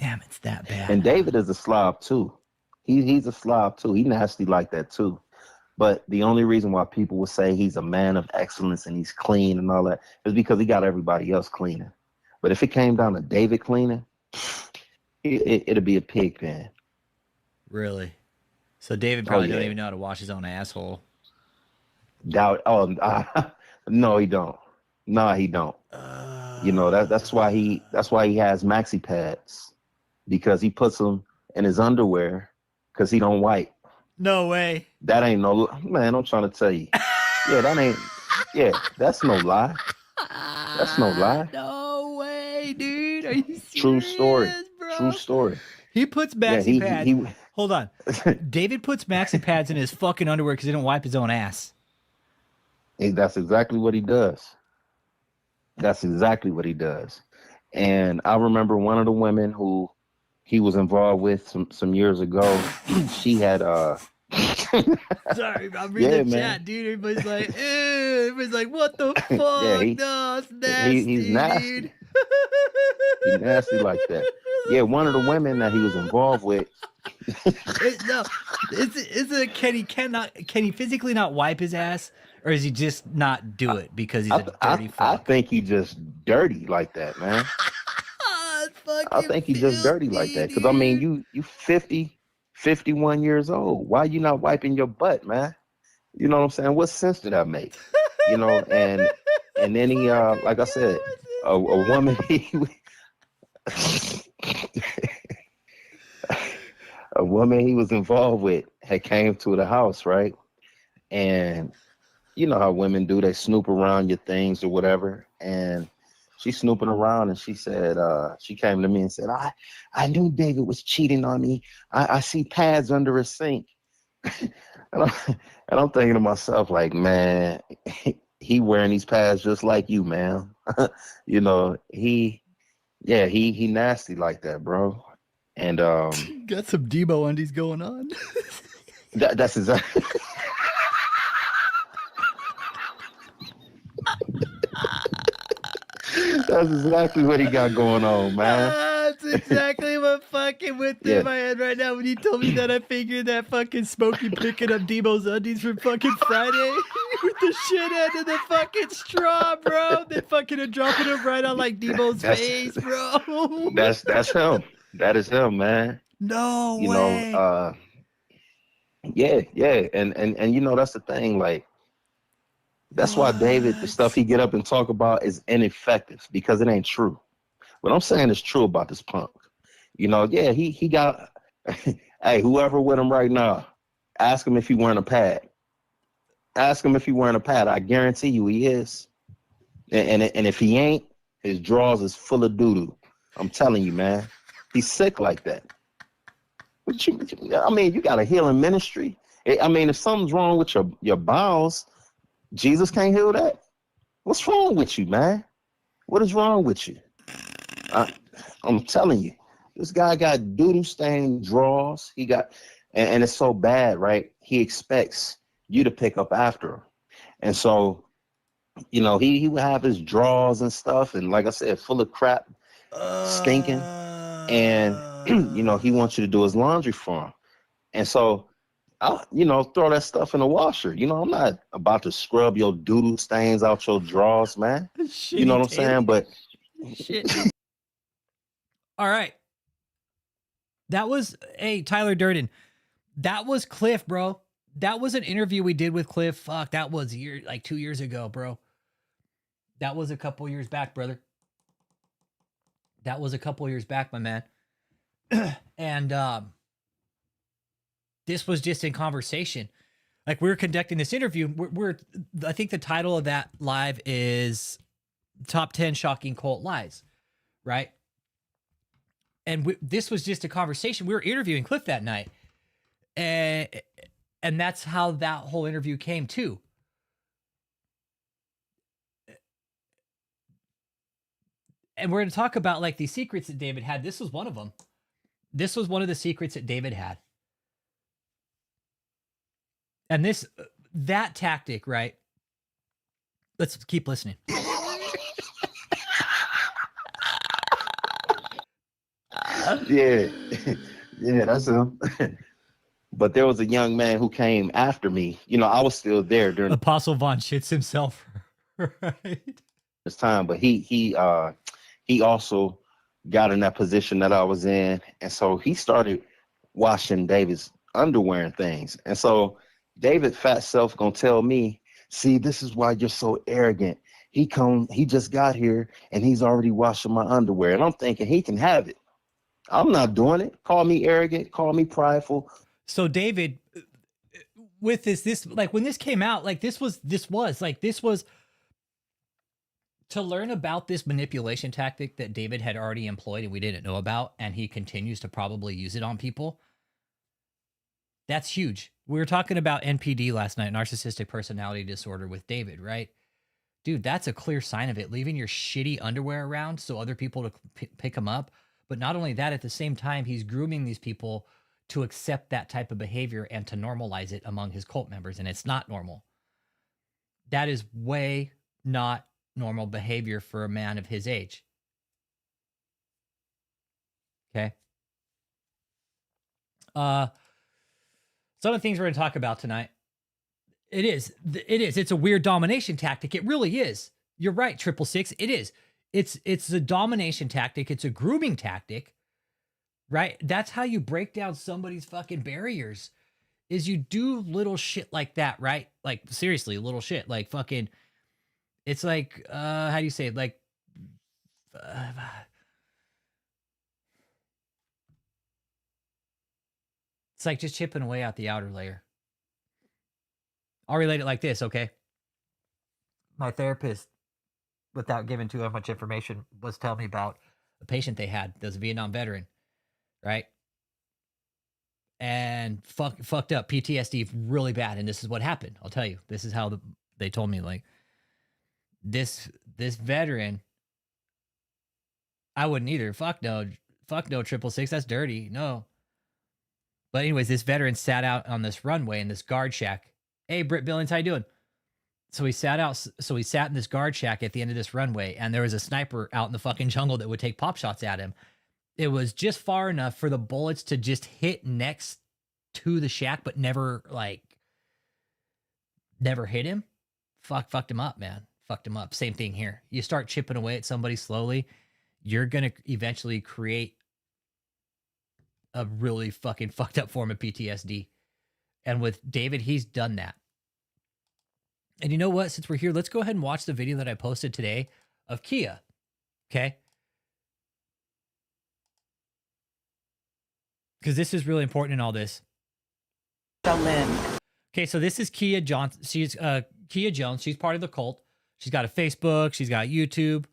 Damn, it's that bad. And David is a slob too. He's a slob too. He nasty like that too. But the only reason why people would say he's a man of excellence and he's clean and all that is because he got everybody else cleaning. But if it came down to David cleaning, it'd be a pig pen. Really? So David probably don't even know how to wash his own asshole. Doubt. Oh, no, he don't. No, he don't. You know that's why he has maxi pads, because he puts them in his underwear because he don't wipe. No way. That ain't no man. I'm trying to tell you. Yeah, that ain't. Yeah, that's no lie. That's no lie. No way, dude. Are you serious? True story. Bro? True story. He puts maxi pads. Hold on. David puts maxi pads in his fucking underwear because he don't wipe his own ass. That's exactly what he does. That's exactly what he does. And I remember one of the women who he was involved with some years ago. She had Sorry, I'm reading the chat, dude. Everybody's like, ew. Everybody's like, what the fuck? No, it's nasty, he's nasty. dude. He's nasty like that. Yeah, one of the women that he was involved with. Can he physically not wipe his ass, or is he just not do it because he's a dirty fuck? I think he just dirty like that, man. I think he's just dirty like that. Because I mean, you 50, 51 years old. Why you not wiping your butt, man? You know what I'm saying? What sense did that make? You know, and then he like I said, a woman a woman he was involved with had came to the house, right? And you know how women do, they snoop around your things or whatever. And she's snooping around and she said, she came to me and said, I knew David was cheating on me. I see pads under his sink. and I'm thinking to myself, like, man, he wearing these pads just like you, man. You know, he nasty like that, bro. And got some Debo undies going on. That's exactly. That's exactly what he got going on, man. That's exactly what fucking went through my head right now when you told me that. I figured that fucking Smokey picking up Debo's undies from fucking Friday with the shit end of the fucking straw, bro. Then fucking dropping them right on like Debo's face, bro. That's him. That is him, man. No way. You know, yeah. And you know, that's the thing, like, that's why David, the stuff he get up and talk about is ineffective, because it ain't true. What I'm saying is true about this punk. You know, yeah, he got, hey, whoever with him right now, ask him if he wearing a pad. Ask him if he wearing a pad. I guarantee you he is. And if he ain't, his drawers is full of doo-doo. I'm telling you, man. He's sick like that. I mean, you got a healing ministry. I mean, if something's wrong with your bowels, Jesus can't heal that. What's wrong with you, man? What is wrong with you? I'm telling you, this guy got doo-doo stained drawers. He got, and it's so bad, right? He expects you to pick up after him. And so, you know, he would have his drawers and stuff, and like I said, full of crap, stinking. And, you know, he wants you to do his laundry for him. And so, I'll, you know, throw that stuff in the washer. You know, I'm not about to scrub your doo-doo stains out your drawers, man. You know what I'm saying? But shit. All right. That was, hey, Tyler Durden. That was Cliff, bro. That was an interview we did with Cliff. Fuck, that was 2 years ago, bro. That was a couple years back, brother. That was a couple years back, my man. And this was just in conversation. Like, we were conducting this interview. I think the title of that live is Top 10 Shocking Cult Lies, right? And this was just a conversation. We were interviewing Cliff that night. And that's how that whole interview came too. And we're going to talk about like these secrets that David had. This was one of them. This was one of the secrets that David had. And that tactic, right? Let's keep listening. Yeah, yeah, that's him. But there was a young man who came after me. You know, I was still there during Apostle Von Shits himself, right? this time, but he also got in that position that I was in, and so he started washing David's underwear and things. And so David fat self gonna tell me, see, this is why you're so arrogant. He just got here and he's already washing my underwear. And I'm thinking he can have it. I'm not doing it. Call me arrogant, call me prideful. So David, with this like when this came out, like this was to learn about this manipulation tactic that David had already employed and we didn't know about, and he continues to probably use it on people. That's huge. We were talking about NPD last night, narcissistic personality disorder with David, right? Dude, that's a clear sign of it. Leaving your shitty underwear around so other people to pick them up. But not only that, at the same time, he's grooming these people to accept that type of behavior and to normalize it among his cult members. And it's not normal. That is way not normal behavior for a man of his age. Okay. Some of the things we're going to talk about tonight. It's a weird domination tactic. It really is. You're right, 666. It is. It's a domination tactic. It's a grooming tactic, right? That's how you break down somebody's fucking barriers, is you do little shit like that, right? Like seriously, little shit, like fucking, it's like, how do you say it? Like, it's like just chipping away at the outer layer. I'll relate it like this, okay? My therapist, without giving too much information, was telling me about a patient they had that was a Vietnam veteran, right? And fucked up PTSD really bad. And this is what happened. I'll tell you. This is how they told me, like, this veteran, I wouldn't either. Fuck no, 666. That's dirty. No. But anyways, this veteran sat out on this runway in this guard shack. Hey, Britt Billings, how you doing? So he sat in this guard shack at the end of this runway, and there was a sniper out in the fucking jungle that would take pop shots at him. It was just far enough for the bullets to just hit next to the shack, but never hit him. Fucked him up, man. Fucked him up. Same thing here. You start chipping away at somebody slowly, you're going to eventually create a really fucking fucked up form of PTSD. And with David, he's done that. And you know what? Since we're here, let's go ahead and watch the video that I posted today of Kia. Okay? Because this is really important in all this. Okay, so this is Kia Jones. She's Kia Jones. She's part of the cult. She's got a Facebook. She's got YouTube.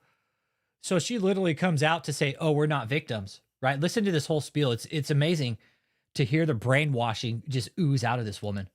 So she literally comes out to say, "Oh, we're not victims." Right? Listen to this whole spiel. It's amazing to hear the brainwashing just ooze out of this woman.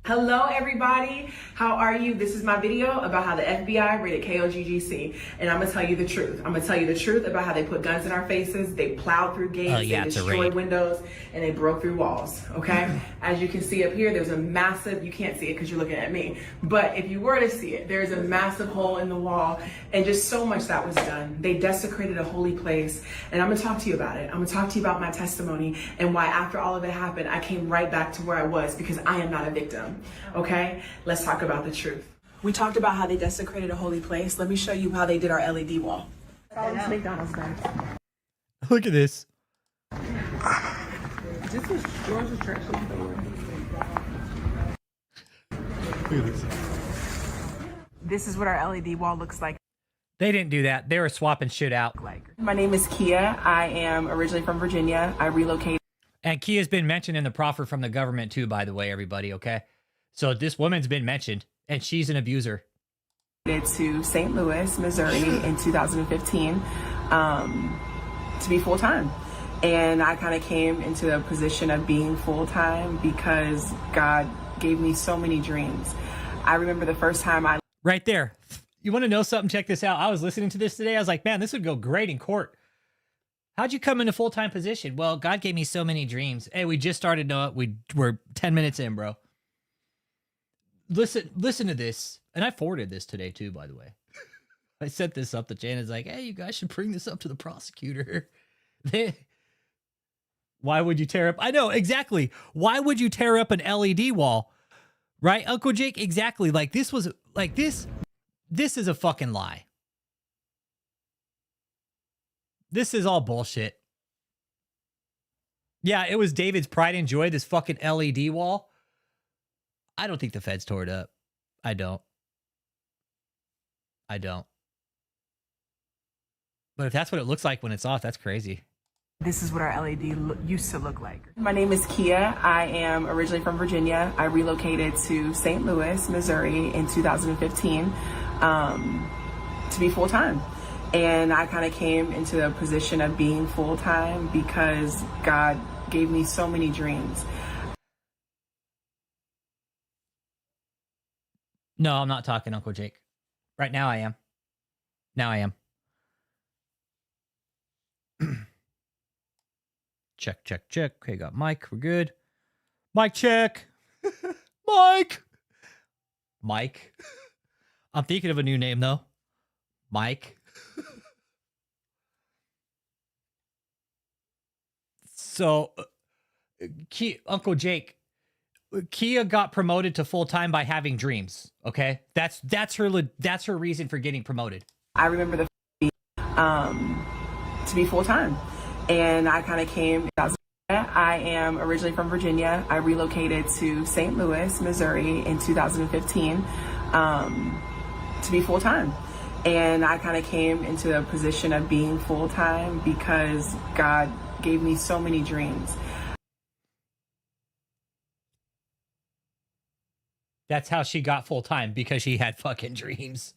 Hello everybody, how are you? This is my video about how the FBI raided KOGGC, and I'm gonna tell you the truth. I'm gonna tell you the truth about how they put guns in our faces, they plowed through gates, they destroyed windows, and they broke through walls, okay? As you can see up here, there's a massive, you can't see it because you're looking at me, but if you were to see it, there's a massive hole in the wall, and just so much that was done. They desecrated a holy place, and I'm gonna talk to you about it. I'm gonna talk to you about my testimony, and why after all of it happened, I came right back to where I was, because I am not a victim. Okay, let's talk about the truth. We talked about how they desecrated a holy place. Let me show you how they did our LED wall. McDonald's guys. Look at this. This is George's church. Look at this. This is what our LED wall looks like. They didn't do that. They were swapping shit out. My name is Kia. I am originally from Virginia. I relocated. And Kia's been mentioned in the proffer from the government too, by the way, everybody, okay? So this woman's been mentioned, and she's an abuser. To St. Louis, Missouri in 2015 to be full-time. And I kind of came into a position of being full-time because God gave me so many dreams. I remember the first time I... Right there. You want to know something? Check this out. I was listening to this today. I was like, man, this would go great in court. How'd you come into full-time position? Well, God gave me so many dreams. Hey, we just started. We're 10 minutes in, bro. Listen to this. And I forwarded this today too, by the way. I sent this up to Jana's like, hey, you guys should bring this up to the prosecutor. Why would you tear up? I know, exactly. Why would you tear up an LED wall? Right, Uncle Jake? Exactly. Like, this was, like, this is a fucking lie. This is all bullshit. Yeah, it was David's pride and joy, this fucking LED wall. I don't think the feds tore it up. I don't. But if that's what it looks like when it's off, that's crazy. This is what our LED used to look like. My name is Kia. I am originally from Virginia. I relocated to St. Louis, Missouri in 2015 to be full-time. And I kind of came into a position of being full-time because God gave me so many dreams. No, I'm not talking, Uncle Jake. Right now I am. Now I am. Check. Okay, got Mike. We're good. Mike, check. Mike. I'm thinking of a new name, though. Mike. So, Uncle Jake, Kia got promoted to full-time by having dreams, okay? That's her reason for getting promoted. I remember to be full-time. And I kind of came. I am originally from Virginia. I relocated to St. Louis, Missouri in 2015 to be full-time. And I kind of came into a position of being full-time because God gave me so many dreams. That's how she got full-time, because she had fucking dreams.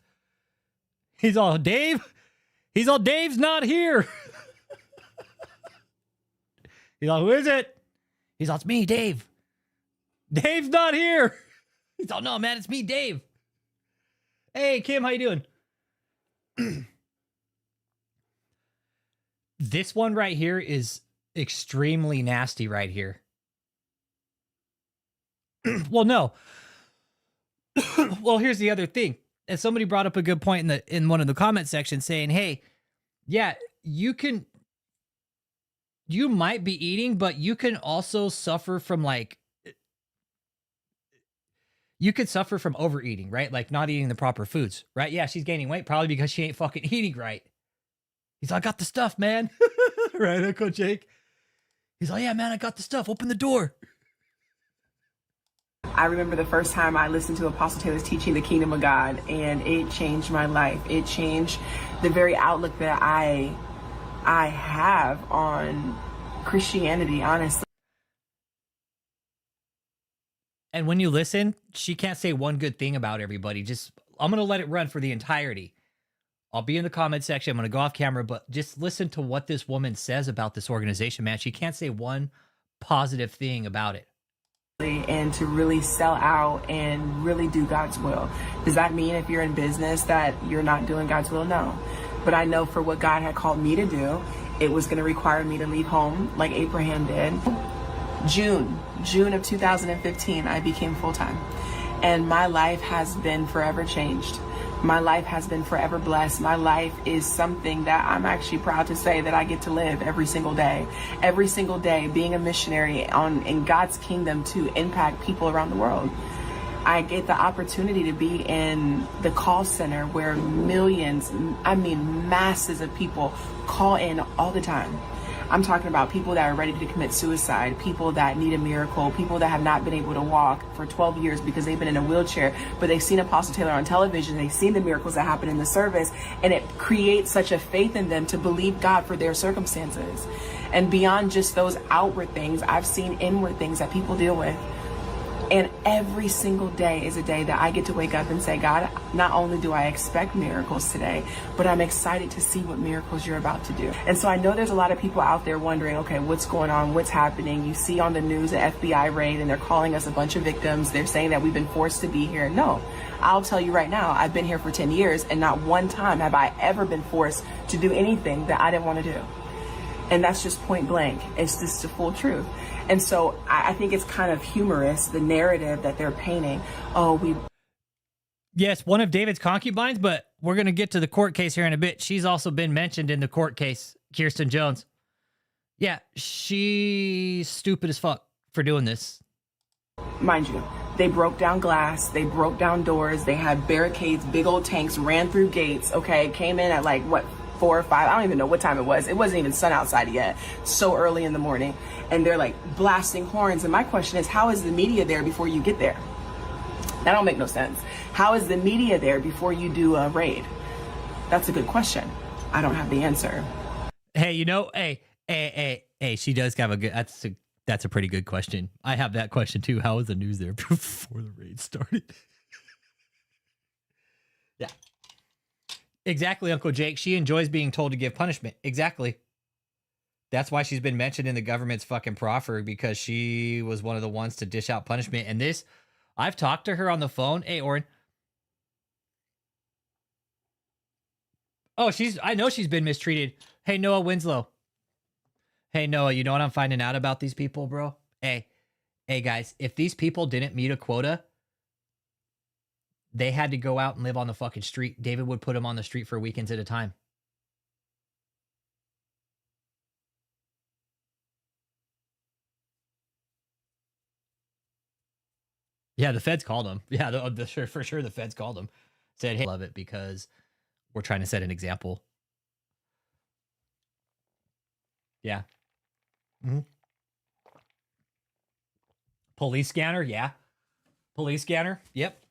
He's all, Dave's not here. He's all, who is it? He's all, it's me, Dave. Dave's not here. He's all, no, man, it's me, Dave. Hey, Kim, how you doing? This one right here is extremely nasty right here. Well, no. Well, here's the other thing. And somebody brought up a good point in one of the comment sections saying, hey, yeah, you might be eating, but you can also suffer from you could suffer from overeating, right? Like not eating the proper foods, right? Yeah, she's gaining weight probably because she ain't fucking eating right. He's like, I got the stuff, man. Right, Uncle Jake? He's like, yeah, man, I got the stuff. Open the door. I remember the first time I listened to Apostle Taylor's teaching, The Kingdom of God, and it changed my life. It changed the very outlook that I have on Christianity, honestly. And when you listen, she can't say one good thing about everybody. I'm going to let it run for the entirety. I'll be in the comment section. I'm going to go off camera, but just listen to what this woman says about this organization, man. She can't say one positive thing about it. And to really sell out and really do God's will. Does that mean if you're in business that you're not doing God's will? No. But I know for what God had called me to do, it was going to require me to leave home like Abraham did. June of 2015, I became full-time. And my life has been forever changed. My life has been forever blessed. My life is something that I'm actually proud to say that I get to live every single day. Every single day, being a missionary in God's kingdom to impact people around the world. I get the opportunity to be in the call center where millions, masses of people call in all the time. I'm talking about people that are ready to commit suicide, people that need a miracle, people that have not been able to walk for 12 years because they've been in a wheelchair, but they've seen Apostle Taylor on television, they've seen the miracles that happen in the service, and it creates such a faith in them to believe God for their circumstances. And beyond just those outward things, I've seen inward things that people deal with. And every single day is a day that I get to wake up and say, God, not only do I expect miracles today, but I'm excited to see what miracles you're about to do. And so I know there's a lot of people out there wondering, okay, what's going on? What's happening? You see on the news an FBI raid and they're calling us a bunch of victims. They're saying that we've been forced to be here. No, I'll tell you right now, I've been here for 10 years and not one time have I ever been forced to do anything that I didn't want to do. And that's just point blank. It's just the full truth. And so I think it's kind of humorous, the narrative that they're painting. Yes, one of David's concubines, but we're going to get to the court case here in a bit. She's also been mentioned in the court case, Kirsten Jones. Yeah, she's stupid as fuck for doing this. Mind you, they broke down glass, they broke down doors, they had barricades, big old tanks, ran through gates, okay? Came in at like, what, 4 or 5? I don't even know what time it was. It wasn't even sun outside yet. So early in the morning. And they're like blasting horns. And my question is, how is the media there before you get there? That don't make no sense. How is the media there before you do a raid? That's a good question. I don't have the answer. Hey, you know, hey, she does have a good, that's a pretty good question. I have that question too. How was the news there before the raid started? Yeah. Exactly, Uncle Jake. She enjoys being told to give punishment. Exactly. That's why she's been mentioned in the government's fucking proffer, because she was one of the ones to dish out punishment. And this, I've talked to her on the phone. Hey, Oren. Oh, I know she's been mistreated. Hey, Noah Winslow. Hey, Noah, you know what I'm finding out about these people, bro? Hey, guys, if these people didn't meet a quota, they had to go out and live on the fucking street. David would put them on the street for weekends at a time. Yeah, the feds called him. Yeah, for sure the feds called him. Said, hey, I love it because we're trying to set an example. Yeah. Mm-hmm. Police scanner, yeah. Police scanner, yep.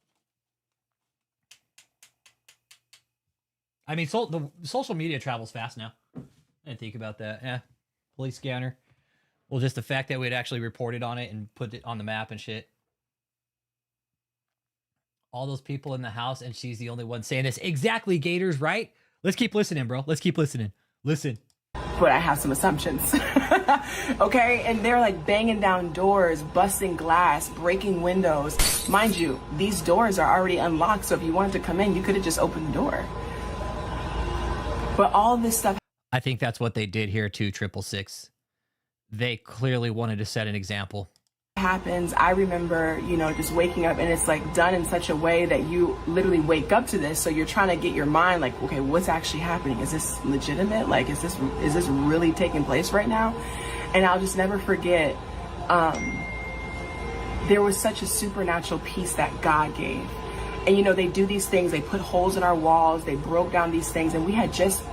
I mean, the social media travels fast now. I didn't think about that. Yeah, police scanner. Well, just the fact that we'd actually reported on it and put it on the map and shit. All those people in the house, and she's the only one saying this. Exactly, Gators, right? Let's keep listening, bro. Let's keep listening. Listen. But I have some assumptions. Okay? And they're like banging down doors, busting glass, breaking windows. Mind you, these doors are already unlocked, so if you wanted to come in, you could have just opened the door. But all this stuff. I think that's what they did here too, 666. They clearly wanted to set an example. Happens. I remember, just waking up, and it's like done in such a way that you literally wake up to this. So you're trying to get your mind like, okay, what's actually happening? Is this legitimate? Like, is this really taking place right now? And I'll just never forget, there was such a supernatural peace that God gave. And, they do these things, they put holes in our walls, they broke down these things, and we had just,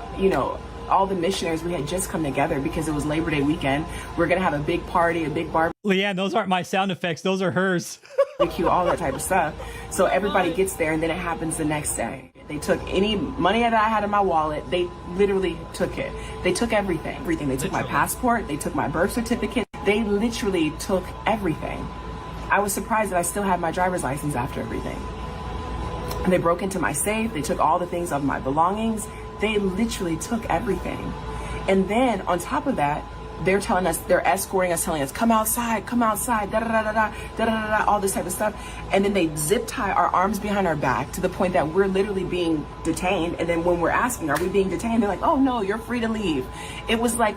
all the missionaries, we had just come together because it was Labor Day weekend. We're going to have a big party, a big barbecue. Leanne, those aren't my sound effects. Those are hers. All that type of stuff. So everybody gets there, and then it happens the next day. They took any money that I had in my wallet. They literally took it. They took everything. They took my passport. They took my birth certificate. They literally took everything. I was surprised that I still had my driver's license after everything. And they broke into my safe. They took all the things of my belongings. They literally took everything. And then on top of that, they're escorting us, telling us, come outside, da da da da da, da da da, all this type of stuff. And then they zip tie our arms behind our back to the point that we're literally being detained. And then when we're asking, are we being detained? They're like, oh no, you're free to leave. It was like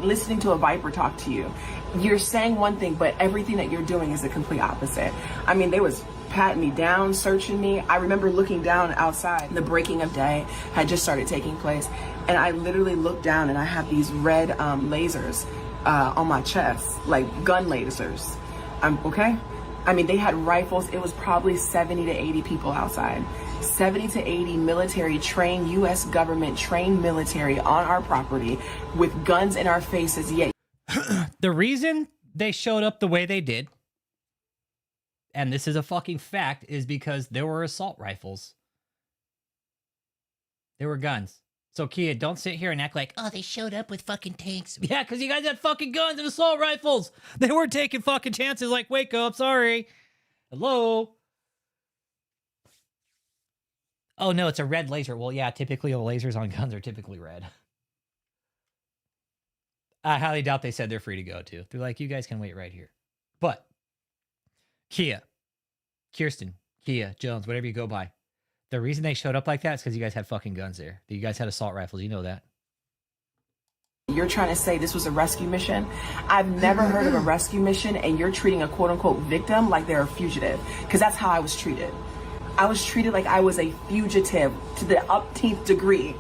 listening to a viper talk to you. You're saying one thing, but everything that you're doing is the complete opposite. I mean, they was patting me down, searching me. I remember looking down outside. The breaking of day had just started taking place. And I literally looked down, and I have these red lasers on my chest, like gun lasers. Okay? I mean, they had rifles. It was probably 70 to 80 people outside. 70 to 80 military trained, U.S. government trained military on our property with guns in our faces. Yet the reason they showed up the way they did, and this is a fucking fact, is because there were assault rifles. There were guns. So, Kia, don't sit here and act like, oh, they showed up with fucking tanks. Yeah, because you guys had fucking guns and assault rifles. They weren't taking fucking chances like, wake up, sorry. Hello? Oh, no, it's a red laser. Well, yeah, typically the lasers on guns are typically red. I highly doubt they said they're free to go, too. They're like, you guys can wait right here. But Kia, Kirsten, Kia, Jones, whatever you go by. The reason they showed up like that is because you guys had fucking guns there. You guys had assault rifles. You know that. You're trying to say this was a rescue mission? I've never heard of a rescue mission, and you're treating a quote-unquote victim like they're a fugitive, because that's how I was treated. I was treated like I was a fugitive to the upteenth degree.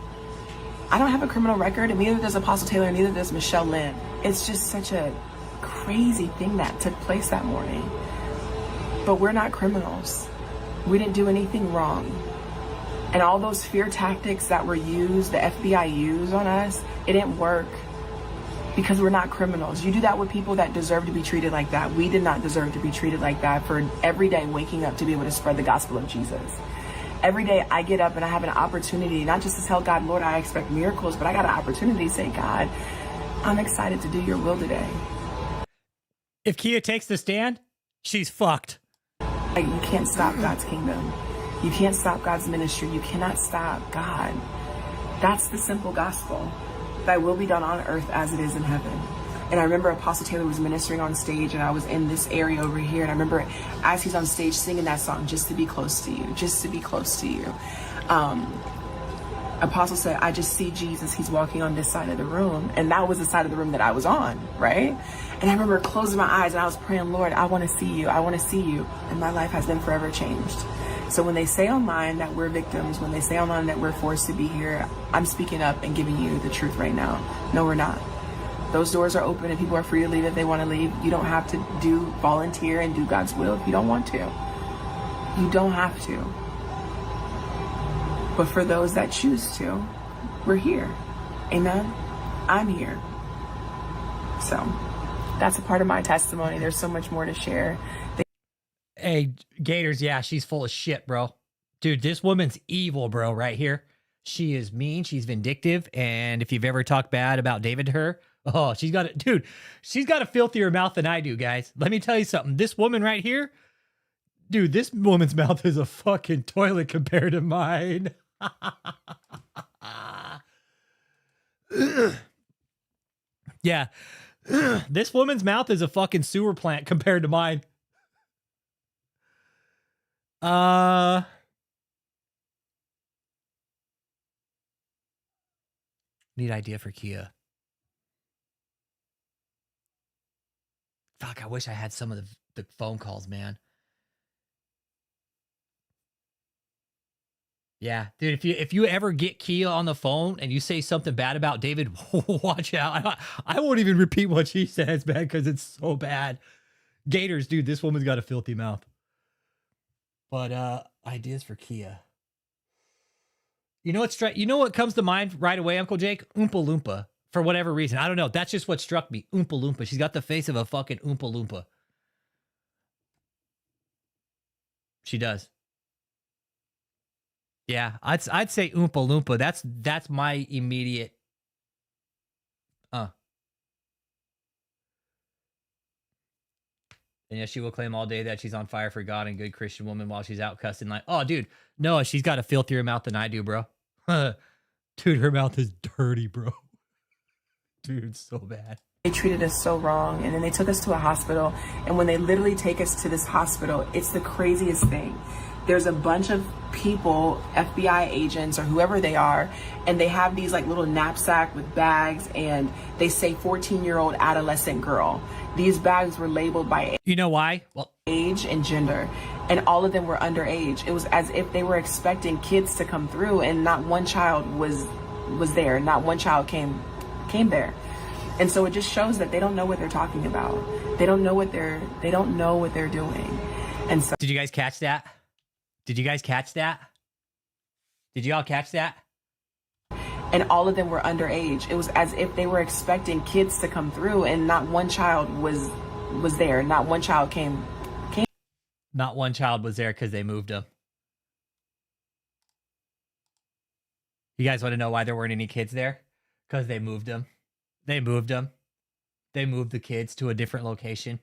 I don't have a criminal record, and neither does Apostle Taylor, and neither does Michelle Lynn. It's just such a crazy thing that took place that morning. But we're not criminals. We didn't do anything wrong. And all those fear tactics that were used, the FBI used on us, it didn't work because we're not criminals. You do that with people that deserve to be treated like that. We did not deserve to be treated like that for every day waking up to be able to spread the gospel of Jesus. Every day I get up and I have an opportunity, not just to tell God, Lord, I expect miracles, but I got an opportunity to say, God, I'm excited to do your will today. If Kia takes the stand, she's fucked. Like, you can't stop God's kingdom. You can't stop God's ministry. You cannot stop God. That's the simple gospel. Thy will be done on earth as it is in heaven. And I remember Apostle Taylor was ministering on stage, and I was in this area over here. And I remember as he's on stage singing that song, just to be close to you, just to be close to you. Apostle said, I just see Jesus. He's walking on this side of the room. And that was the side of the room that I was on, right? And I remember closing my eyes and I was praying, Lord, I want to see you. I want to see you. And my life has been forever changed. So when they say online that we're victims, when they say online that we're forced to be here, I'm speaking up and giving you the truth right now. No, we're not. Those doors are open and people are free to leave if they want to leave. You don't have to volunteer and do God's will if you don't want to. You don't have to. But for those that choose to, we're here. Amen? I'm here. So that's a part of my testimony. There's so much more to share. Hey, Gators, yeah, she's full of shit, bro. Dude, this woman's evil, bro, right here. She is mean, she's vindictive, and if you've ever talked bad about David to her, oh, she's got a filthier mouth than I do, guys. Let me tell you something. This woman right here, dude, this woman's mouth is a fucking toilet compared to mine. Yeah. This woman's mouth is a fucking sewer plant compared to mine. Need idea for Kia. Fuck, I wish I had some of the phone calls, man. Yeah, dude, if you ever get Kia on the phone and you say something bad about David, watch out. I won't even repeat what she says, man, because it's so bad. Gators, dude, this woman's got a filthy mouth. But ideas for Kia. You know what comes to mind right away, Uncle Jake? Oompa Loompa. For whatever reason. I don't know. That's just what struck me. Oompa Loompa. She's got the face of a fucking Oompa Loompa. She does. Yeah, I'd say Oompa Loompa. That's my immediate. And yeah, she will claim all day that she's on fire for God and good Christian woman while she's out cussing like, oh, dude, no, she's got a filthier mouth than I do, bro. Dude, her mouth is dirty, bro. Dude, so bad. They treated us so wrong, and then they took us to a hospital, and when they literally take us to this hospital, it's the craziest thing. There's a bunch of people, FBI agents or whoever they are, and they have these like little knapsack with bags, and they say 14-year-old adolescent girl. These bags were labeled by you know why? Well, age and gender, and all of them were underage. It was as if they were expecting kids to come through, and not one child was there. Not one child came there. And so it just shows that they don't know what they're talking about. They don't know what they're doing. And so did you guys catch that? Did you guys catch that? Did you all catch that? And all of them were underage. It was as if they were expecting kids to come through, and not one child was there. Not one child came. Not one child was there because they moved them. You guys want to know why there weren't any kids there? Because they moved them. They moved them. They moved the kids to a different location.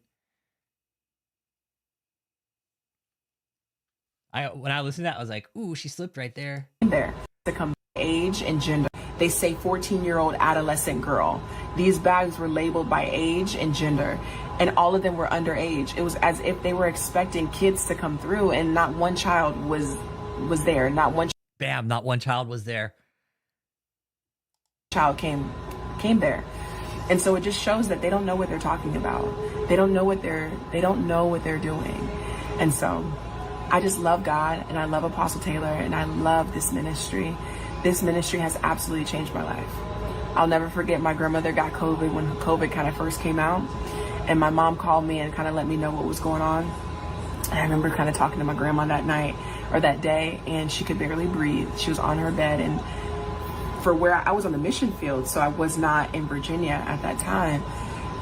When I listened to that, I was like, ooh, she slipped right there. There. To come age and gender. They say 14-year-old adolescent girl. These bags were labeled by age and gender, and all of them were underage. It was as if they were expecting kids to come through, and not one child was there. Not one. Bam! Not one child was there. Child came there, and so it just shows that they don't know what they're talking about. They don't know what they're doing, and so I just love God, and I love Apostle Taylor, and I love this ministry. This ministry has absolutely changed my life. I'll never forget my grandmother got COVID when COVID kind of first came out, and my mom called me and kind of let me know what was going on. And I remember kind of talking to my grandma that night or that day, and she could barely breathe. She was on her bed, and for where I was on the mission field, so I was not in Virginia at that time.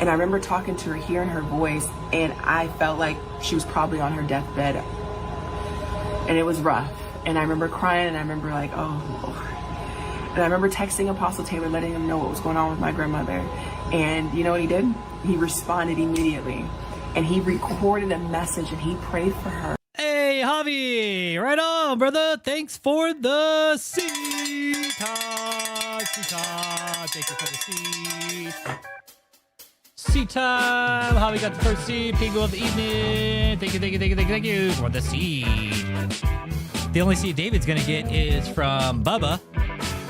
And I remember talking to her, hearing her voice, and I felt like she was probably on her deathbed. And it was rough. And I remember crying, and I remember like, oh, Lord. And I remember texting Apostle Taylor, letting him know what was going on with my grandmother. And you know what he did? He responded immediately. And he recorded a message, and he prayed for her. Hey, Javi, right on, brother. Thanks for the seed. Thank you for the seed. Seed time. Javi got the first seed. Pingo of the evening. Thank you for the seed. The only seed David's going to get is from Bubba.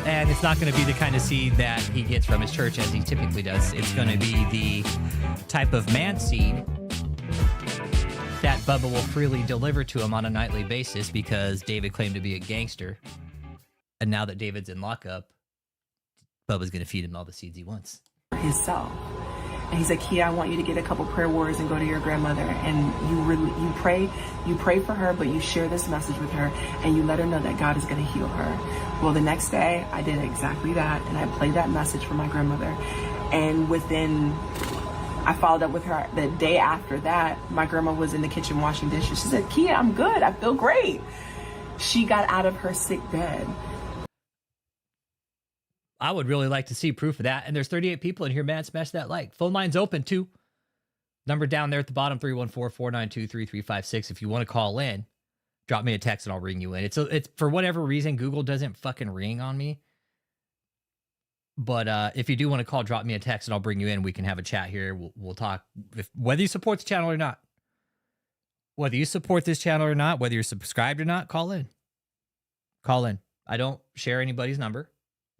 And it's not going to be the kind of seed that he gets from his church as he typically does. It's going to be the type of man seed that Bubba will freely deliver to him on a nightly basis because David claimed to be a gangster. And now that David's in lockup, Bubba's going to feed him all the seeds he wants. Himself. And he's like, Kia, I want you to get a couple prayer words and go to your grandmother. And you pray for her, but you share this message with her and you let her know that God is going to heal her. Well, the next day I did exactly that. And I played that message for my grandmother. And I followed up with her the day after that. My grandma was in the kitchen washing dishes. She said, Kia, I'm good. I feel great. She got out of her sick bed. I would really like to see proof of that. And there's 38 people in here, man. Smash that like. Phone line's open too. Number down there at the bottom, 314-492-3356. If you want to call in, drop me a text and I'll ring you in. It's for whatever reason, Google doesn't fucking ring on me. But if you do want to call, drop me a text and I'll bring you in. We can have a chat here. We'll talk. Whether you support the channel or not. Whether you support this channel or not, whether you're subscribed or not, call in. Call in. I don't share anybody's number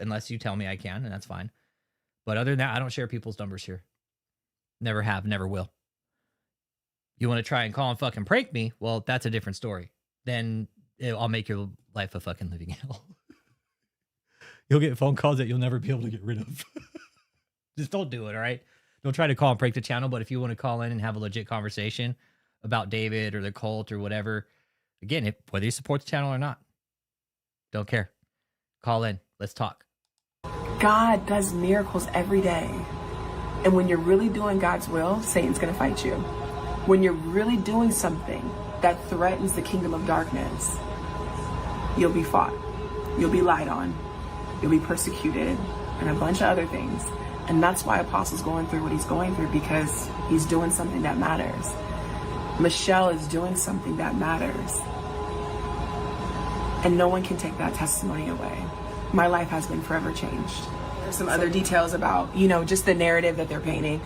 unless you tell me I can, and that's fine. But other than that, I don't share people's numbers here. Never have, never will. You want to try and call and fucking prank me? Well, that's a different story. Then I'll make your life a fucking living hell. You'll get phone calls that you'll never be able to get rid of. Just don't do it, all right? Don't try to call and prank the channel, but if you want to call in and have a legit conversation about David or the cult or whatever, again, whether you support the channel or not, don't care. Call in. Let's talk. God does miracles every day. And when you're really doing God's will, Satan's going to fight you. When you're really doing something that threatens the kingdom of darkness, you'll be fought. You'll be lied on. You'll be persecuted and a bunch of other things. And that's why Apostle's going through what he's going through, because he's doing something that matters. Michelle is doing something that matters. And no one can take that testimony away. My life has been forever changed. There's some other details about, just the narrative that they're painting.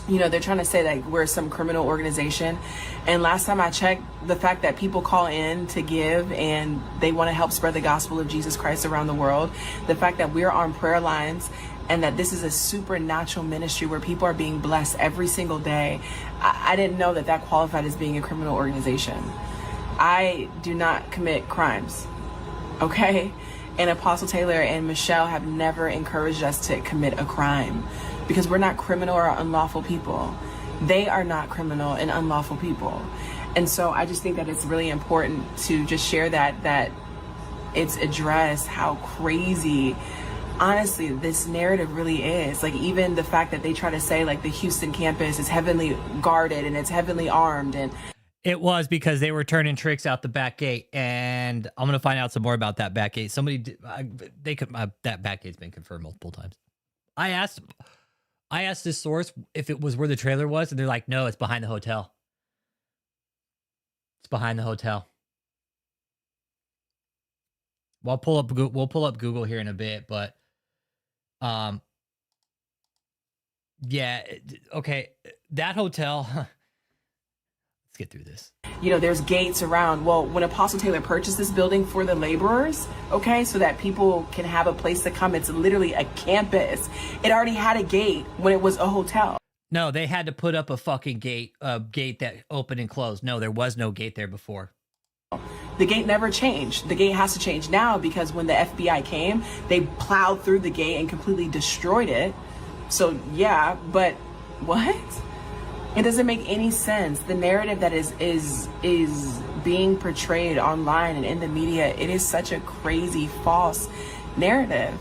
They're trying to say that we're some criminal organization. And last time I checked, the fact that people call in to give and they want to help spread the gospel of Jesus Christ around the world, the fact that we're on prayer lines and that this is a supernatural ministry where people are being blessed every single day, I didn't know that qualified as being a criminal organization. I do not commit crimes, okay? And Apostle Taylor and Michelle have never encouraged us to commit a crime, because we're not criminal or unlawful people. They are not criminal and unlawful people. And so I just think that it's really important to just share that it's addressed how crazy, honestly, this narrative really is. Like, even the fact that they try to say like the Houston campus is heavily guarded and it's heavily armed, and it was because they were turning tricks out the back gate, and I'm gonna find out some more about that back gate. That back gate's been confirmed multiple times. I asked this source if it was where the trailer was, and they're like, "No, it's behind the hotel. It's behind the hotel." We'll pull up Google here in a bit, but yeah, okay, that hotel. Let's get through this. There's gates around. Well, when Apostle Taylor purchased this building for the laborers, okay, so that people can have a place to come, it's literally a campus. It already had a gate when it was a hotel. No, they had to put up a fucking gate that opened and closed. No, there was no gate there before. The gate never changed. The gate has to change now because when the FBI came, they plowed through the gate and completely destroyed it. So yeah, but what? It doesn't make any sense. The narrative that is being portrayed online and in the media, it is such a crazy, false narrative.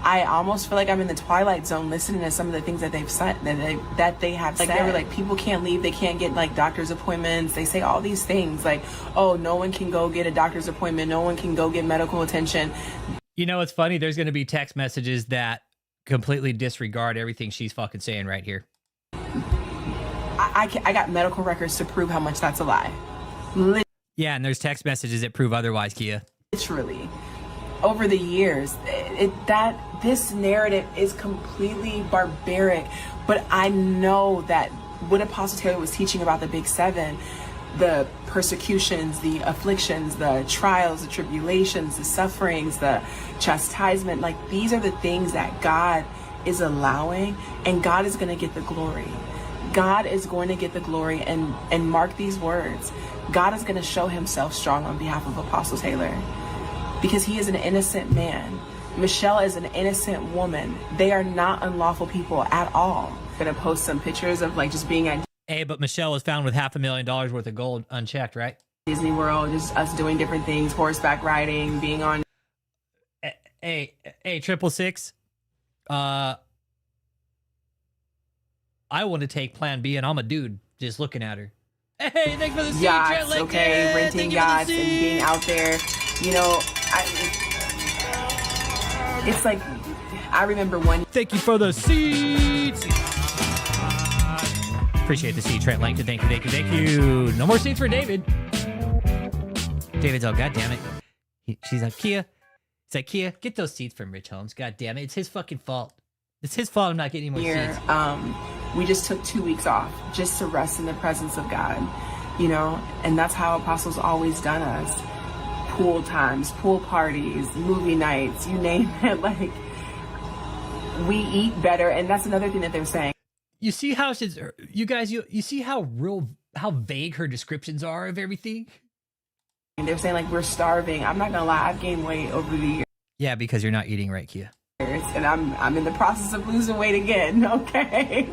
I almost feel like I'm in the Twilight Zone listening to some of the things that they've said, that they have said. They were like, people can't leave, they can't get like doctor's appointments. They say all these things like, oh, no one can go get a doctor's appointment, no one can go get medical attention. You know, it's funny. There's going to be text messages that completely disregard everything she's fucking saying right here. I got medical records to prove how much that's a lie. Yeah, and there's text messages that prove otherwise, Kia. Literally. Over the years, this narrative is completely barbaric, but I know that what Apostle Taylor was teaching about the Big Seven, the persecutions, the afflictions, the trials, the tribulations, the sufferings, the chastisement, like these are the things that God is allowing, and God is going to get the glory. God is going to get the glory, and mark these words. God is going to show himself strong on behalf of Apostle Taylor. Because he is an innocent man. Michelle is an innocent woman. They are not unlawful people at all. I'm gonna post some pictures of like just being at Hey, but Michelle was found with $500,000 worth of gold unchecked, right? Disney World, just us doing different things, horseback riding, being on. Hey, 666. I want to take Plan B, and I'm a dude just looking at her. Hey, thanks for the seat, yachts, okay, renting yachts and being out there. You know, it's like, I remember one. Thank you for the seats. Appreciate the seat, Trent Langton. Thank you. No more seats for David. David's all, God damn it. She's like, Kia. It's like, Kia, get those seats from Rich Holmes. God damn it. It's his fucking fault. It's his fault I'm not getting any more seats. We just took 2 weeks off just to rest in the presence of God, you know, and that's how Apostles always done us. Pool times, pool parties, movie nights, you name it. Like, we eat better, and that's another thing that they're saying. You see how she's, you guys, you see how vague her descriptions are of everything? And they're saying like we're starving. I'm not gonna lie, I've gained weight over the years. Yeah, because you're not eating right, Kia. And I'm in the process of losing weight again, okay?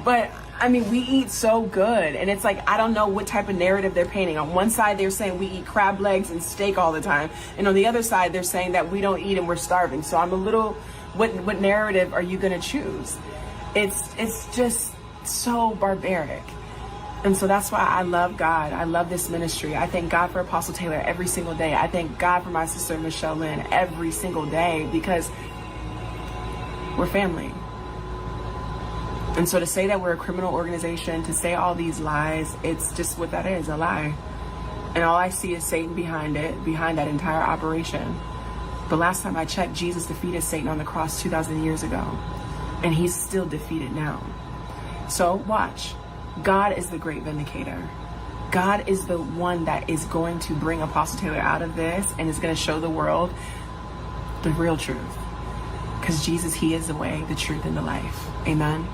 But I mean, we eat so good, and it's like I don't know what type of narrative they're painting. On one side, they're saying we eat crab legs and steak all the time, and on the other side, they're saying that we don't eat and we're starving. So I'm a little, what narrative are you gonna choose? It's just so barbaric. And so that's why I love God. I love this ministry. I thank God for Apostle Taylor every single day. I thank God for my sister Michelle Lynn every single day, because we're family. And so to say that we're a criminal organization, to say all these lies, it's just what that is, a lie. And all I see is Satan behind it, behind that entire operation. But last time I checked, Jesus defeated Satan on the cross 2,000 years ago. And he's still defeated now. So watch. God is the great vindicator. God is the one that is going to bring Apostle Taylor out of this and is going to show the world the real truth. Because Jesus, he is the way, the truth, and the life. Amen.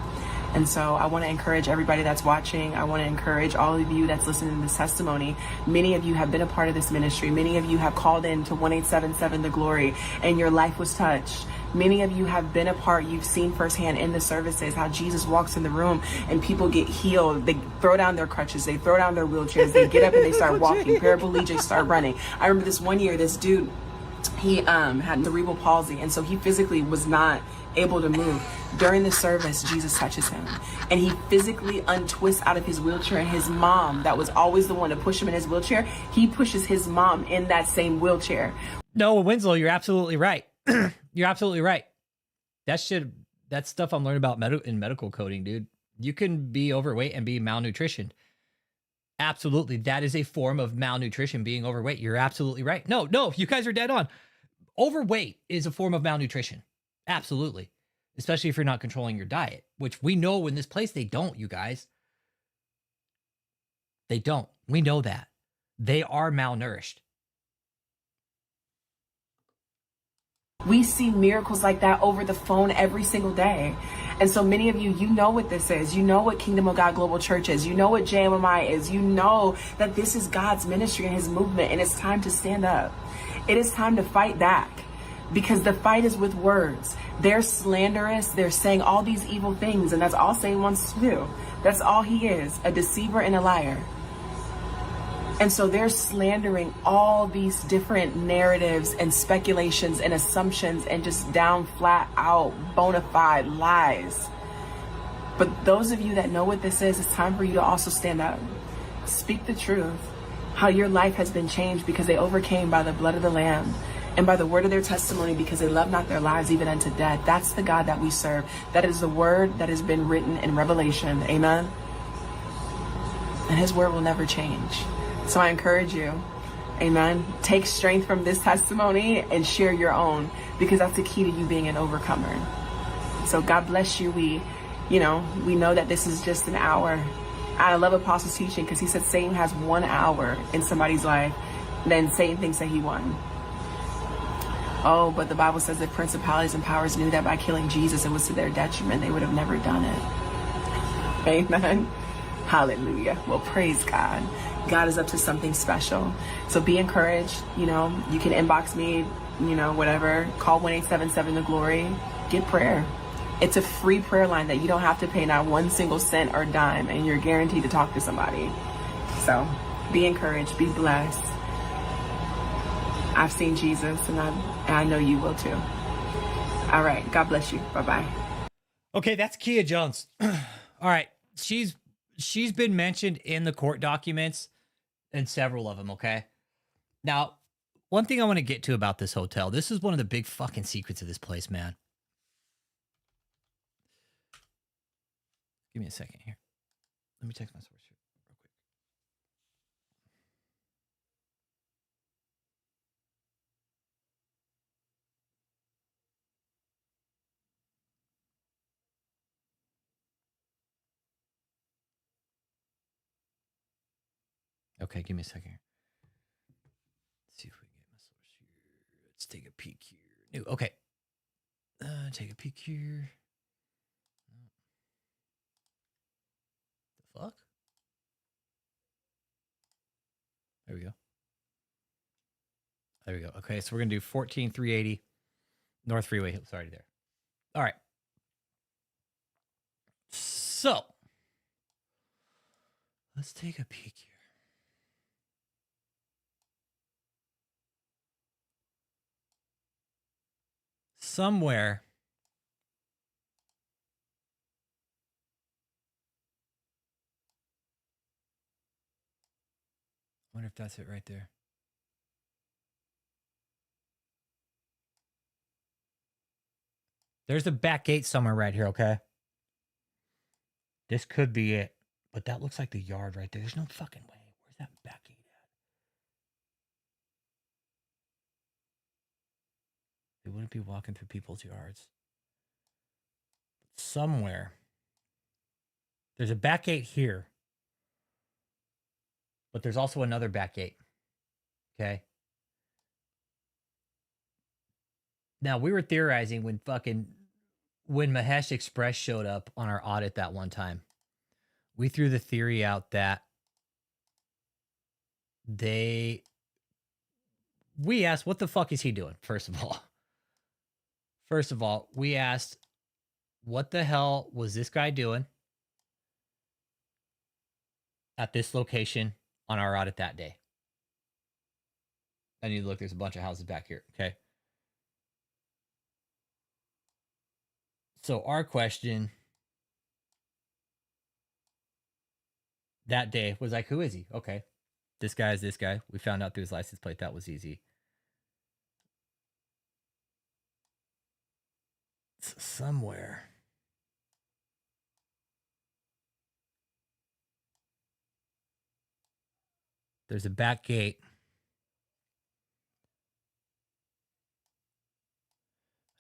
And so I want to encourage everybody that's watching. I want to encourage all of you that's listening to this testimony. Many of you have been a part of this ministry. Many of you have called in to 1877 The Glory, and your life was touched. Many of you have been a part, you've seen firsthand in the services how Jesus walks in the room and people get healed. They throw down their crutches, they throw down their wheelchairs, they get up and they start walking. Paraplegics start running. I remember this one year, this dude, he had cerebral palsy, and so he physically was not able to move. During the service, Jesus touches him, and he physically untwists out of his wheelchair, and his mom, that was always the one to push him in his wheelchair, he pushes his mom in that same wheelchair. No, Winslow, you're absolutely right. You're absolutely right. That's stuff I'm learning about in medical coding, dude. You can be overweight and be malnutrition. Absolutely. That is a form of malnutrition, being overweight. You're absolutely right. No, you guys are dead on. Overweight is a form of malnutrition. Absolutely. Especially if you're not controlling your diet, which we know in this place, they don't, you guys. They don't. We know that. They are malnourished. We see miracles like that over the phone every single day. And so many of you, you know what this is. You know what Kingdom of God Global Church is. You know what JMMI is. You know that this is God's ministry and his movement, and it's time to stand up. It is time to fight back, because the fight is with words. They're slanderous. They're saying all these evil things, and that's all Satan wants to do. That's all he is, a deceiver and a liar. And so they're slandering all these different narratives and speculations and assumptions and just down flat out bona fide lies. But those of you that know what this is, it's time for you to also stand up. Speak the truth. How your life has been changed because they overcame by the blood of the Lamb and by the word of their testimony, because they love not their lives even unto death. That's the God that we serve. That is the word that has been written in Revelation. Amen. And his word will never change. So I encourage you, amen, take strength from this testimony and share your own, because that's the key to you being an overcomer. So God bless you. We know that this is just an hour. I love Apostle's teaching, because he said Satan has 1 hour in somebody's life, then Satan thinks that he won. Oh, but the Bible says that principalities and powers knew that by killing Jesus, it was to their detriment. They would have never done it. Amen. Hallelujah. Well, praise God. God is up to something special. So be encouraged. You can inbox me, whatever. Call 1-877-THE-GLORY. Get prayer. It's a free prayer line that you don't have to pay not 1 single cent or dime, and you're guaranteed to talk to somebody. So be encouraged. Be blessed. I've seen Jesus, and I know you will too. All right. God bless you. Bye-bye. Okay, that's Kia Jones. All right. She's been mentioned in the court documents, and several of them, okay? Now, one thing I want to get to about this hotel, this is one of the big fucking secrets of this place, man. Give me a second here. Let me text my source here real quick. Okay, give me a second here. Let's see if we can get my source here. Let's take a peek here. New, okay. Take a peek here. The fuck? There we go. There we go. Okay, so we're going to do 14380 North Freeway. It's already there. All right. So, let's take a peek here. Somewhere. I wonder if that's it right there. There's a back gate somewhere right here, okay? This could be it. But that looks like the yard right there. There's no fucking way. Where's that back gate at? They wouldn't be walking through people's yards. Somewhere. There's a back gate here. But there's also another back gate. Okay? Now, we were theorizing when Mahesh Express showed up on our audit that one time. We threw the theory out that we asked, what the fuck is he doing? First of all, we asked, what the hell was this guy doing at this location on our audit that day? I need to look, there's a bunch of houses back here, okay? So our question that day was like, who is he? Okay. This guy is this guy. We found out through his license plate. That was easy. Somewhere. There's a back gate.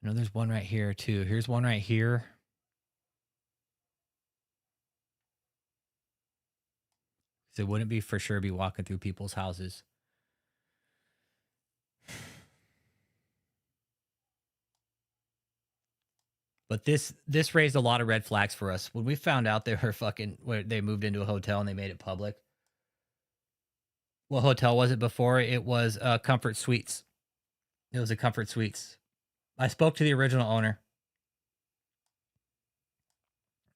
I know there's one right here too. Here's one right here. So it wouldn't be for sure be walking through people's houses. But this raised a lot of red flags for us when we found out they were they moved into a hotel and they made it public. What hotel was it before? It was Comfort Suites. It was a Comfort Suites. I spoke to the original owner.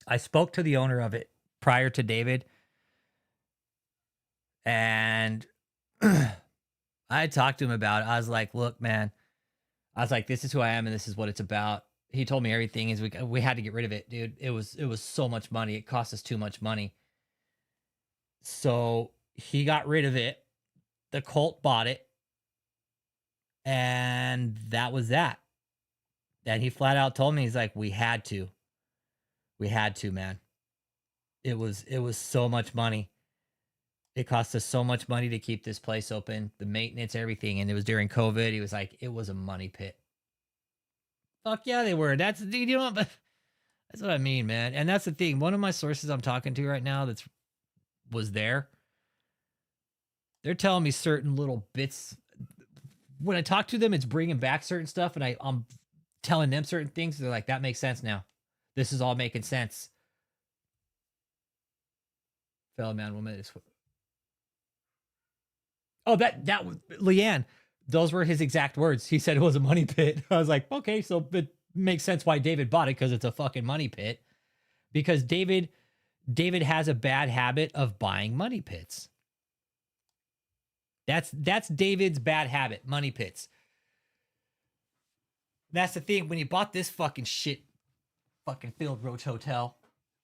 I spoke to the owner of it prior to David. And I talked to him about it. I was like, look, man. I was like, this is who I am and this is what it's about. He told me everything is we had to get rid of it, dude. It was so much money. It cost us too much money. So he got rid of it. The cult bought it. And that was that. And he flat out told me, he's like, we had to. We had to, man. It was so much money. It cost us so much money to keep this place open, the maintenance, everything. And it was during COVID. He was like, it was a money pit. Fuck yeah, they were. That's, you know, that's what I mean, man. And that's the thing. One of my sources I'm talking to right now was there. They're telling me certain little bits. When I talk to them, it's bringing back certain stuff, and I'm telling them certain things. They're like, that makes sense now. This is all making sense. Fellow man, woman. Oh, that was Leanne. Those were his exact words. He said it was a money pit. I was like, okay, so it makes sense why David bought it, because it's a fucking money pit. Because David has a bad habit of buying money pits. That's David's bad habit, money pits. That's the thing. When he bought this fucking shit, fucking Field Roach Hotel,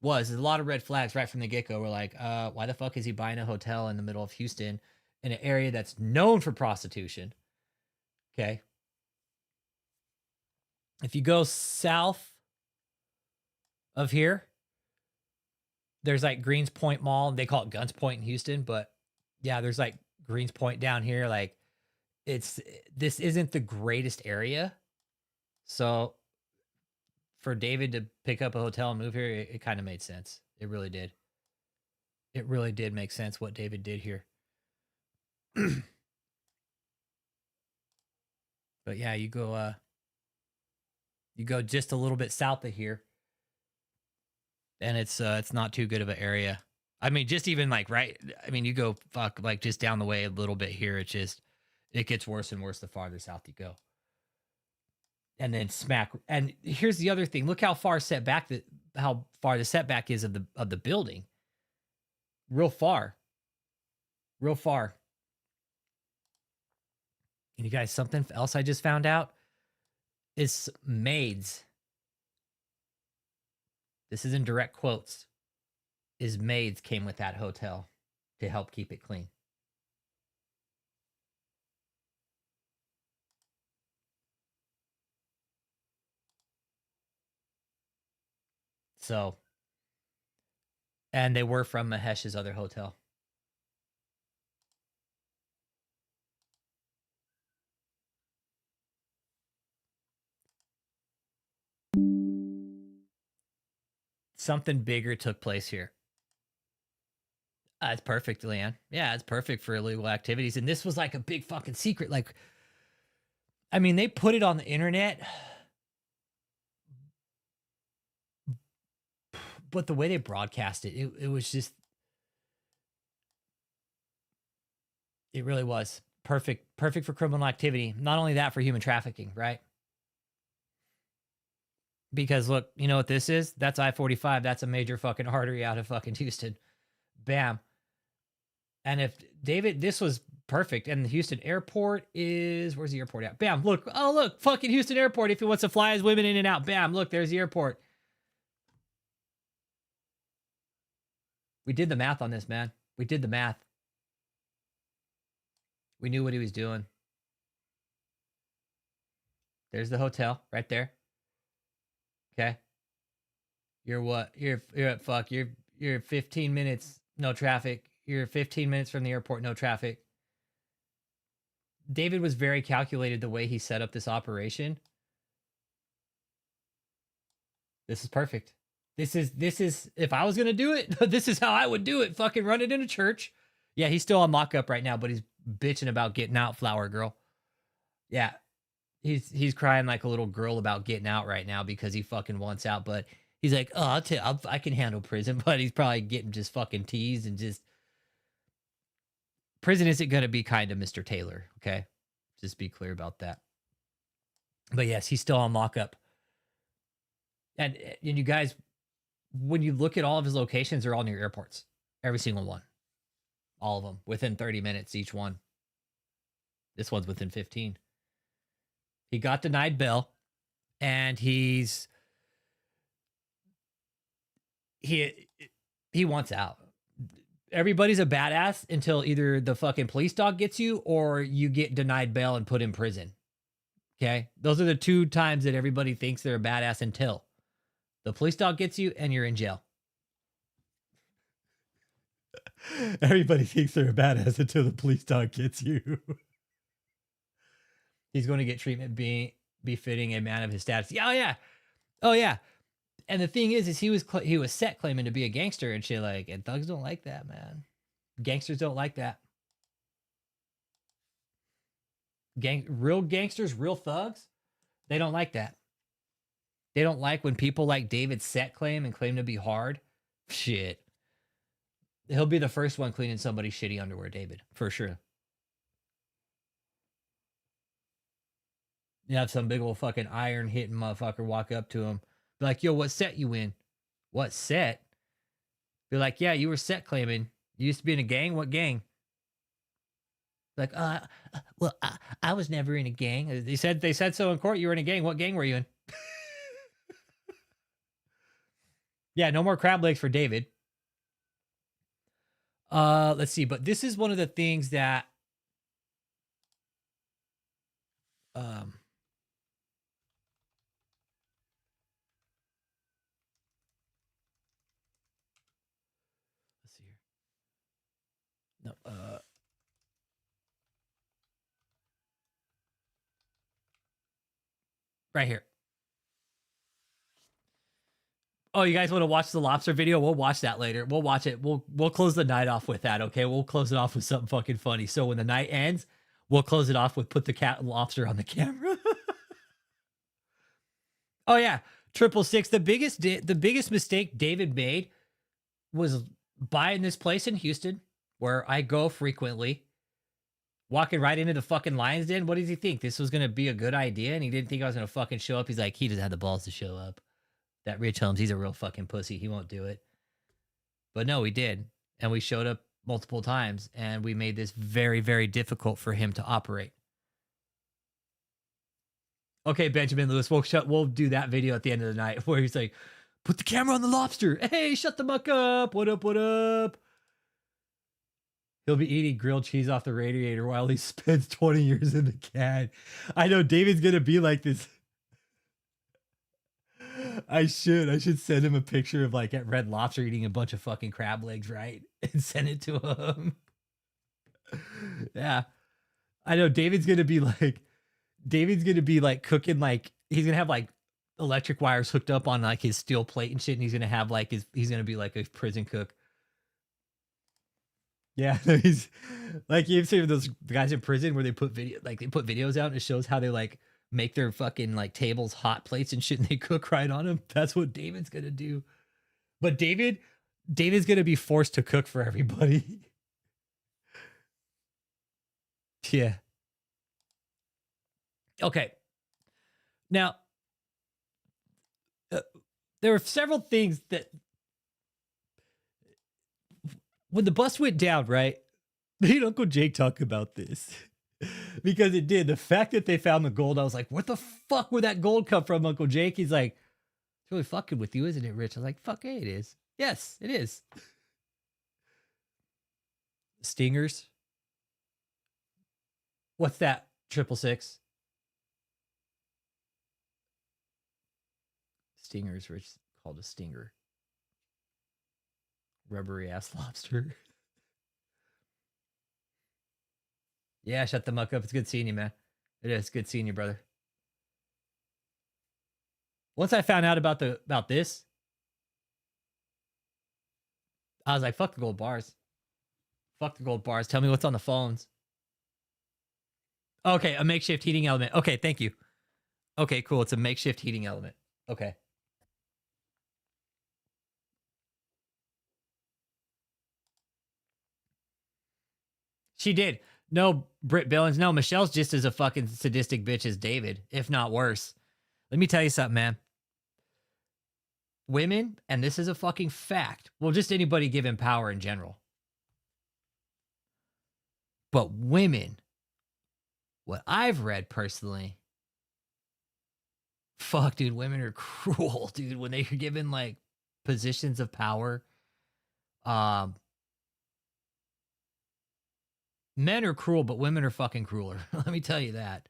there's a lot of red flags right from the get-go. We're like, why the fuck is he buying a hotel in the middle of Houston in an area that's known for prostitution? Okay. If you go south of here, there's like Greens Point Mall. They call it Guns Point in Houston, but yeah, there's like Greens Point down here. Like, this isn't the greatest area. So for David to pick up a hotel and move here, it kind of made sense. It really did. It really did make sense what David did here. But yeah, you go just a little bit south of here, and it's not too good of an area. I mean, just even like right. I mean, you go like just down the way a little bit here. It gets worse and worse the farther south you go. And then smack. And here's the other thing. Look how far the setback is of the building. Real far. Real far. And you guys, something else I just found out is maids. This is in direct quotes. Is maids came with that hotel to help keep it clean. So, and they were from Mahesh's other hotel. Something bigger took place here. It's perfect, Leanne. Yeah, it's perfect for illegal activities. And this was like a big fucking secret. Like, I mean, they put it on the internet, but the way they broadcast it was just, it really was perfect for criminal activity. Not only that, for human trafficking, right? Because look, you know what this is? That's I-45. That's a major fucking artery out of fucking Houston. Bam. And if David, this was perfect. And the Houston airport is, where's the airport at? Bam, look. Oh, look, fucking Houston airport. If he wants to fly his women in and out. Bam, look, there's the airport. We did the math on this, man. We did the math. We knew what he was doing. There's the hotel right there. Okay. You're what? You're at fuck. You're 15 minutes, no traffic. You're 15 minutes from the airport, no traffic. David was very calculated the way he set up this operation. This is perfect. This is if I was gonna do it, this is how I would do it. Fucking run it in a church. Yeah, he's still on lockup right now, but he's bitching about getting out, flower girl. Yeah. he's crying like a little girl about getting out right now because he fucking wants out, but he's like, oh, I can handle prison, but he's probably getting just fucking teased and just prison isn't going to be kind to Mr. Taylor. Okay, just be clear about that. But yes, he's still on lockup, and you guys, when you look at all of his locations, they're all near airports, every single one, all of them within 30 minutes each one. This one's within 15. He got denied bail, and he wants out. Everybody's a badass until either the fucking police dog gets you or you get denied bail and put in prison. Okay? Those are the two times that everybody thinks they're a badass until the police dog gets you and you're in jail. Everybody thinks they're a badass until the police dog gets you. He's going to get treatment befitting a man of his status. Yeah, oh yeah. Oh yeah. And the thing is he was set claiming to be a gangster and shit, like, and thugs don't like that, man. Gangsters don't like that. Real gangsters, real thugs, they don't like that. They don't like when people like David set claim and claim to be hard. Shit. He'll be the first one cleaning somebody's shitty underwear, David, for sure. You have some big old fucking iron hitting motherfucker walk up to him. Be like, yo, what set you in? What set? Be like, yeah, you were set claiming. You used to be in a gang? What gang? Like, well, I was never in a gang. They said so in court. You were in a gang. What gang were you in? Yeah, no more crab legs for David. Let's see. But this is one of the things that let's see here. No, right here. Oh, you guys want to watch the lobster video? We'll watch that later. We'll watch it. We'll close the night off with that, okay? We'll close it off with something fucking funny. So when the night ends, we'll close it off with put the cat and lobster on the camera. Oh yeah, 666. The biggest mistake David made was buying this place in Houston, where I go frequently. Walking right into the fucking Lions Den. What did he think? This was gonna be a good idea, and he didn't think I was gonna fucking show up. He's like, he doesn't have the balls to show up. That Rich Holmes, he's a real fucking pussy. He won't do it. But no, we did, and we showed up multiple times, and we made this very, very difficult for him to operate. Okay, Benjamin Lewis, we'll do that video at the end of the night where he's like, put the camera on the lobster. Hey, shut the muck up. What up, what up? He'll be eating grilled cheese off the radiator while he spends 20 years in the can. I know David's going to be like this. I should send him a picture of like at Red Lobster eating a bunch of fucking crab legs, right? And send it to him. Yeah. I know David's going to be like cooking, like he's going to have like electric wires hooked up on like his steel plate and shit. And he's going to have like he's going to be like a prison cook. Yeah. He's like, you've seen those guys in prison where they put videos out and it shows how they like make their fucking like tables hot plates and shit and they cook right on them. That's what David's going to do. But David's going to be forced to cook for everybody. Yeah. Okay. Now, there are several things that when the bus went down, right? Made Uncle Jake talk about this because it did. The fact that they found the gold, I was like, "What the fuck would that gold come from, Uncle Jake?" He's like, "It's really fucking with you, isn't it, Rich?" I was like, "Fuck yeah, it is. Yes, it is." Stingers. What's that? 666. Stingers, Rich called a stinger. Rubbery ass lobster. Yeah, shut the muck up. It's good seeing you, man. It is good seeing you, brother. Once I found out about this, I was like, fuck the gold bars. Fuck the gold bars. Tell me what's on the phones. Okay, a makeshift heating element. Okay, thank you. Okay, cool. It's a makeshift heating element. Okay. She did. No, Britt Billings. No, Michelle's just as a fucking sadistic bitch as David, if not worse. Let me tell you something, man. Women, and this is a fucking fact. Well, just anybody given power in general. But women, what I've read personally, fuck, dude, women are cruel, dude. When they're given like positions of power, men are cruel, but women are fucking crueler. Let me tell you that.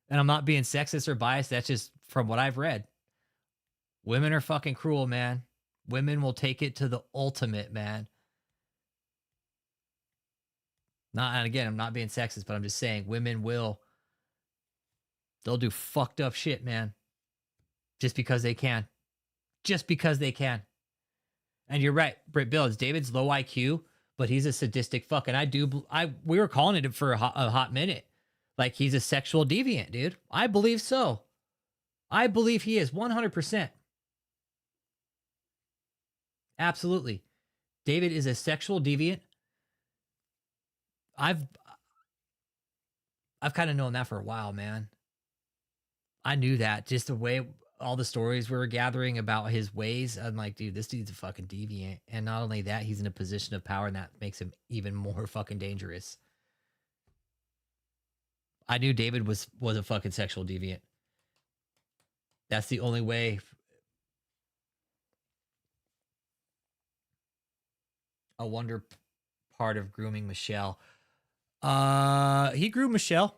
And I'm not being sexist or biased. That's just from what I've read. Women are fucking cruel, man. Women will take it to the ultimate, man. Not, and again, I'm not being sexist, but I'm just saying women will. They'll do fucked up shit, man. Just because they can. Just because they can. And you're right, Britt Bills. David's low IQ, but he's a sadistic fuck. And we were calling it for a hot minute. Like he's a sexual deviant, dude. I believe so. I believe he is 100%. Absolutely. David is a sexual deviant. I've kind of known that for a while, man. I knew that just the way all the stories we were gathering about his ways. I'm like, dude, this dude's a fucking deviant. And not only that, he's in a position of power, and that makes him even more fucking dangerous. I knew David was a fucking sexual deviant. That's the only way. I wonder part of grooming Michelle. He grew Michelle.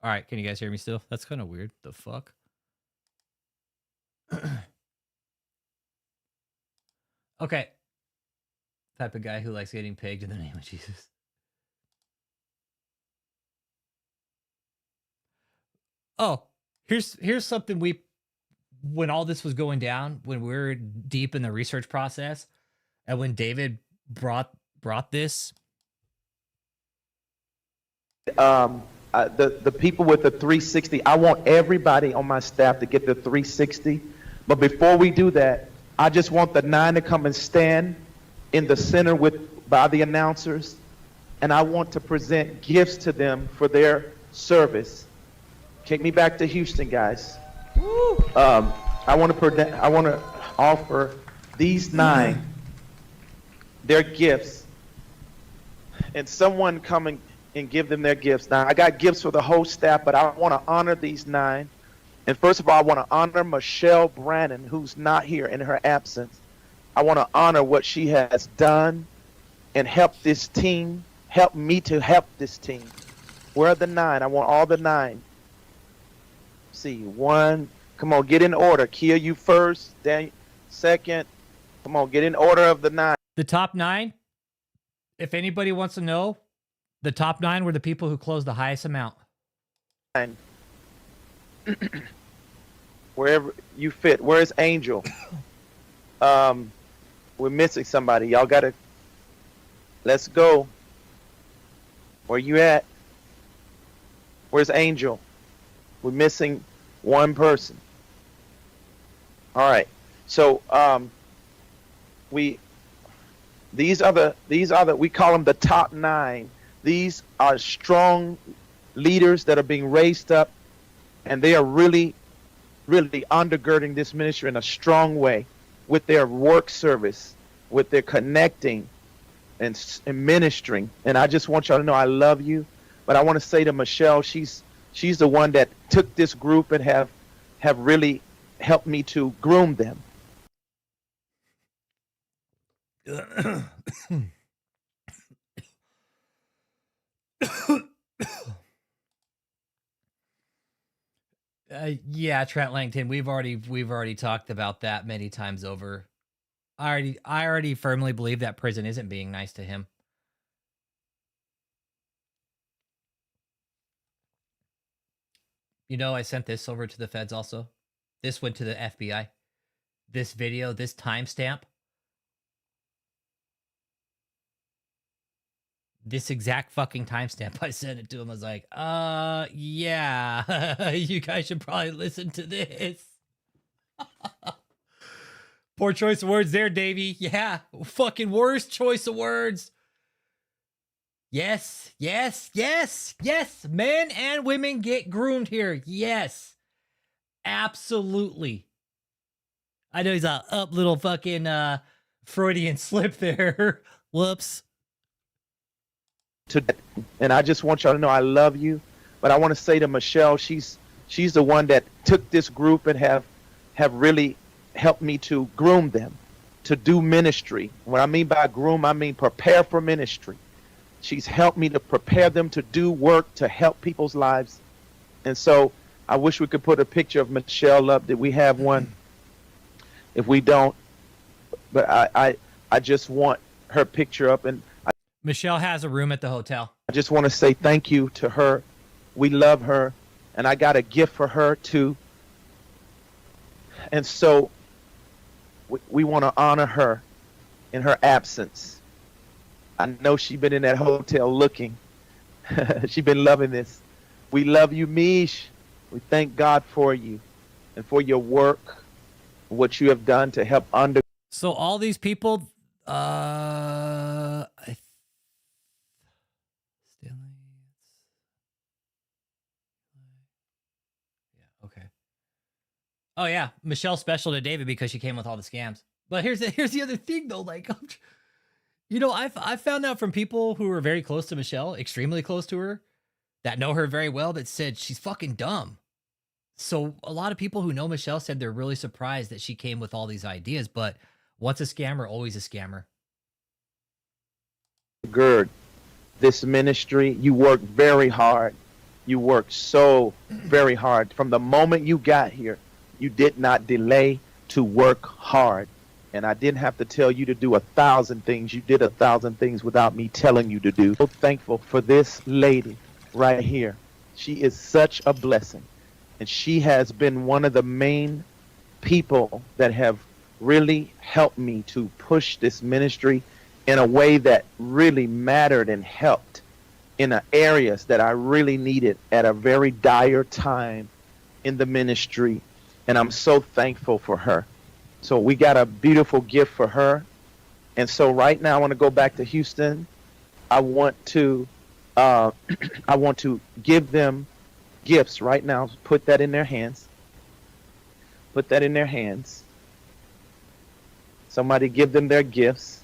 All right, can you guys hear me still? That's kind of weird. The fuck? Okay. Type of guy who likes getting pegged in the name of Jesus. Oh, here's something when all this was going down, when we were deep in the research process, and when David brought this. The people with the 360, I want everybody on my staff to get the 360. But before we do that, I just want the 9 to come and stand in the center by the announcers, and I want to present gifts to them for their service. Take me back to Houston, guys. I want to offer these 9 their gifts, and someone coming and give them their gifts. Now, I got gifts for the whole staff, but I want to honor these 9. And first of all, I want to honor Michelle Brannon, who's not here in her absence. I want to honor what she has done and help this team, help me to help this team. Where are the 9? I want all the 9. See, 1. Come on, get in order. Kia, you first. Daniel, second. Come on, get in order of the 9. The top 9, if anybody wants to know, the top 9 were the people who closed the highest amount. Wherever you fit. Where's Angel? We're missing somebody. Y'all gotta. Let's go. Where you at? Where's Angel? We're missing one person. All right. So these are the we call them the top 9. These are strong leaders that are being raised up, and they are really, really undergirding this ministry in a strong way with their work service, with their connecting and ministering. And I just want y'all to know I love you, but I want to say to Michelle, she's the one that took this group and have really helped me to groom them. Yeah, Trent Langton. We've already talked about that many times over. I already firmly believe that prison isn't being nice to him. You know, I sent this over to the feds also. This went to the FBI. This video, this timestamp. This exact fucking timestamp, I sent it to him. I was like, yeah, you guys should probably listen to this. Poor choice of words there, Davey. Yeah, fucking worst choice of words. Yes, yes, yes, yes. Men and women get groomed here. Yes, absolutely. I know he's a up little fucking Freudian slip there. Whoops. And I just want y'all to know I love you, but I want to say to Michelle, she's the one that took this group and have really helped me to groom them, to do ministry. What I mean by groom, I mean prepare for ministry. She's helped me to prepare them to do work to help people's lives. And so I wish we could put a picture of Michelle up. Did we have one? If we don't, but I just want her picture up. And Michelle has a room at the hotel. I just want to say thank you to her. We love her. And I got a gift for her too. And so we want to honor her in her absence. I know she's been in that hotel looking. She's been loving this. We love you, Mish. We thank God for you and for your work, what you have done to help under. So all these people, okay. Oh yeah, Michelle's special to David because she came with all the scams. But here's the other thing though, like, you know, I've found out from people who are very close to Michelle, extremely close to her, that know her very well, that said she's fucking dumb. So a lot of people who know Michelle said they're really surprised that she came with all these ideas, but once a scammer, always a scammer. Gird this ministry. You work very hard. You work so very hard. From the moment you got here, you did not delay to work hard. And I didn't have to tell you to do 1,000 things. You did 1,000 things without me telling you to do. So thankful for this lady right here. She is such a blessing. And she has been one of the main people that have really helped me to push this ministry in a way that really mattered and helped in the areas that I really needed at a very dire time in the ministry. And I'm so thankful for her. So we got a beautiful gift for her. And so right now I want to go back to Houston. I want to give them gifts right now. Put that in their hands. Put that in their hands. Somebody give them their gifts.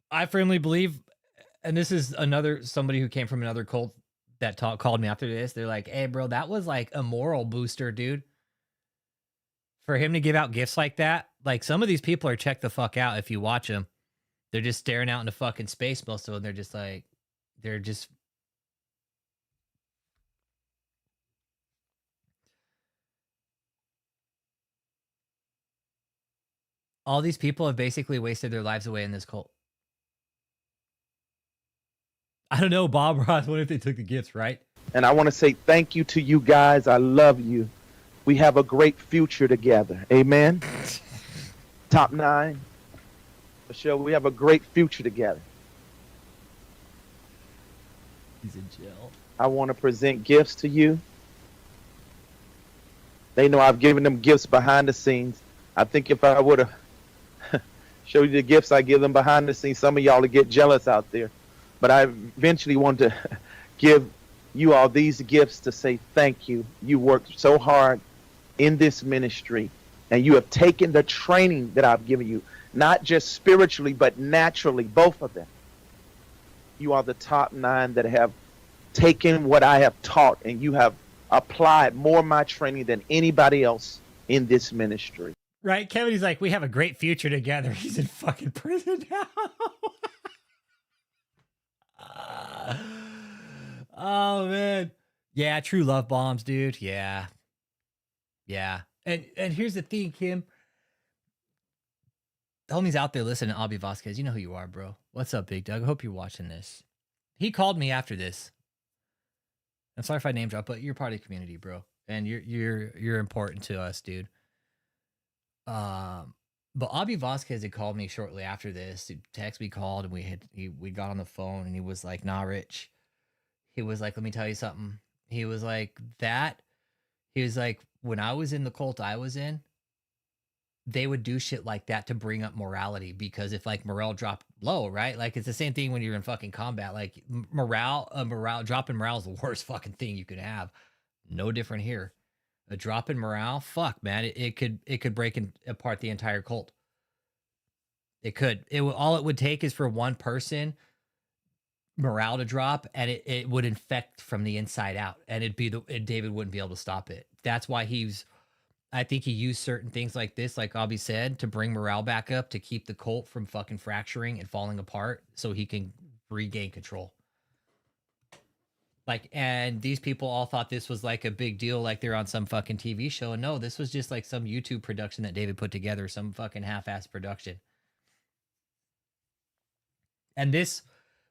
I firmly believe, and this is somebody who came from another cult that called me after this. They're like, hey, bro, that was like a moral booster, dude. For him to give out gifts like that, like some of these people are checked the fuck out if you watch them. They're just staring out into fucking space most of them. They're just like, all these people have basically wasted their lives away in this cult. I don't know, Bob Ross. What if they took the gifts, right? And I want to say thank you to you guys. I love you. We have a great future together. Amen. Top 9. Michelle, we have a great future together. He's in jail. I want to present gifts to you. They know I've given them gifts behind the scenes. I think if I would have showed you the gifts I give them behind the scenes, some of y'all would get jealous out there. But I eventually want to give you all these gifts to say thank you. You worked so hard in this ministry, and you have taken the training that I've given you, not just spiritually, but naturally, both of them. You are the top 9 that have taken what I have taught, and you have applied more of my training than anybody else in this ministry. Right? Kevin, he's like, we have a great future together. He's in fucking prison now. Oh, man. Yeah, true love bombs, dude. Yeah. And here's the thing, Kim. Homie's out there listening to Abby Vasquez. You know who you are, bro. What's up, Big Doug? I hope you're watching this. He called me after this. I'm sorry if I name drop, but you're part of the community, bro. And you're important to us, dude. But Abby Vasquez had called me shortly after this. He texted me, called, and we got on the phone, and he was like, "Nah, Rich." He was like, "Let me tell you something." He was like, "When I was in the cult I was in, they would do shit like that to bring up morality, because if like morale dropped low, right? Like it's the same thing when you're in fucking combat. Like morale dropping morale is the worst fucking thing you could have. No different here. A drop in morale, fuck, man, it could break apart the entire cult. It could. All it would take is for one person morale to drop, and it would infect from the inside out, and David wouldn't be able to stop it. That's why I think he used certain things like this, like Abby said, to bring morale back up, to keep the cult from fucking fracturing and falling apart, so he can regain control. Like, and these people all thought this was like a big deal, like they're on some fucking TV show. And no, this was just like some YouTube production that David put together, some fucking half-ass production. And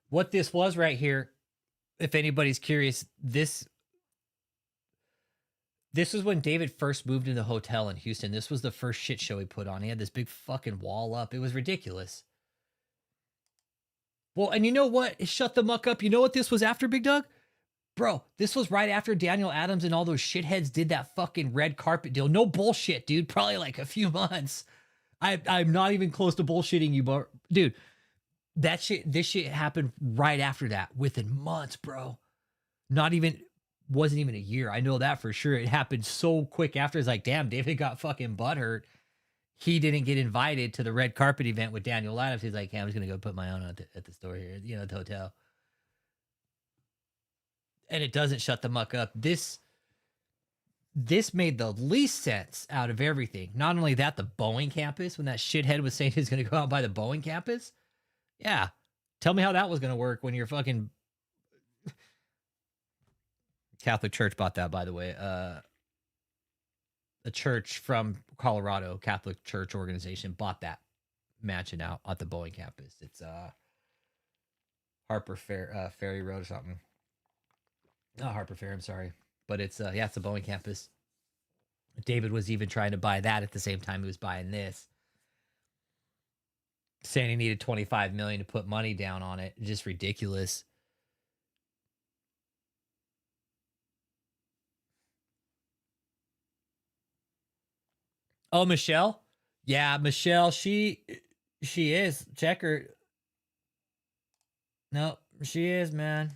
what this was right here, if anybody's curious, this was when David first moved into the hotel in Houston. This was the first shit show he put on. He had this big fucking wall up. It was ridiculous. Well, and you know what? Shut the muck up. You know what this was after, Big Doug? Bro, this was right after Daniel Adams and all those shitheads did that fucking red carpet deal. No bullshit, dude. Probably like a few months. I'm not even close to bullshitting you, but dude, this shit happened right after that, within months, bro. Wasn't even a year. I know that for sure. It happened so quick after. It's like, damn, David got fucking butthurt. He didn't get invited to the red carpet event with Daniel Adams. He's like, hey, I'm just going to go put my own at the store here, at the hotel. And it doesn't shut the muck up. This made the least sense out of everything. Not only that, the Boeing campus, when that shithead was saying he's going to go out by the Boeing campus. Yeah. Tell me how that was going to work when you're fucking... Catholic Church bought that, by the way. A church from Colorado, Catholic Church organization, bought that mansion out at the Boeing campus. It's Harper Ferry Road or something. Not Harper Fair, I'm sorry. But it's it's the Boeing campus. David was even trying to buy that at the same time he was buying this. Saying he needed $25 million to put money down on it. Just ridiculous. Oh, Michelle? Yeah, Michelle, she is. Check her. No, she is, man.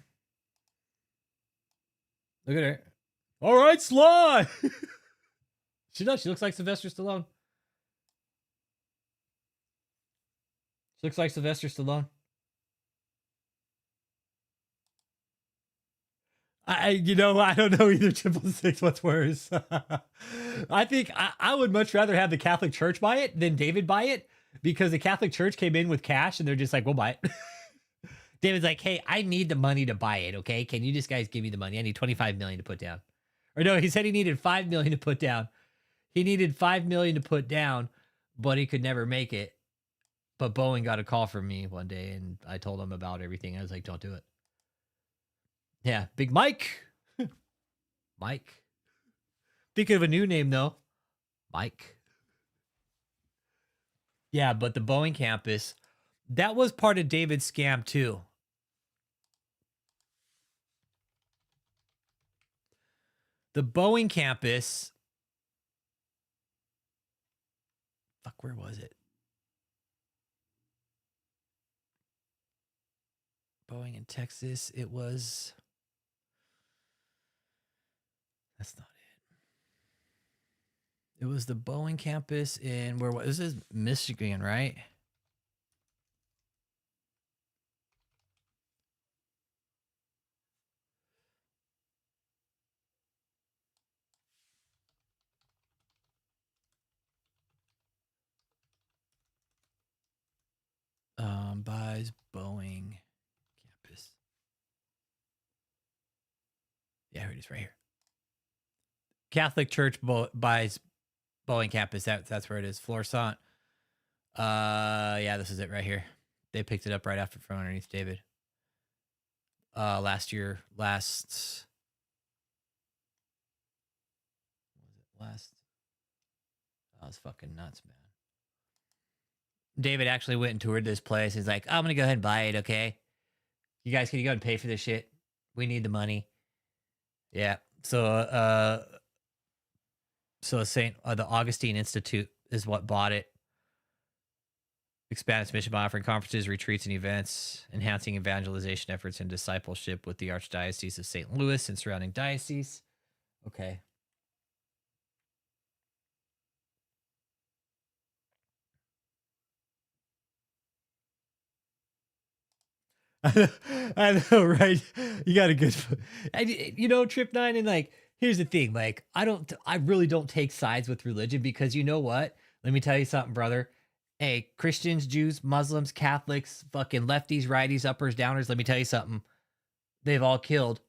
Look at her. All right, Sly. She does. She looks like Sylvester Stallone. She looks like Sylvester Stallone. I don't know either. 666, what's worse? I think I would much rather have the Catholic Church buy it than David buy it, because the Catholic Church came in with cash and they're just like, we'll buy it. David's like, hey, I need the money to buy it, okay? Can you just guys give me the money? I need $25 million to put down. Or no, he said he needed $5 million to put down. He needed $5 million to put down, but he could never make it. But Boeing got a call from me one day, and I told him about everything. I was like, don't do it. Yeah, Big Mike. Mike. Thinking of a new name, though. Mike. Yeah, but the Boeing campus, that was part of David's scam, too. The Boeing campus. Fuck, where was it? Boeing in Texas. It was. That's not it. It was the Boeing campus in where? What this is? Michigan, right? Buys Boeing campus. There it is, right here. Catholic Church buys Boeing campus. That's where it is. Florissant. Yeah, this is it right here. They picked it up right after from underneath David. Last year, last. That was fucking nuts, man. David actually went and toured this place. He's like, I'm gonna go ahead and buy it, okay? You guys, can you go and pay for this shit? We need the money. Yeah. So the Augustine Institute is what bought it. Expand its mission by offering conferences, retreats, and events, enhancing evangelization efforts and discipleship with the Archdiocese of St. Louis and surrounding dioceses. Okay. I know, right? You got a good, Trip 9, and like, here's the thing, like, I really don't take sides with religion, because you know what? Let me tell you something, brother. Hey, Christians, Jews, Muslims, Catholics, fucking lefties, righties, uppers, downers, let me tell you something. They've all killed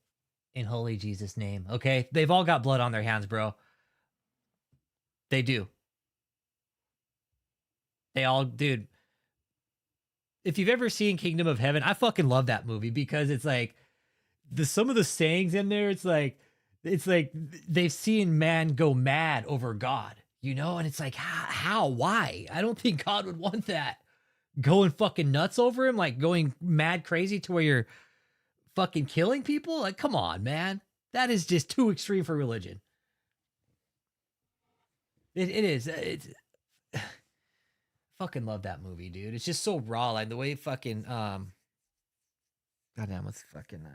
in holy Jesus' name, okay? They've all got blood on their hands, bro. They do. They all, dude. If you've ever seen Kingdom of Heaven, I fucking love that movie, because it's like some of the sayings in there, it's like they've seen man go mad over God, and it's like, how, why? I don't think God would want that. Going fucking nuts over him, like going mad crazy to where you're fucking killing people. Like, come on, man. That is just too extreme for religion. It is. It's fucking love that movie, dude. It's just so raw, like the way fucking goddamn, what's fucking name?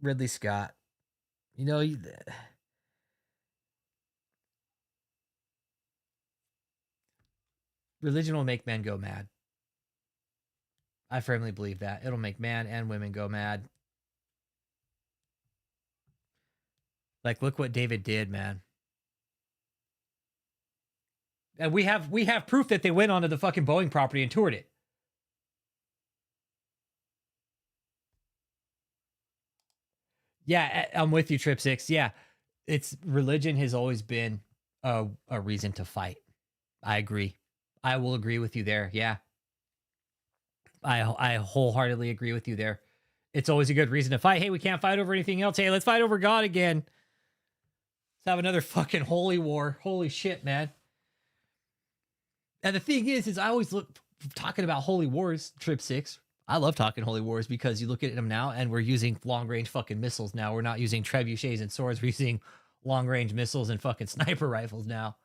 Ridley Scott. Religion will make men go mad. I firmly believe that. It'll make man and women go mad. Like, look what David did, man. And we have proof that they went onto the fucking Boeing property and toured it. Yeah, I'm with you, Trip 6. Yeah, religion has always been a reason to fight. I agree. I will agree with you there. Yeah. I wholeheartedly agree with you there. It's always a good reason to fight. Hey, we can't fight over anything else. Hey, let's fight over God again. Let's have another fucking holy war. Holy shit, man. And the thing is I always look talking about holy wars, Trip 6. I love talking holy wars, because you look at them now and we're using long range fucking missiles now. We're not using trebuchets and swords. We're using long range missiles and fucking sniper rifles now.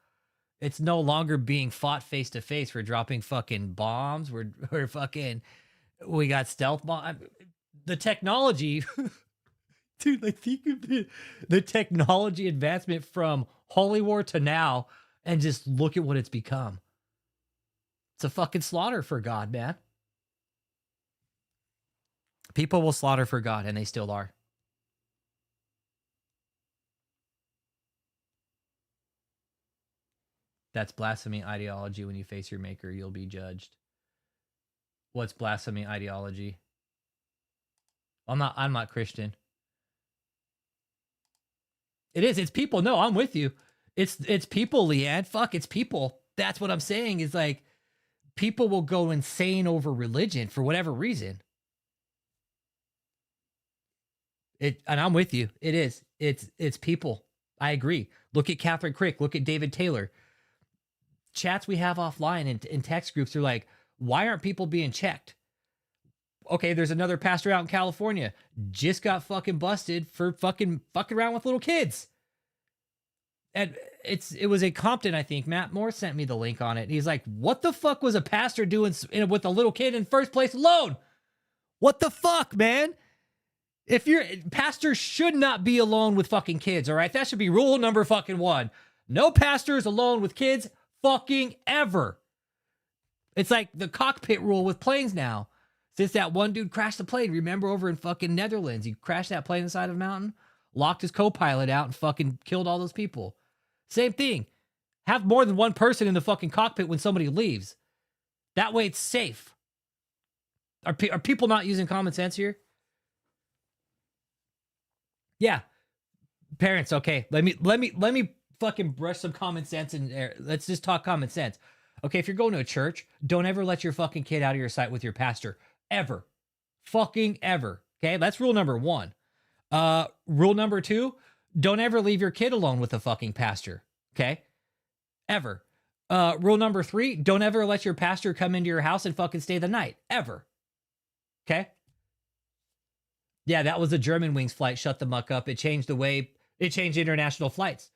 It's no longer being fought face to face. We're dropping fucking bombs. We got stealth bomb. The technology, dude, like think of the technology advancement from holy war to now, and just look at what it's become. It's a fucking slaughter for God, man. People will slaughter for God, and they still are. That's blasphemy ideology. When you face your maker, you'll be judged. What's blasphemy ideology? I'm not Christian. It is. It's people. No, I'm with you. It's people, Leanne. Fuck, it's people. That's what I'm saying, is like, people will go insane over religion for whatever reason. And I'm with you. It is. It's people. I agree. Look at Catherine Crick. Look at David Taylor. Chats we have offline in text groups are like, why aren't people being checked? Okay, there's another pastor out in California just got fucking busted for fucking around with little kids. And it was a Compton, I think. Matt Moore sent me the link on it. He's like, what the fuck was a pastor doing with a little kid in first place alone? What the fuck, man? Pastors should not be alone with fucking kids, all right? That should be rule number fucking 1. No pastors alone with kids fucking ever. It's like the cockpit rule with planes now. Since that one dude crashed the plane, remember, over in fucking Netherlands, he crashed that plane inside of a mountain, locked his co-pilot out, and fucking killed all those people. Same thing. Have more than one person in the fucking cockpit when somebody leaves. That way it's safe. Are people not using common sense here? Yeah. Parents, okay, let me fucking brush some common sense in there. Let's just talk common sense. Okay, if you're going to a church, don't ever let your fucking kid out of your sight with your pastor. Ever. Fucking ever. Okay, that's rule number 1. Rule number 2, don't ever leave your kid alone with a fucking pastor. Okay? Ever. Rule number 3, don't ever let your pastor come into your house and fucking stay the night. Ever. Okay? Yeah, that was a German Wings flight. Shut the muck up. It changed international flights.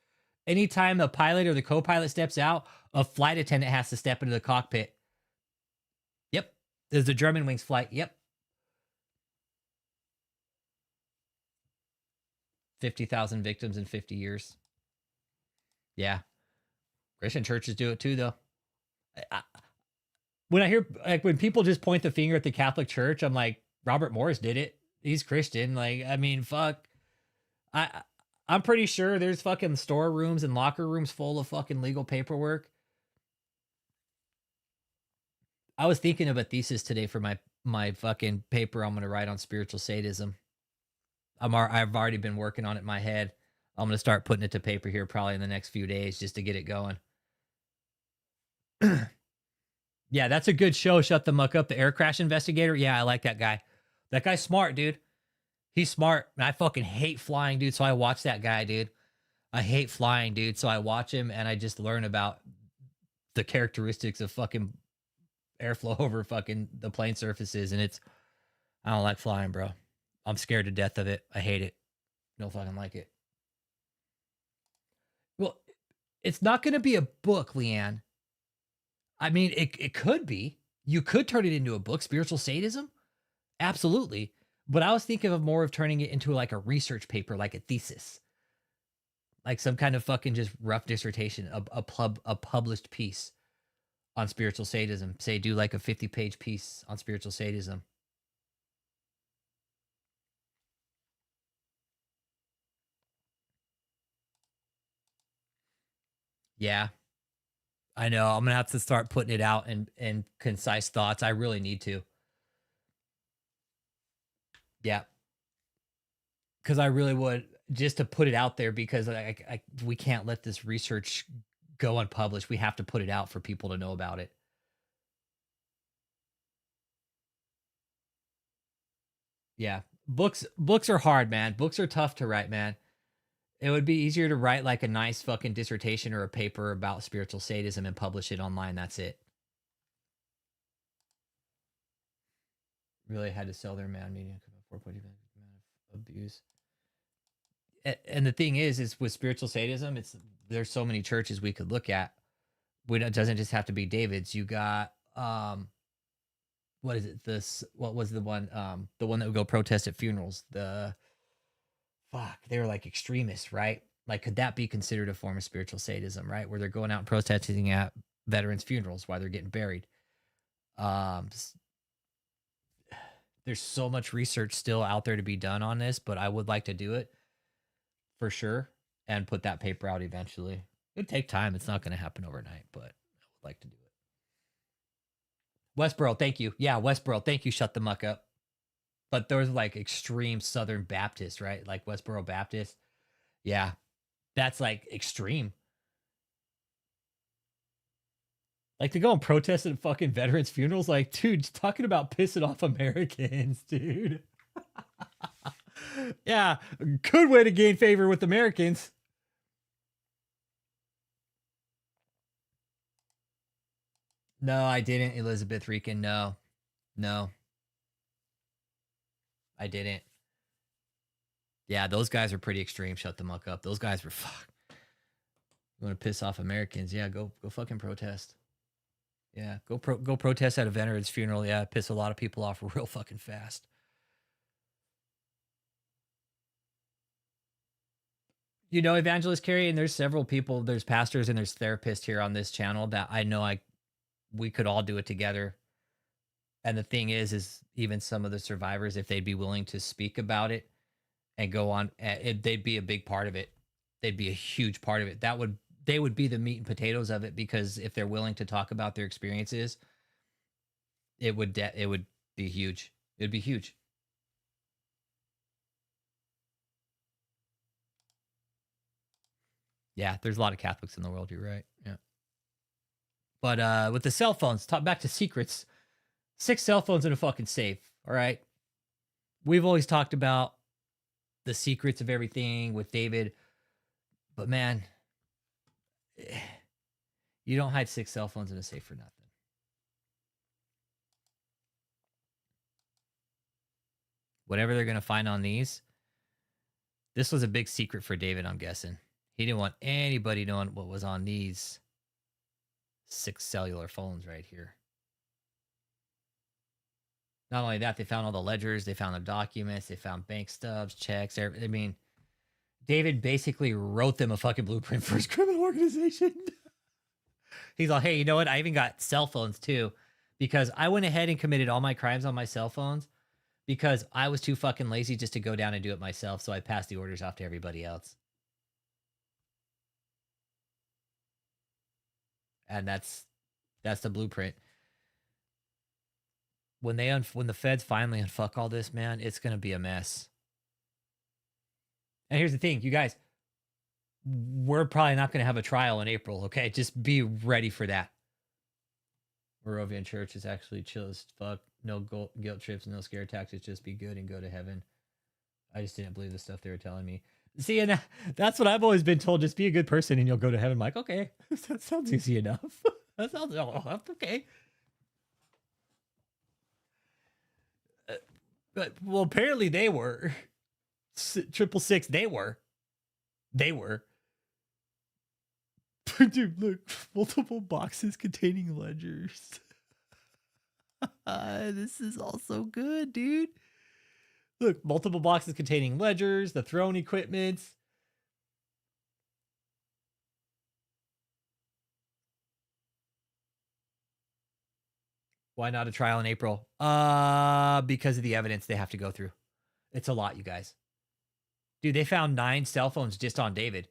Anytime the pilot or the co-pilot steps out, a flight attendant has to step into the cockpit. Yep. There's a German Wings flight. Yep. 50,000 victims in 50 years. Yeah. Christian churches do it too, though. When I hear, like, when people just point the finger at the Catholic Church, I'm like, Robert Morris did it. He's Christian. Like, I mean, fuck. I'm pretty sure there's fucking storerooms and locker rooms full of fucking legal paperwork. I was thinking of a thesis today for my fucking paper I'm going to write on spiritual sadism. I've already been working on it in my head. I'm going to start putting it to paper here probably in the next few days just to get it going. Yeah, that's a good show. Shut the muck up. The air crash investigator. Yeah, I like that guy. That guy's smart, dude. He's smart. I fucking hate flying, dude. So I watch that guy, dude. I hate flying, dude. So I watch him and I just learn about the characteristics of fucking airflow over fucking the plane surfaces. And I don't like flying, bro. I'm scared to death of it. I hate it. Don't fucking like it. Well, it's not going to be a book, Leanne. I mean, it could be. You could turn it into a book, Spiritual Sadism. Absolutely. But I was thinking of more of turning it into like a research paper, like a thesis. Like some kind of fucking just rough dissertation, a published piece on spiritual sadism. Say, do like a 50-page piece on spiritual sadism. Yeah. I know. I'm going to have to start putting it out in concise thoughts. I really need to. Yeah. Because I really would, just to put it out there, because we can't let this research go unpublished. We have to put it out for people to know about it. Yeah. Books are hard, man. Books are tough to write, man. It would be easier to write like a nice fucking dissertation or a paper about spiritual sadism and publish it online. That's it. Really had to sell their man media for abuse. And the thing is with spiritual sadism, there's so many churches we could look at. It doesn't just have to be David's. You got what is it? What was the one that would go protest at funerals? They were like extremists, right? Like, could that be considered a form of spiritual sadism, right? Where they're going out and protesting at veterans' funerals while they're getting buried. There's so much research still out there to be done on this, but I would like to do it for sure and put that paper out eventually. It'd take time. It's not going to happen overnight, but I would like to do it. Westboro, thank you. Yeah, Westboro, thank you. Shut the muck up. But there's like extreme Southern Baptist, right? Like Westboro Baptist. Yeah, that's like extreme. Like to go and protest at fucking veterans' funerals. Like, dude, talking about pissing off Americans, dude. Yeah, good way to gain favor with Americans. No, I didn't, Elizabeth Rican. No. I didn't. Yeah, those guys are pretty extreme. Shut the muck up. Those guys were fuck. You want to piss off Americans? Yeah, go fucking protest. Yeah, go protest at a veteran's funeral. Yeah, piss a lot of people off real fucking fast. You know, Evangelist Carrie, and there's several people, there's pastors and there's therapists here on this channel that I know we could all do it together. And the thing is even some of the survivors, if they'd be willing to speak about it and go on, they'd be a big part of it. They'd be a huge part of it. They would be the meat and potatoes of it, because if they're willing to talk about their experiences, it would be huge. It'd be huge. Yeah, there's a lot of Catholics in the world. You're right. Yeah. But with the cell phones, back to secrets. 6 cell phones in a fucking safe. All right. We've always talked about the secrets of everything with David. But man, you don't hide 6 cell phones in a safe for nothing. Whatever they're going to find on these, this was a big secret for David, I'm guessing. He didn't want anybody knowing what was on these 6 cellular phones right here. Not only that, they found all the ledgers, they found the documents, they found bank stubs, checks. I mean, David basically wrote them a fucking blueprint for his criminal organization. He's like, hey, you know what? I even got cell phones too, because I went ahead and committed all my crimes on my cell phones because I was too fucking lazy just to go down and do it myself. So I passed the orders off to everybody else. And that's the blueprint. When the feds finally unfuck all this, man, it's going to be a mess. And here's the thing, you guys, we're probably not going to have a trial in April, okay? Just be ready for that. Moravian Church is actually chill as fuck. No guilt trips, no scare tactics. Just be good and go to heaven. I just didn't believe the stuff they were telling me. See, and that's what I've always been told. Just be a good person and you'll go to heaven. I'm like, okay, that sounds easy enough. That sounds okay. But well, apparently they were 666. They were. Dude, look, multiple boxes containing ledgers. This is also good, dude. Look, multiple boxes containing ledgers, the throne equipment. Why not a trial in April? Because of the evidence they have to go through. It's a lot, you guys. Dude, they found 9 cell phones just on David.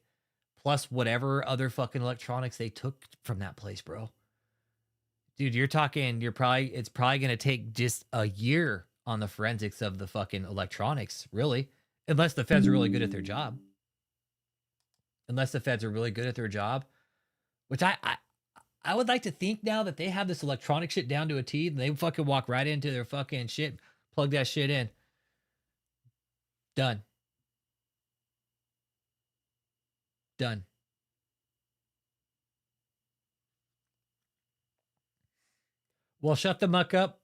Plus whatever other fucking electronics they took from that place, bro. Dude, you're talking, it's probably going to take just a year on the forensics of the fucking electronics, really. Unless the feds are really good at their job. Which I would like to think now that they have this electronic shit down to a T, and they fucking walk right into their fucking shit, plug that shit in. Done. Well, shut the muck up.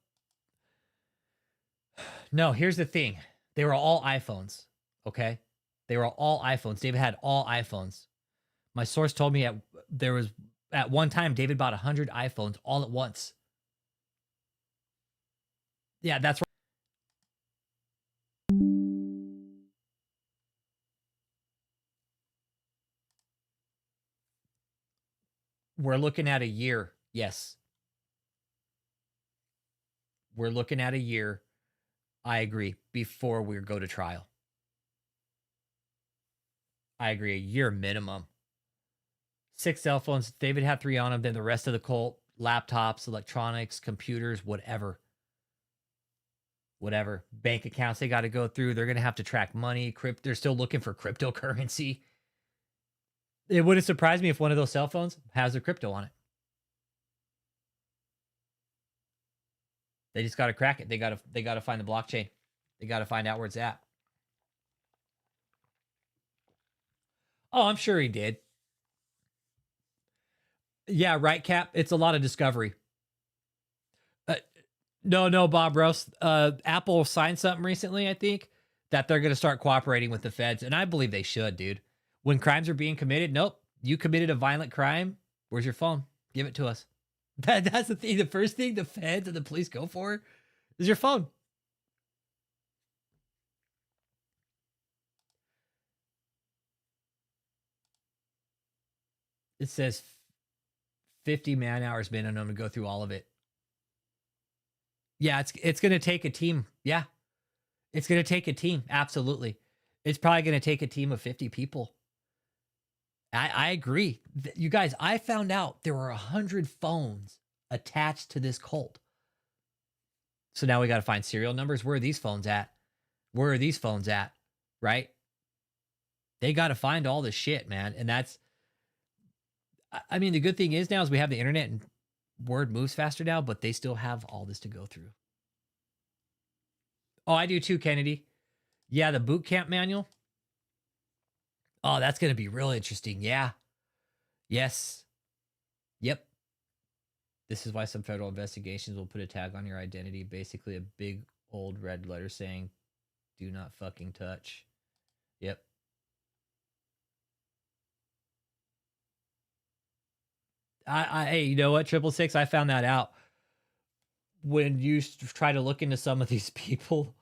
No, here's the thing. They were all iPhones, okay? They were all iPhones. David had all iPhones. My source told me at one time, David bought 100 iPhones all at once. Yeah, that's right. We're looking at a year. Yes. We're looking at a year. I agree. Before we go to trial. I agree. A year minimum. 6 cell phones. David had 3 on them. Then the rest of the cult, laptops, electronics, computers, whatever. Bank accounts they got to go through. They're going to have to track money. They're still looking for cryptocurrency. It wouldn't surprise me if one of those cell phones has a crypto on it. They just got to crack it. They got to find the blockchain. They got to find out where it's at. Oh, I'm sure he did. Yeah, right, Cap. It's a lot of discovery. No, Bob Ross. Apple signed something recently, I think, that they're going to start cooperating with the feds. And I believe they should, dude. When crimes are being committed, nope. You committed a violent crime. Where's your phone? Give it to us. That's the thing. The first thing the feds and the police go for is your phone. It says 50 man hours minimum to go through all of it. Yeah, it's going to take a team. Yeah. It's going to take a team. Absolutely. It's probably going to take a team of 50 people. I agree. You guys, I found out there were 100 phones attached to this cult. So now we got to find serial numbers. Where are these phones at? Right? They got to find all this shit, man. And that's I mean, the good thing is now is we have the internet and word moves faster now, but they still have all this to go through. Oh, I do too, Kennedy. Yeah, the boot camp manual. Oh, that's going to be real interesting. Yeah. Yes. Yep. This is why some federal investigations will put a tag on your identity, basically a big old red letter saying, do not fucking touch. Yep. Hey, you know what, 666? I found that out when you try to look into some of these people.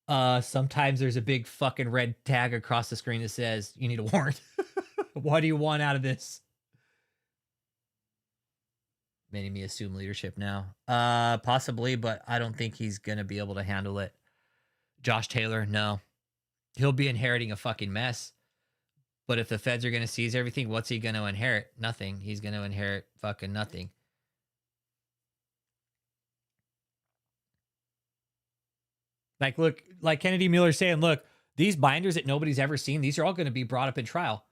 Sometimes there's a big fucking red tag across the screen that says you need a warrant. What do you want out of this? Making me assume leadership now. Possibly, but I don't think he's gonna be able to handle it. Josh Taylor, no. He'll be inheriting a fucking mess. But if the feds are gonna seize everything, what's he gonna inherit? Nothing. He's gonna inherit fucking nothing. Like, look, like Kennedy Mueller saying, look, these binders that nobody's ever seen, these are all going to be brought up in trial.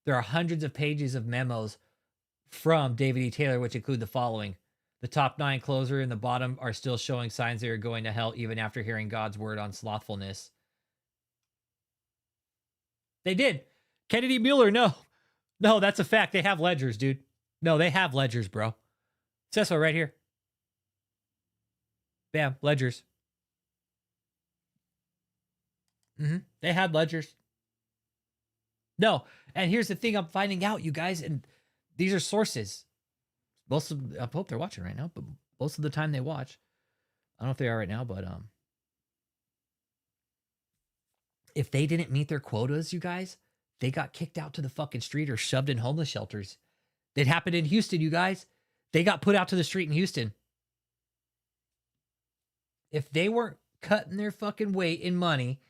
There are hundreds of pages of memos from David E. Taylor, which include the following. The top 9 closer and the bottom are still showing signs they are going to hell even after hearing God's word on slothfulness. They did. Kennedy Mueller, no. No, that's a fact. They have ledgers, dude. No, they have ledgers, bro. It says so right here. Bam, ledgers. They had ledgers. No, and here's the thing I'm finding out, you guys, and these are sources. I hope they're watching right now, but most of the time they watch. I don't know if they are right now, but if they didn't meet their quotas, you guys, they got kicked out to the fucking street or shoved in homeless shelters. It happened in Houston, you guys. They got put out to the street in Houston. If they weren't cutting their fucking weight in money,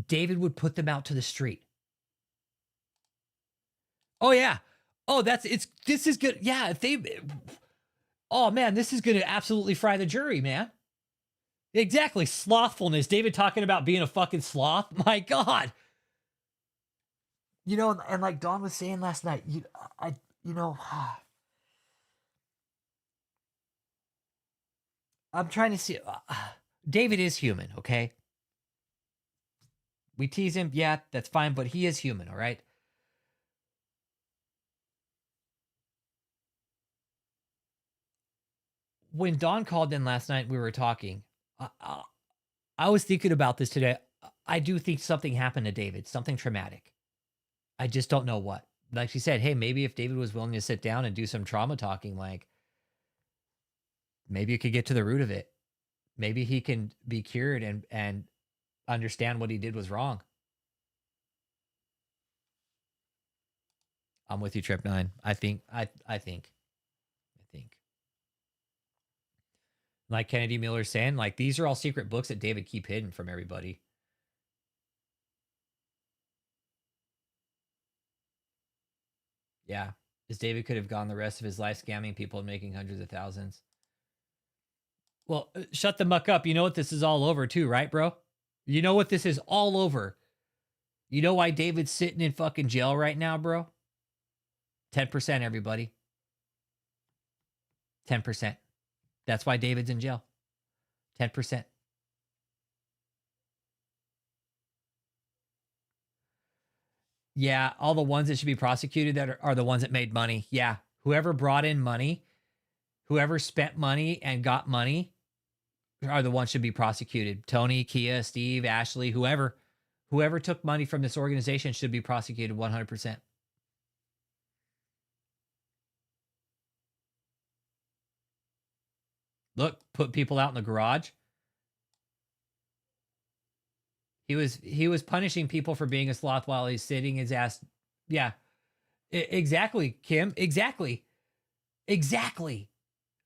David would put them out to the street. Oh yeah. Oh, this is good. Yeah, oh man, this is going to absolutely fry the jury, man. Exactly. Slothfulness. David talking about being a fucking sloth. My God. You know, and like Dawn was saying last night, I'm trying to see. David is human, okay? We tease him, yeah, that's fine, but he is human, all right? When Dawn called in last night, we were talking. I was thinking about this today. I do think something happened to David, something traumatic. I just don't know what. Like she said, hey, maybe if David was willing to sit down and do some trauma talking, like, maybe you could get to the root of it. Maybe he can be cured and understand what he did was wrong. I'm with you, Trip 9. I think. Like Kennedy Miller saying, like, these are all secret books that David keep hidden from everybody. Yeah. Because David could have gone the rest of his life scamming people and making hundreds of thousands. Well, shut the muck up. You know what this is all over too, right, bro? You know what this is all over. You know why David's sitting in fucking jail right now, bro? 10%, everybody. 10%. That's why David's in jail. 10%. Yeah, all the ones that should be prosecuted that are the ones that made money. Yeah, whoever brought in money, whoever spent money and got money are the ones should be prosecuted. Tony, Kia, Steve, Ashley, whoever took money from this organization should be prosecuted 100%. Look, put people out in the garage. He was punishing people for being a sloth while he's sitting his ass. Yeah, exactly, Kim. Exactly.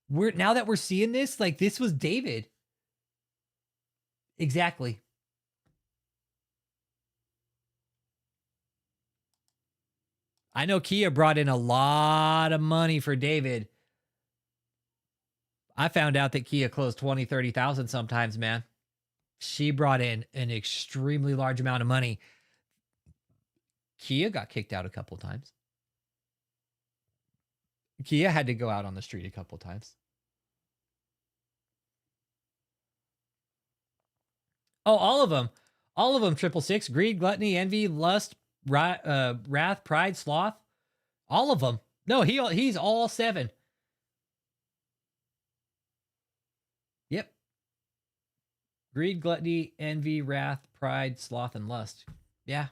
Now that we're seeing this, like, this was David. Exactly. I know Kia brought in a lot of money for David. I found out that Kia closed 20, 30,000 sometimes, man. She brought in an extremely large amount of money. Kia got kicked out a couple times. Kia had to go out on the street a couple times. Oh, all of them. 666, greed, gluttony, envy, lust, wrath, pride, sloth. All of them. No, he's all 7. Yep. Greed, gluttony, envy, wrath, pride, sloth, and lust. Yeah,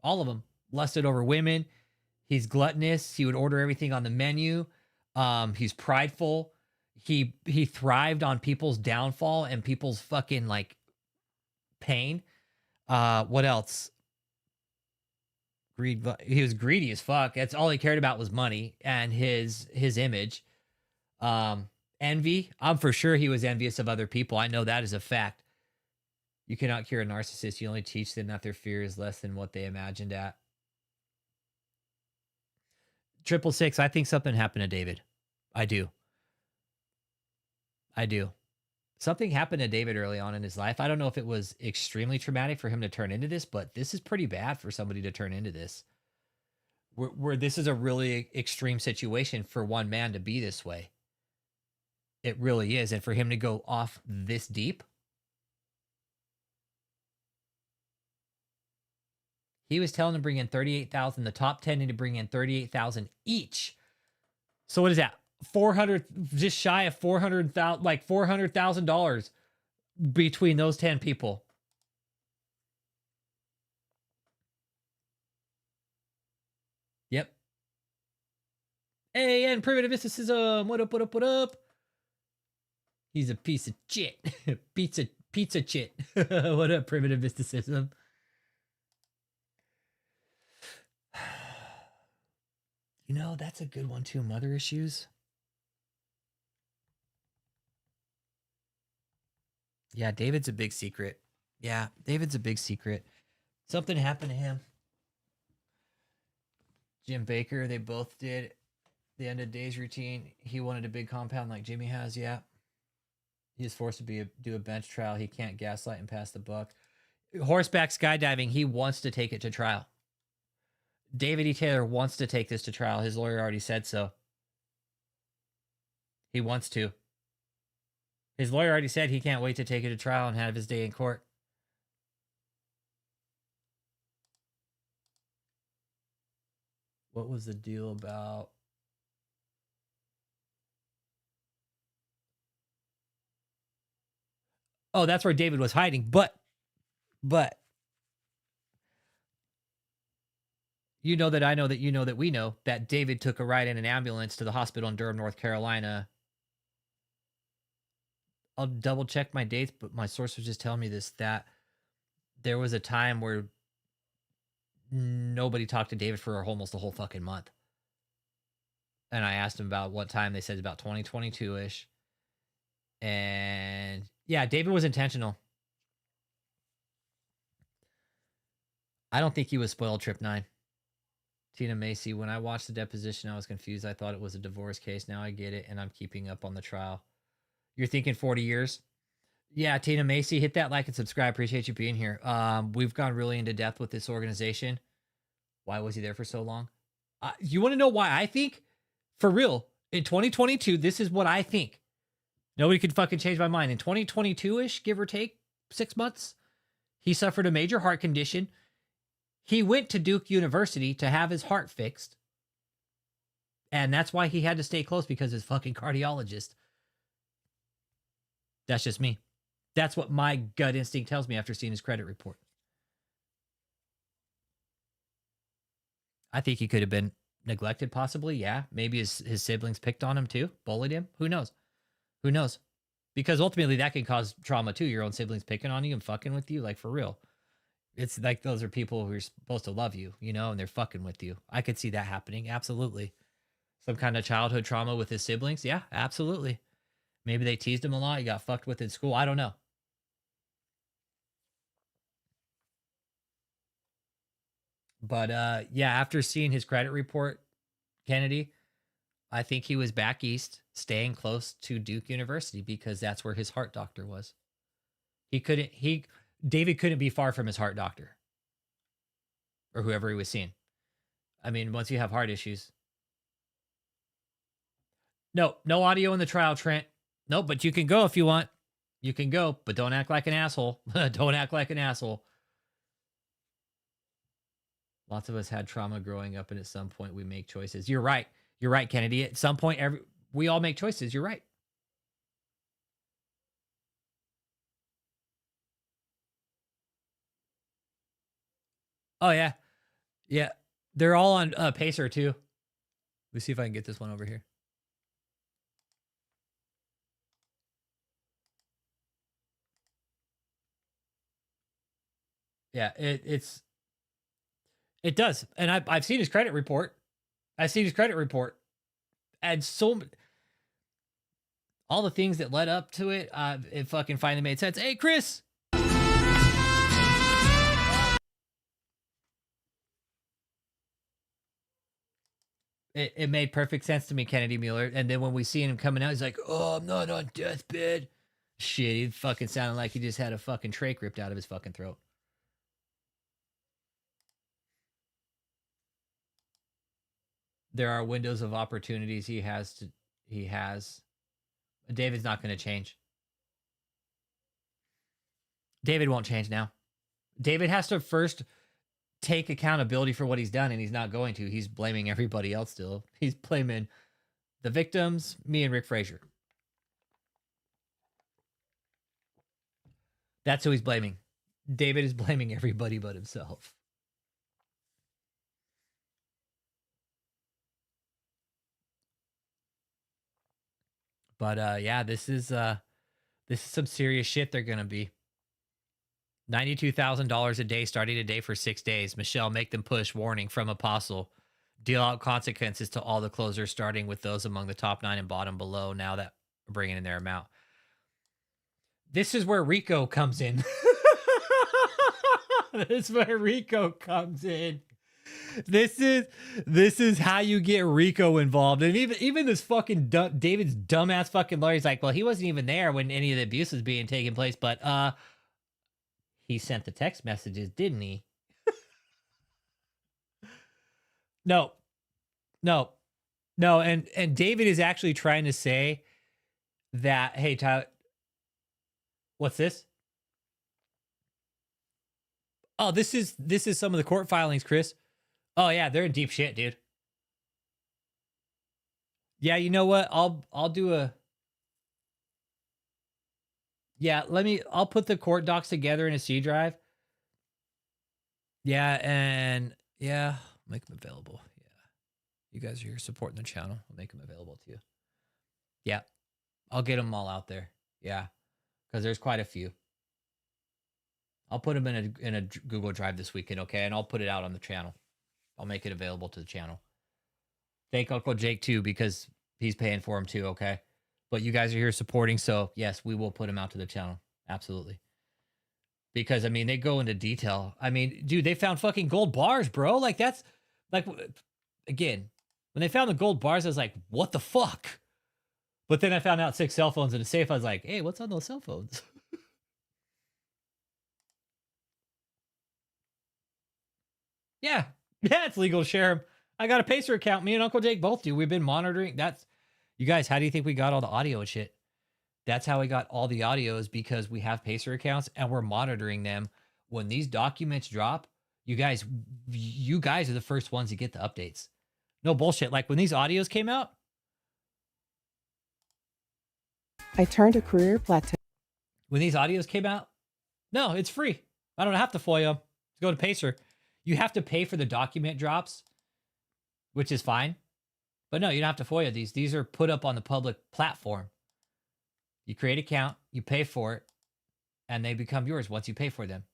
all of them. Lusted over women. He's gluttonous. He would order everything on the menu. He's prideful. He thrived on people's downfall and people's fucking like pain. What else? Greed. He was greedy as fuck. That's all he cared about was money and his image. Envy. I'm for sure he was envious of other people. I know that is a fact. You cannot cure a narcissist. You only teach them that their fear is less than what they imagined at. 666, I think something happened to David. I do. Something happened to David early on in his life. I don't know if it was extremely traumatic for him to turn into this, but this is pretty bad for somebody to turn into this. Where this is a really extreme situation for one man to be this way. It really is. And for him to go off this deep. He was telling them to bring in 38,000. The top 10 need to bring in 38,000 each. So what is that? 400, just shy of 400,000, like $400,000 between those 10 people. Yep. Hey, and primitive mysticism. What up, what up, what up? He's a piece of shit. pizza chit. What up, primitive mysticism? You know, that's a good one too. Mother issues. Yeah, David's a big secret. Something happened to him. Jim Baker, they both did the end of days routine. He wanted a big compound like Jimmy has. Yeah. He was forced to do a bench trial. He can't gaslight and pass the buck. Horseback skydiving, he wants to take it to trial. David E. Taylor wants to take this to trial. His lawyer already said so. He wants to. His lawyer already said he can't wait to take it to trial and have his day in court. What was the deal about? Oh, that's where David was hiding. But you know that I know that you know that we know that David took a ride in an ambulance to the hospital in Durham, North Carolina. I'll double check my dates, but my source was just telling me this, that there was a time where nobody talked to David for almost a whole fucking month. And I asked him about what time. They said about 2022-ish. And yeah, David was intentional. I don't think he was spoiled, Trip 9. Tina Macy, when I watched the deposition, I was confused. I thought it was a divorce case. Now I get it, and I'm keeping up on the trial. You're thinking 40 years? Yeah, Tina Macy, hit that like and subscribe. Appreciate you being here. We've gone really into depth with this organization. Why was he there for so long? You want to know why I think? For real, in 2022, this is what I think. Nobody could fucking change my mind. In 2022-ish, give or take 6 months, he suffered a major heart condition. He went to Duke University to have his heart fixed. And that's why he had to stay close, because his fucking cardiologist. That's just me. That's what my gut instinct tells me after seeing his credit report. I think he could have been neglected, possibly. Yeah. Maybe his siblings picked on him too, bullied him. Who knows? Because ultimately that can cause trauma too. Your own siblings picking on you and fucking with you, like for real. It's like those are people who are supposed to love you, you know, and they're fucking with you. I could see that happening. Absolutely. Some kind of childhood trauma with his siblings. Yeah, absolutely. Maybe they teased him a lot. He got fucked with in school. I don't know. But yeah, after seeing his credit report, Kennedy, I think he was back east, staying close to Duke University, because that's where his heart doctor was. David couldn't be far from his heart doctor or whoever he was seeing. I mean, once you have heart issues, No audio in the trial, Trent. No, but you can go if you want. You can go, but don't act like an asshole. Don't act like an asshole. Lots of us had trauma growing up, and at some point we make choices. You're right. You're right, Kennedy. At some point, we all make choices. You're right. Oh, yeah. Yeah. They're all on Pacer, too. Let me see if I can get this one over here. Yeah, it does. And I've seen his credit report. I've seen his credit report. And all the things that led up to it, it fucking finally made sense. Hey, Chris. It made perfect sense to me, Kennedy Mueller. And then when we see him coming out, he's like, oh, I'm not on deathbed. Shit, he fucking sounded like he just had a fucking trach ripped out of his fucking throat. There are windows of opportunities he has. David's not going to change. David won't change now. David has to first take accountability for what he's done, and he's not going to. He's blaming everybody else still. He's blaming the victims, me and Rick Frazier. That's who he's blaming. David is blaming everybody but himself. But yeah, this is some serious shit they're gonna be. $92,000 a day starting today for 6 days. Michelle, make them push. Warning from Apostle. Deal out consequences to all the closers, starting with those among the top 9 and bottom below. Now that we're bringing in their amount. This is where Rico comes in. This is where Rico comes in. This is how you get Rico involved. And even this fucking David's dumbass fucking lawyer is like, well, he wasn't even there when any of the abuse was being taken place, but he sent the text messages, didn't he? No. And David is actually trying to say that, hey, Tyler, what's this? Oh, this is some of the court filings, Chris. Oh yeah, they're in deep shit, dude. Yeah, you know what? I'll do a. Yeah, I'll put the court docs together in a C drive. Yeah, and yeah, make them available. Yeah, you guys are here supporting the channel. I'll make them available to you. Yeah, I'll get them all out there. Yeah, because there's quite a few. I'll put them in a Google Drive this weekend, okay? And I'll put it out on the channel. I'll make it available to the channel. Thank Uncle Jake too, because he's paying for them too, okay? But you guys are here supporting, so yes, we will put them out to the channel. Absolutely. Because, I mean, they go into detail. I mean, dude, they found fucking gold bars, bro. Like, that's, like, again, when they found the gold bars, I was like, what the fuck? But then I found out 6 cell phones in a safe. I was like, hey, what's on those cell phones? Yeah, it's legal to share them. I got a Pacer account. Me and Uncle Jake both do. We've been monitoring. You guys, how do you think we got all the audio and shit? That's how we got all the audio, is because we have Pacer accounts and we're monitoring them. When these documents drop, you guys are the first ones to get the updates. No bullshit. Like when these audios came out. I turned a career plateau. When these audios came out, no, it's free. I don't have to FOIA them. Go to Pacer. You have to pay for the document drops, which is fine. But no, you don't have to FOIA these. These are put up on the public platform. You create an account, you pay for it, and they become yours once you pay for them.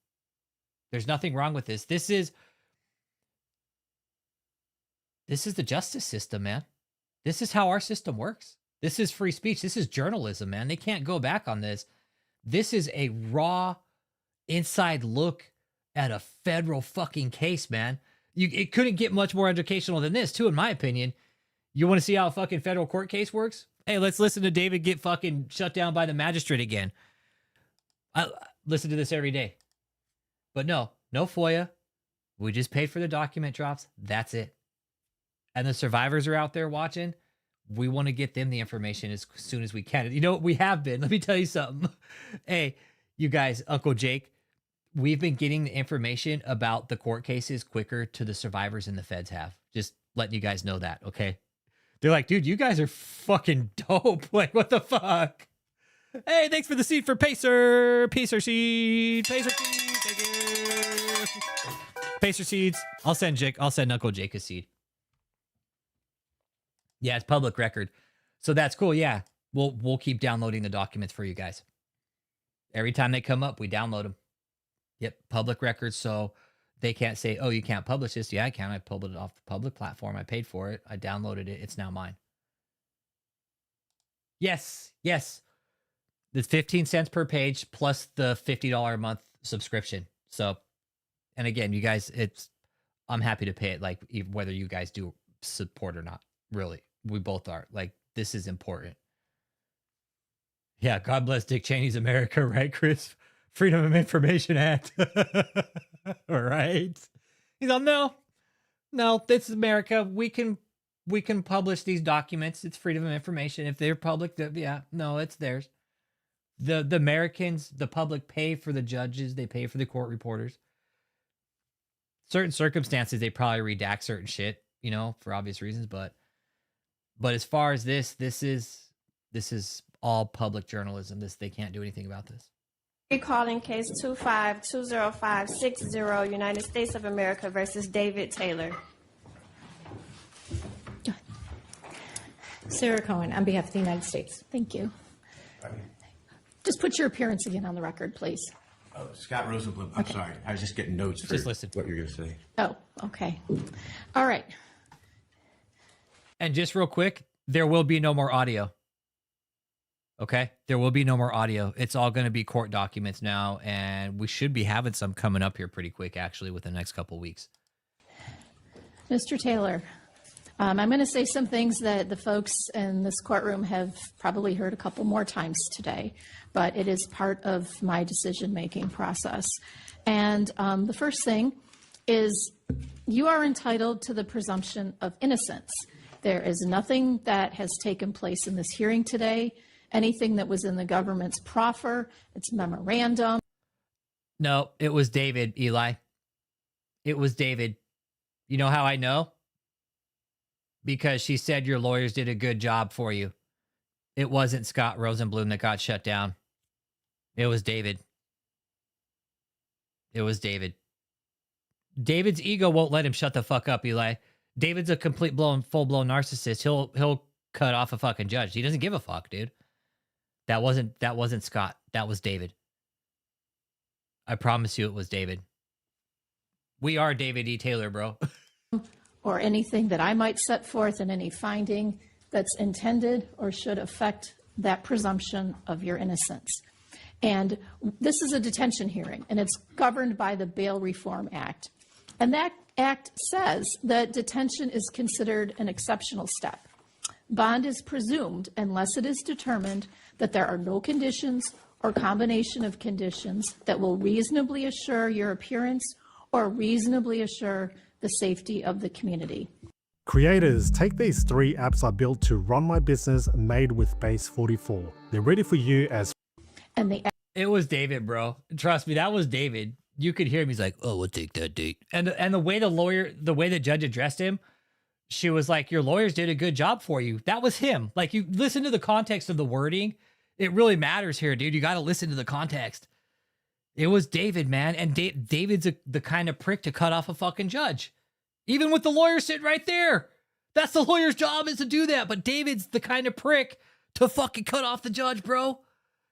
There's nothing wrong with this. This is the justice system, man. This is how our system works. This is free speech. This is journalism, man. They can't go back on this. This is a raw inside look at a federal fucking case, man. It couldn't get much more educational than this, too, in my opinion. You want to see how a fucking federal court case works? Hey, let's listen to David get fucking shut down by the magistrate again. I listen to this every day. But no FOIA. We just paid for the document drops. That's it. And the survivors are out there watching. we want to get them the information as soon as we can. You know what we have been? Let me tell you something. Hey, you guys, Uncle Jake, we've been getting the information about the court cases quicker to the survivors than the feds have. Just letting you guys know that, okay? They're like, dude, you guys are fucking dope. Like, what the fuck? Hey, thanks for the seed for Pacer. Pacer seed. Pacer seed. Thank you. Pacer seeds. I'll send Uncle Jake a seed. Yeah, it's public record. So that's cool. Yeah. We'll keep downloading the documents for you guys. Every time they come up, we download them. Yep, public records. So they can't say, oh, you can't publish this. Yeah, I can. I pulled it off the public platform. I paid for it. I downloaded it. It's now mine. Yes. It's 15 cents per page plus the $50 a month subscription. So, and again, you guys, I'm happy to pay it, like whether you guys do support or not. Really, we both are. Like, this is important. Yeah, God bless Dick Cheney's America, right, Chris? Freedom of Information Act. All right. He's like, no, this is America. We can publish these documents. It's freedom of information. If they're public, yeah, no, it's theirs. The Americans, the public pay for the judges. They pay for the court reporters. Certain circumstances, they probably redact certain shit, you know, for obvious reasons. But as far as this is all public journalism. They can't do anything about this. Recalling case 2520560, United States of America versus David Taylor. Sarah Cohen, on behalf of the United States. Thank you. Just put your appearance again on the record, please. Oh, Scott Rosenblum. I'm sorry. I was just getting notes for listen. what you're going to say. Oh, okay. All right. And just real quick, there will be no more audio. Okay? There will be no more audio. It's all going to be court documents now, and we should be having some coming up here pretty quick, actually, within the next couple of weeks. Mr. Taylor, I'm going to say some things that the folks in this courtroom have probably heard a couple more times today, but it is part of my decision-making process. And the first thing is you are entitled to the presumption of innocence. There is nothing that has taken place in this hearing today, anything that was in the government's proffer, its memorandum. No, it was David, Eli. It was David. You know how I know? Because she said your lawyers did a good job for you. It wasn't Scott Rosenblum that got shut down. It was David. It was David. David's ego won't let him shut the fuck up, Eli. David's a full-blown narcissist. He'll cut off a fucking judge. He doesn't give a fuck, dude. That wasn't Scott. That was David. I promise you it was David. We are David E. Taylor, bro. Or anything that I might set forth in any finding that's intended or should affect that presumption of your innocence. And this is a detention hearing, and it's governed by the Bail Reform Act. And that act says that detention is considered an exceptional step. Bond is presumed unless it is determined that there are no conditions or combination of conditions that will reasonably assure your appearance or reasonably assure the safety of the community. Creators, take these 3 apps I built to run my business made with Base 44. They're ready for you as... And it was David, bro. Trust me, that was David. You could hear him. He's like, oh, we'll take that date. And the way the judge addressed him, she was like, your lawyers did a good job for you. That was him. Like, you listen to the context of the wording. It really matters here, dude. You got to listen to the context. It was David, man. And David's the kind of prick to cut off a fucking judge. Even with the lawyer sitting right there. That's the lawyer's job, is to do that. But David's the kind of prick to fucking cut off the judge, bro.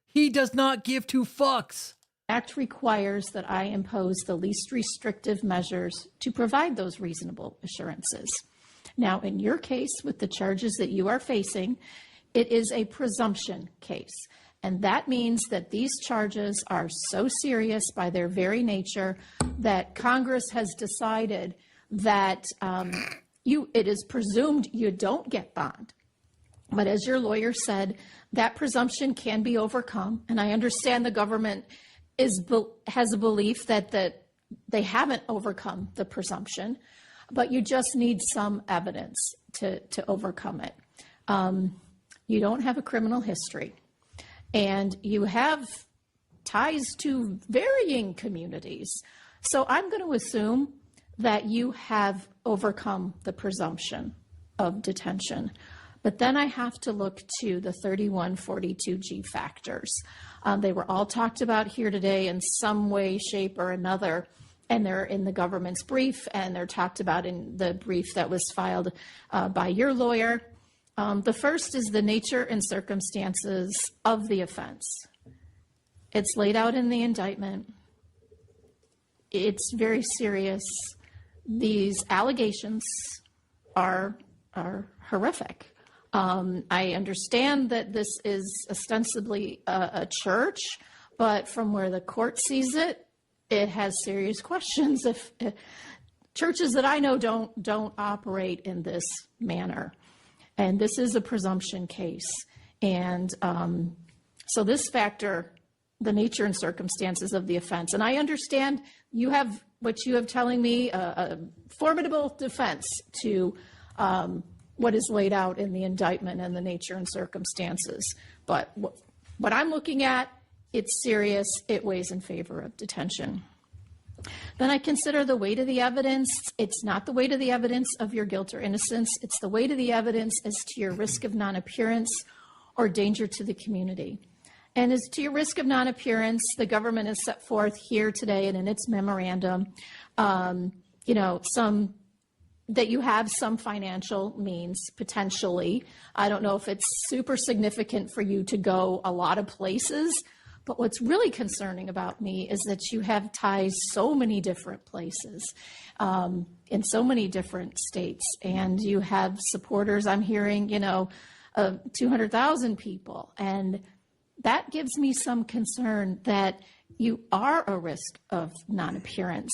He does not give 2 fucks. Act requires that I impose the least restrictive measures to provide those reasonable assurances. Now, in your case, with the charges that you are facing, it is a presumption case. And that means that these charges are so serious by their very nature that Congress has decided that it is presumed you don't get bond. But as your lawyer said, that presumption can be overcome. And I understand the government has a belief that they haven't overcome the presumption, but you just need some evidence to overcome it. You don't have a criminal history, and you have ties to varying communities. So I'm going to assume that you have overcome the presumption of detention. But then I have to look to the 3142G factors. They were all talked about here today in some way, shape, or another, and they're in the government's brief, and they're talked about in the brief that was filed by your lawyer. The first is the nature and circumstances of the offense. It's laid out in the indictment. It's very serious. These allegations are horrific. I understand that this is ostensibly a church, but from where the court sees it, it has serious questions. If churches that I know don't operate in this manner, and this is a presumption case, and so this factor, the nature and circumstances of the offense, and I understand you have what you have telling me a formidable defense to what is laid out in the indictment and the nature and circumstances. But what I'm looking at, it's serious. It weighs in favor of detention. Then I consider the weight of the evidence. It's not the weight of the evidence of your guilt or innocence. It's the weight of the evidence as to your risk of non-appearance or danger to the community. And as to your risk of non-appearance, the government has set forth here today and in its memorandum, that you have some financial means potentially. I don't know if it's super significant for you to go a lot of places, but what's really concerning about me is that you have ties so many different places in so many different states, and you have supporters. I'm hearing, 200,000 people, and that gives me some concern that you are a risk of non-appearance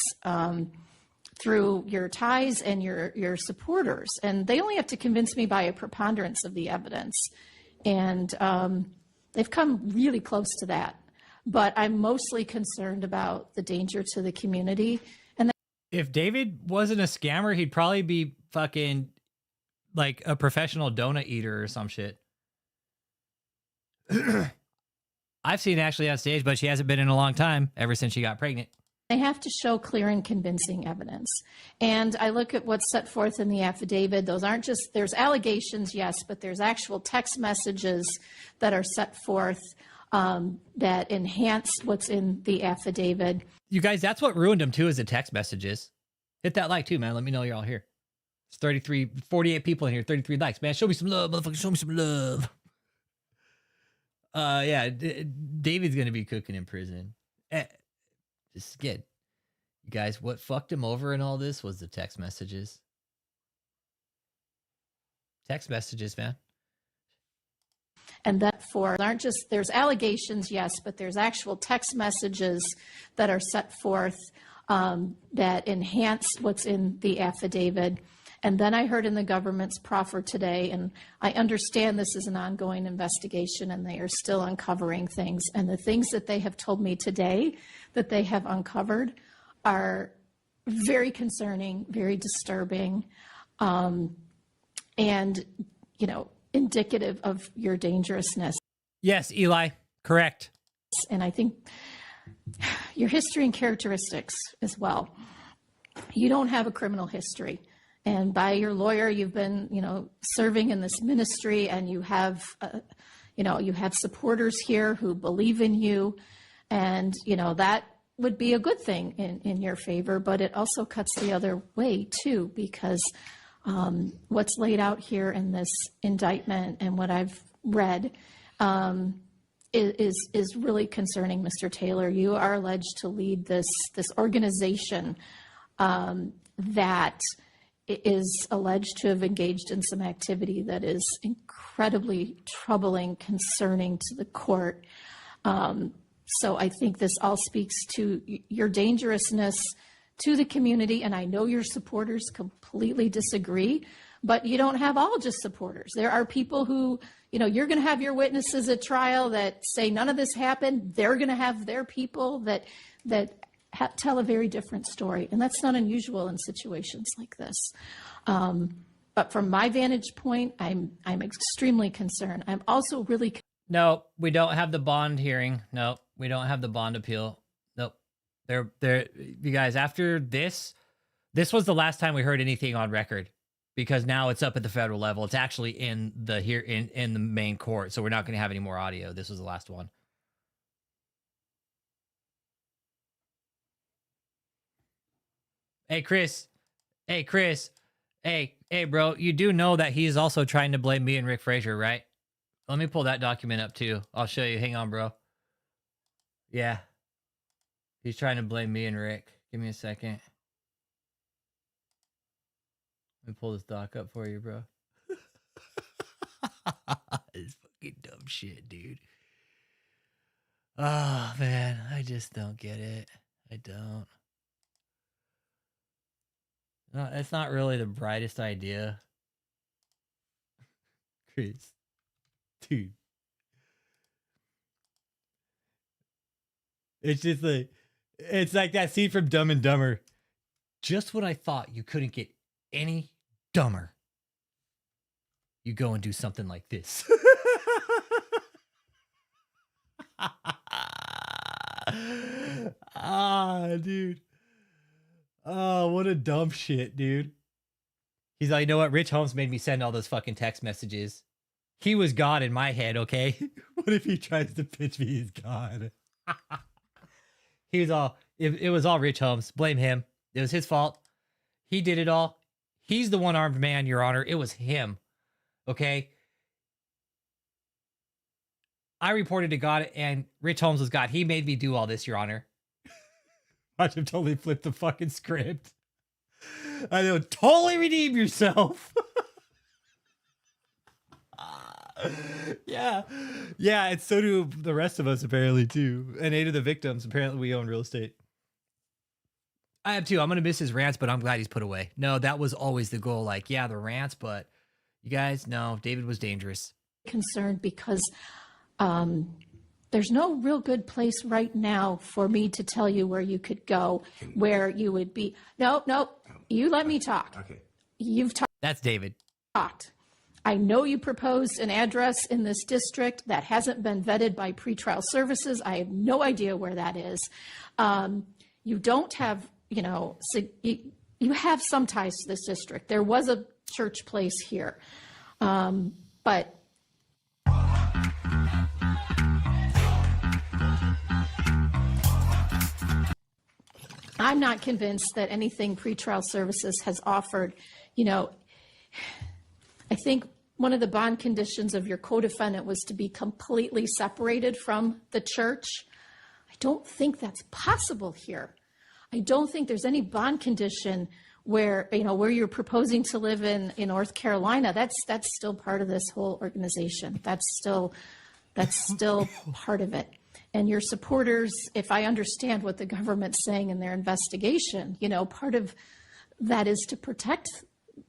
through your ties and your supporters. And they only have to convince me by a preponderance of the evidence. And they've come really close to that. But I'm mostly concerned about the danger to the community. And if David wasn't a scammer, he'd probably be fucking like a professional donut eater or some shit. I've seen Ashley on stage, but she hasn't been in a long time, ever since she got pregnant. they have to show clear and convincing evidence. And I look at what's set forth in the affidavit. Those aren't just, there's allegations, yes, but there's actual text messages that are set forth that enhance what's in the affidavit. You guys, that's what ruined them too, is the text messages. Hit that like too, man. Let me know you're all here. It's 48 people in here, 33 likes. Man, show me some love, motherfucker. Show me some love. Yeah, David's going to be cooking in prison. Just good. You guys, what fucked him over in all this was the text messages. Text messages, man. And that for aren't just, there's allegations, yes, but there's actual text messages that are set forth that enhance what's in the affidavit. And then I heard in the government's proffer today, and I understand this is an ongoing investigation and they are still uncovering things. And the things that they have told me today that they have uncovered are very concerning, very disturbing, and, you know, indicative of your dangerousness. Yes, Eli, correct. And I think your history and characteristics as well. You don't have a criminal history. And by your lawyer, you've been, you know, serving in this ministry, and you have, you know, you have supporters here who believe in you. And, you know, that would be a good thing in your favor, but it also cuts the other way too, because what's laid out here in this indictment and what I've read is really concerning, Mr. Taylor. You are alleged to lead this organization that is alleged to have engaged in some activity that is incredibly troubling, concerning to the court. So I think this all speaks to your dangerousness to the community, and I know your supporters completely disagree, but you don't have all just supporters. There are people who, you know, you're going to have your witnesses at trial that say none of this happened. They're going to have their people that tell a very different story, and that's not unusual in situations like this. But But from my vantage point, I'm extremely concerned. I'm also really No, we don't have the bond hearing. No, we don't have the bond appeal. Nope. They're you guys, after this was the last time we heard anything on record, because now it's up at the federal level. It's actually in the main court, so we're not going to have any more audio. This was the last one. Hey, Chris. Hey, Chris. Hey, bro. You do know that he's also trying to blame me and Rick Frazier, right? Let me pull that document up, too. I'll show you. Hang on, bro. Yeah. He's trying to blame me and Rick. Give me a second. Let me pull this doc up for you, bro. It's fucking dumb shit, dude. Oh, man. I just don't get it. I don't. No, it's not really the brightest idea. Chris. Dude. It's just like, it's like that scene from Dumb and Dumber. Just when I thought you couldn't get any dumber, you go and do something like this. Dude. Oh, what a dumb shit, dude. He's like, you know what? Rich Holmes made me send all those fucking text messages. He was God in my head, okay? What if he tries to pitch me as God? He was all, it was all Rich Holmes. Blame him. It was his fault. He did it all. He's the one-armed man, Your Honor. It was him, okay? I reported to God, and Rich Holmes was God. He made me do all this, Your Honor. Watch him totally flip the fucking script. I know, totally redeem yourself. Yeah, and so do the rest of us, apparently, too. And 8 of the victims, apparently we own real estate. I have too. I'm going to miss his rants, but I'm glad he's put away. No, that was always the goal. Like, yeah, the rants, but you guys, no, David was dangerous. Concerned because there's no real good place right now for me to tell you where you could go, where you would be. No, you let me talk. Okay. You've That's David. Talked. I know you proposed an address in this district that hasn't been vetted by pretrial services. I have no idea where that is. You don't have, you have some ties to this district. There was a church place here, but I'm not convinced that anything pretrial services has offered, I think one of the bond conditions of your co-defendant was to be completely separated from the church. I don't think that's possible here. I don't think there's any bond condition where you're proposing to live in North Carolina. That's still part of this whole organization. That's still part of it. And your supporters, if I understand what the government's saying in their investigation, part of that is to protect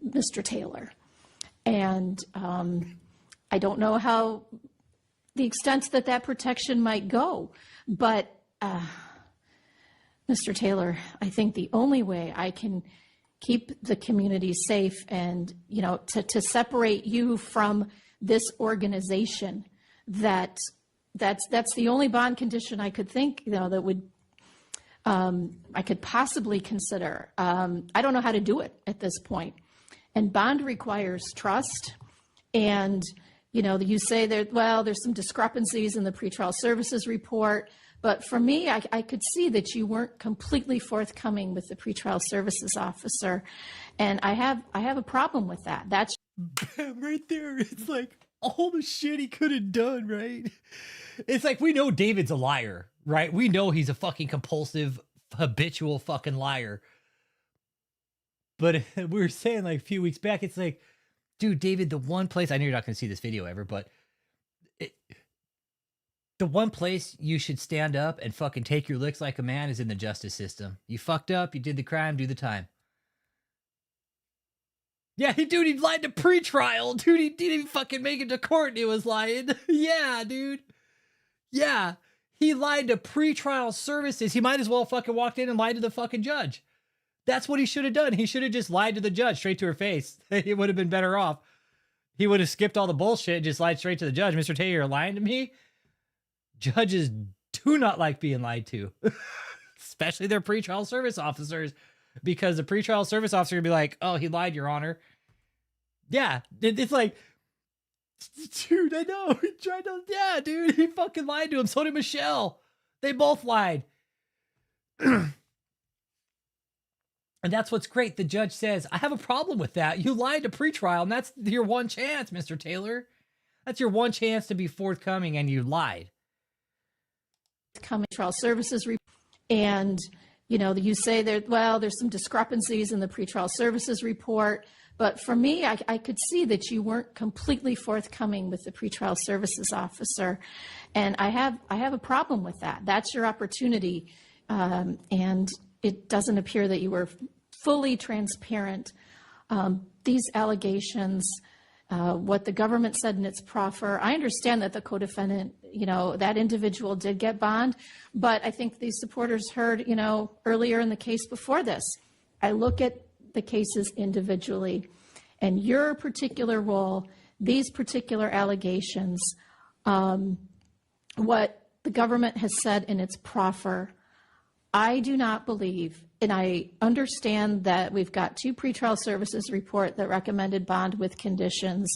Mr. Taylor. And I don't know how the extent that protection might go, but Mr. Taylor, I think the only way I can keep the community safe and, to separate you from this organization, that's the only bond condition I could think, that would, I could possibly consider. I don't know how to do it at this point. And bond requires trust. And, you say there's some discrepancies in the pretrial services report. But for me, I could see that you weren't completely forthcoming with the pretrial services officer. And I have a problem with that. That's right there. It's like all the shit he could have done, right? It's like, we know David's a liar, right? We know he's a fucking compulsive, habitual fucking liar. But we were saying like a few weeks back, it's like, dude, David, the one place, I know you're not going to see this video ever, but the one place you should stand up and fucking take your licks like a man is in the justice system. You fucked up, you did the crime, do the time. Yeah, dude, he lied to pretrial. Dude, he didn't even fucking make it to court and he was lying. Yeah, dude. Yeah, he lied to pretrial services. He might as well fucking walked in and lied to the fucking judge. That's what he should have done. He should have just lied to the judge straight to her face. He would have been better off. He would have skipped all the bullshit and just lied straight to the judge. Mr. Taylor, you're lying to me? Judges do not like being lied to, especially their pretrial service officers, because the pretrial service officer would be like, oh, he lied, Your Honor. Yeah, it's like, dude, I know. He tried to, yeah, dude, he fucking lied to him. So did Michelle. They both lied. And that's what's great. The judge says, I have a problem with that. You lied to pretrial, and that's your one chance, Mr. Taylor. That's your one chance to be forthcoming, and you lied. Coming trial services, and you say there's some discrepancies in the pretrial services report, but for me, I could see that you weren't completely forthcoming with the pretrial services officer, and I have a problem with that. That's your opportunity, and it doesn't appear that you were fully transparent. These allegations, what the government said in its proffer, I understand that the co-defendant, that individual did get bond, but I think these supporters heard, earlier in the case before this, I look at the cases individually, and your particular role, these particular allegations, what the government has said in its proffer, I do not believe, and I understand that we've got 2 pretrial services report that recommended bond with conditions,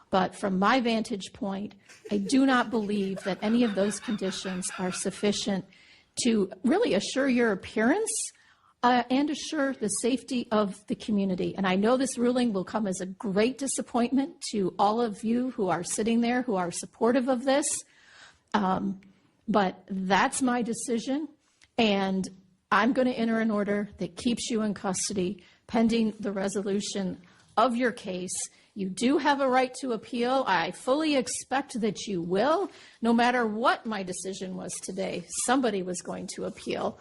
but from my vantage point, I do not believe that any of those conditions are sufficient to really assure your appearance and assure the safety of the community. And I know this ruling will come as a great disappointment to all of you who are sitting there, who are supportive of this, but that's my decision. And I'm going to enter an order that keeps you in custody pending the resolution of your case. You do have a right to appeal. I fully expect that you will. No matter what my decision was today, somebody was going to appeal.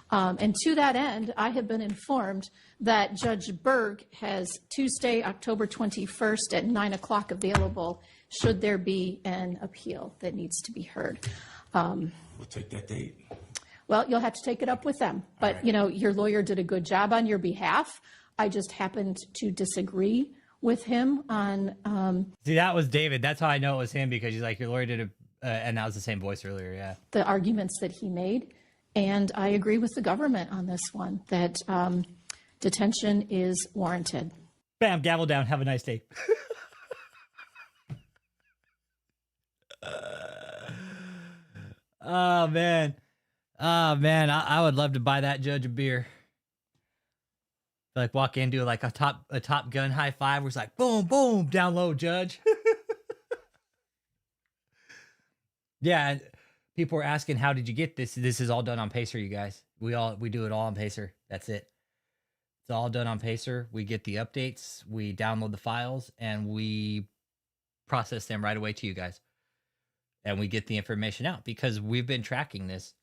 And to that end, I have been informed that Judge Berg has Tuesday, October 21st at 9 o'clock available should there be an appeal that needs to be heard. We'll take that date. Well, you'll have to take it up with them. But, right. Your lawyer did a good job on your behalf. I just happened to disagree with him on... See, that was David. That's how I know it was him, because he's like, your lawyer did and that was the same voice earlier, yeah. The arguments that he made. And I agree with the government on this one, that detention is warranted. Bam, gavel down. Have a nice day. Oh, man. Oh, man. I would love to buy that judge a beer. Like walk in, do like a top gun high five where it's like, boom, boom, down low, judge. Yeah. People were asking, how did you get this? This is all done on Pacer, you guys. We do it all on Pacer. That's it. It's all done on Pacer. We get the updates, we download the files, and we process them right away to you guys. And we get the information out because we've been tracking this.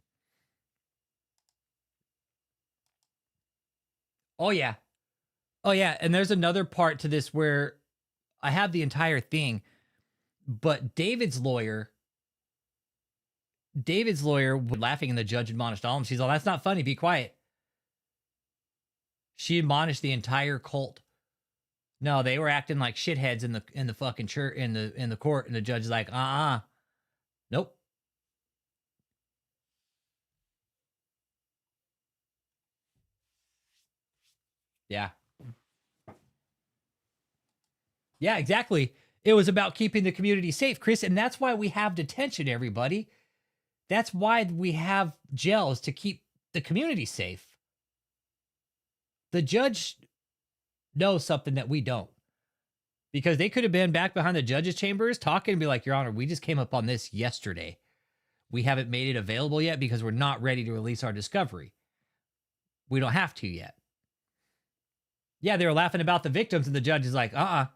Oh, yeah. Oh, yeah. And there's another part to this where I have the entire thing, but David's lawyer was laughing, and the judge admonished all of them. She's like, that's not funny. Be quiet. She admonished the entire cult. No, they were acting like shitheads in the fucking church, in the court. And the judge is like, nope. Yeah. Yeah, exactly. It was about keeping the community safe, Chris. And that's why we have detention, everybody. That's why we have jails, to keep the community safe. The judge knows something that we don't. Because they could have been back behind the judge's chambers talking and be like, Your Honor, we just came up on this yesterday. We haven't made it available yet because we're not ready to release our discovery. We don't have to yet. Yeah, they were laughing about the victims, and the judge is like, And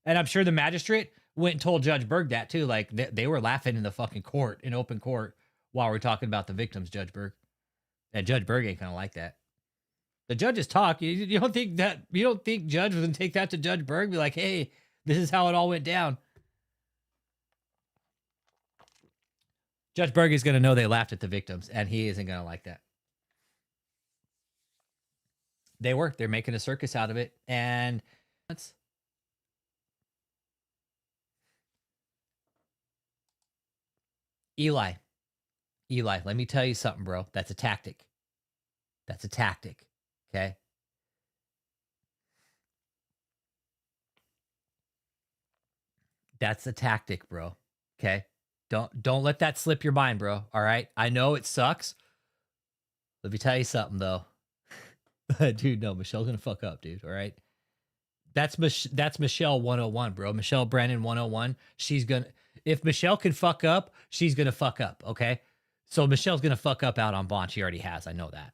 I'm sure the magistrate went and told Judge Berg that too. Like, they were laughing in the fucking court, in open court, while we're talking about the victims, Judge Berg. And Judge Berg ain't kind of like that. The judges talk. You don't think Judge was going to take that to Judge Berg? Be like, hey, this is how it all went down. Judge Berg is going to know they laughed at the victims, and he isn't going to like that. They're making a circus out of it. And that's Eli, let me tell you something, bro. That's a tactic. Okay. That's a tactic, bro. Okay. Don't let that slip your mind, bro. All right. I know it sucks. Let me tell you something though. Dude, no, Michelle's gonna fuck up, dude. All right. That's Michelle 101, bro. Michelle Brannon 101. If Michelle can fuck up, she's gonna fuck up. Okay. So Michelle's gonna fuck up out on bond. She already has. I know that.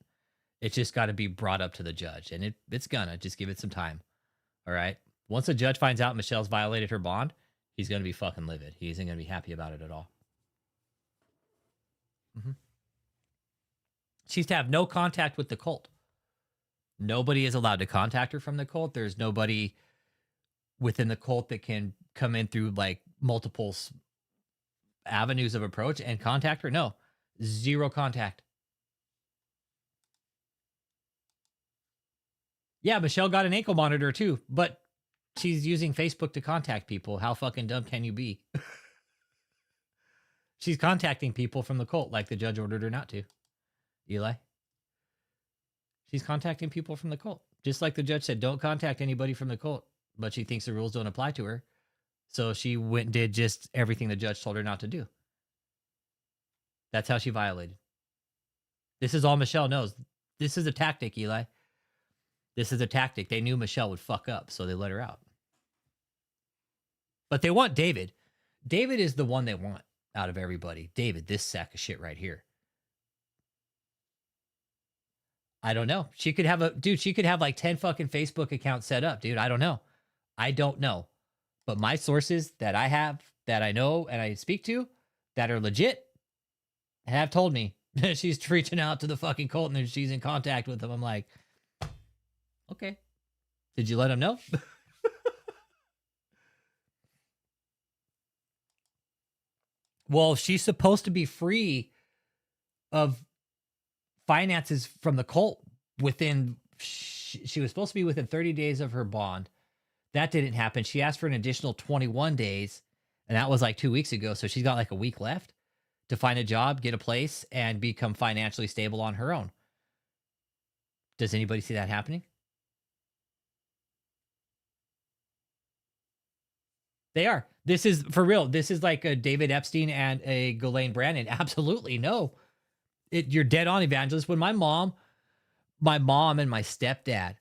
It's just got to be brought up to the judge, and it's gonna just give it some time. All right. Once the judge finds out Michelle's violated her bond, he's gonna be fucking livid. He isn't gonna be happy about it at all. She's to have no contact with the cult. Nobody is allowed to contact her from the cult. There's nobody within the cult that can come in through like multiple avenues of approach and contact her. No, zero contact. Yeah, Michelle got an ankle monitor too, but she's using Facebook to contact people. How fucking dumb can you be? She's contacting people from the cult like the judge ordered her not to. Eli? She's contacting people from the cult. Just like the judge said, don't contact anybody from the cult. But she thinks the rules don't apply to her. So she went and did just everything the judge told her not to do. That's how she violated. This is all Michelle knows. This is a tactic, Eli. This is a tactic. They knew Michelle would fuck up, so they let her out. But they want David. David is the one they want out of everybody. David, this sack of shit right here. I don't know. She could have like 10 fucking Facebook accounts set up, dude. I don't know. But my sources that I have, that I know and I speak to, that are legit, have told me she's reaching out to the fucking cult and she's in contact with them. I'm like, okay. Did you let them know? Well, she's supposed to be free of finances from the cult within, she was supposed to be within 30 days of her bond. That didn't happen. She asked for an additional 21 days, and that was like 2 weeks ago. So she's got like a week left to find a job, get a place, and become financially stable on her own. Does anybody see that happening? They are. This is for real. This is like a David Epstein and a Ghislaine Brannon. Absolutely no. You're dead on, Evangelist. When my mom and my stepdad,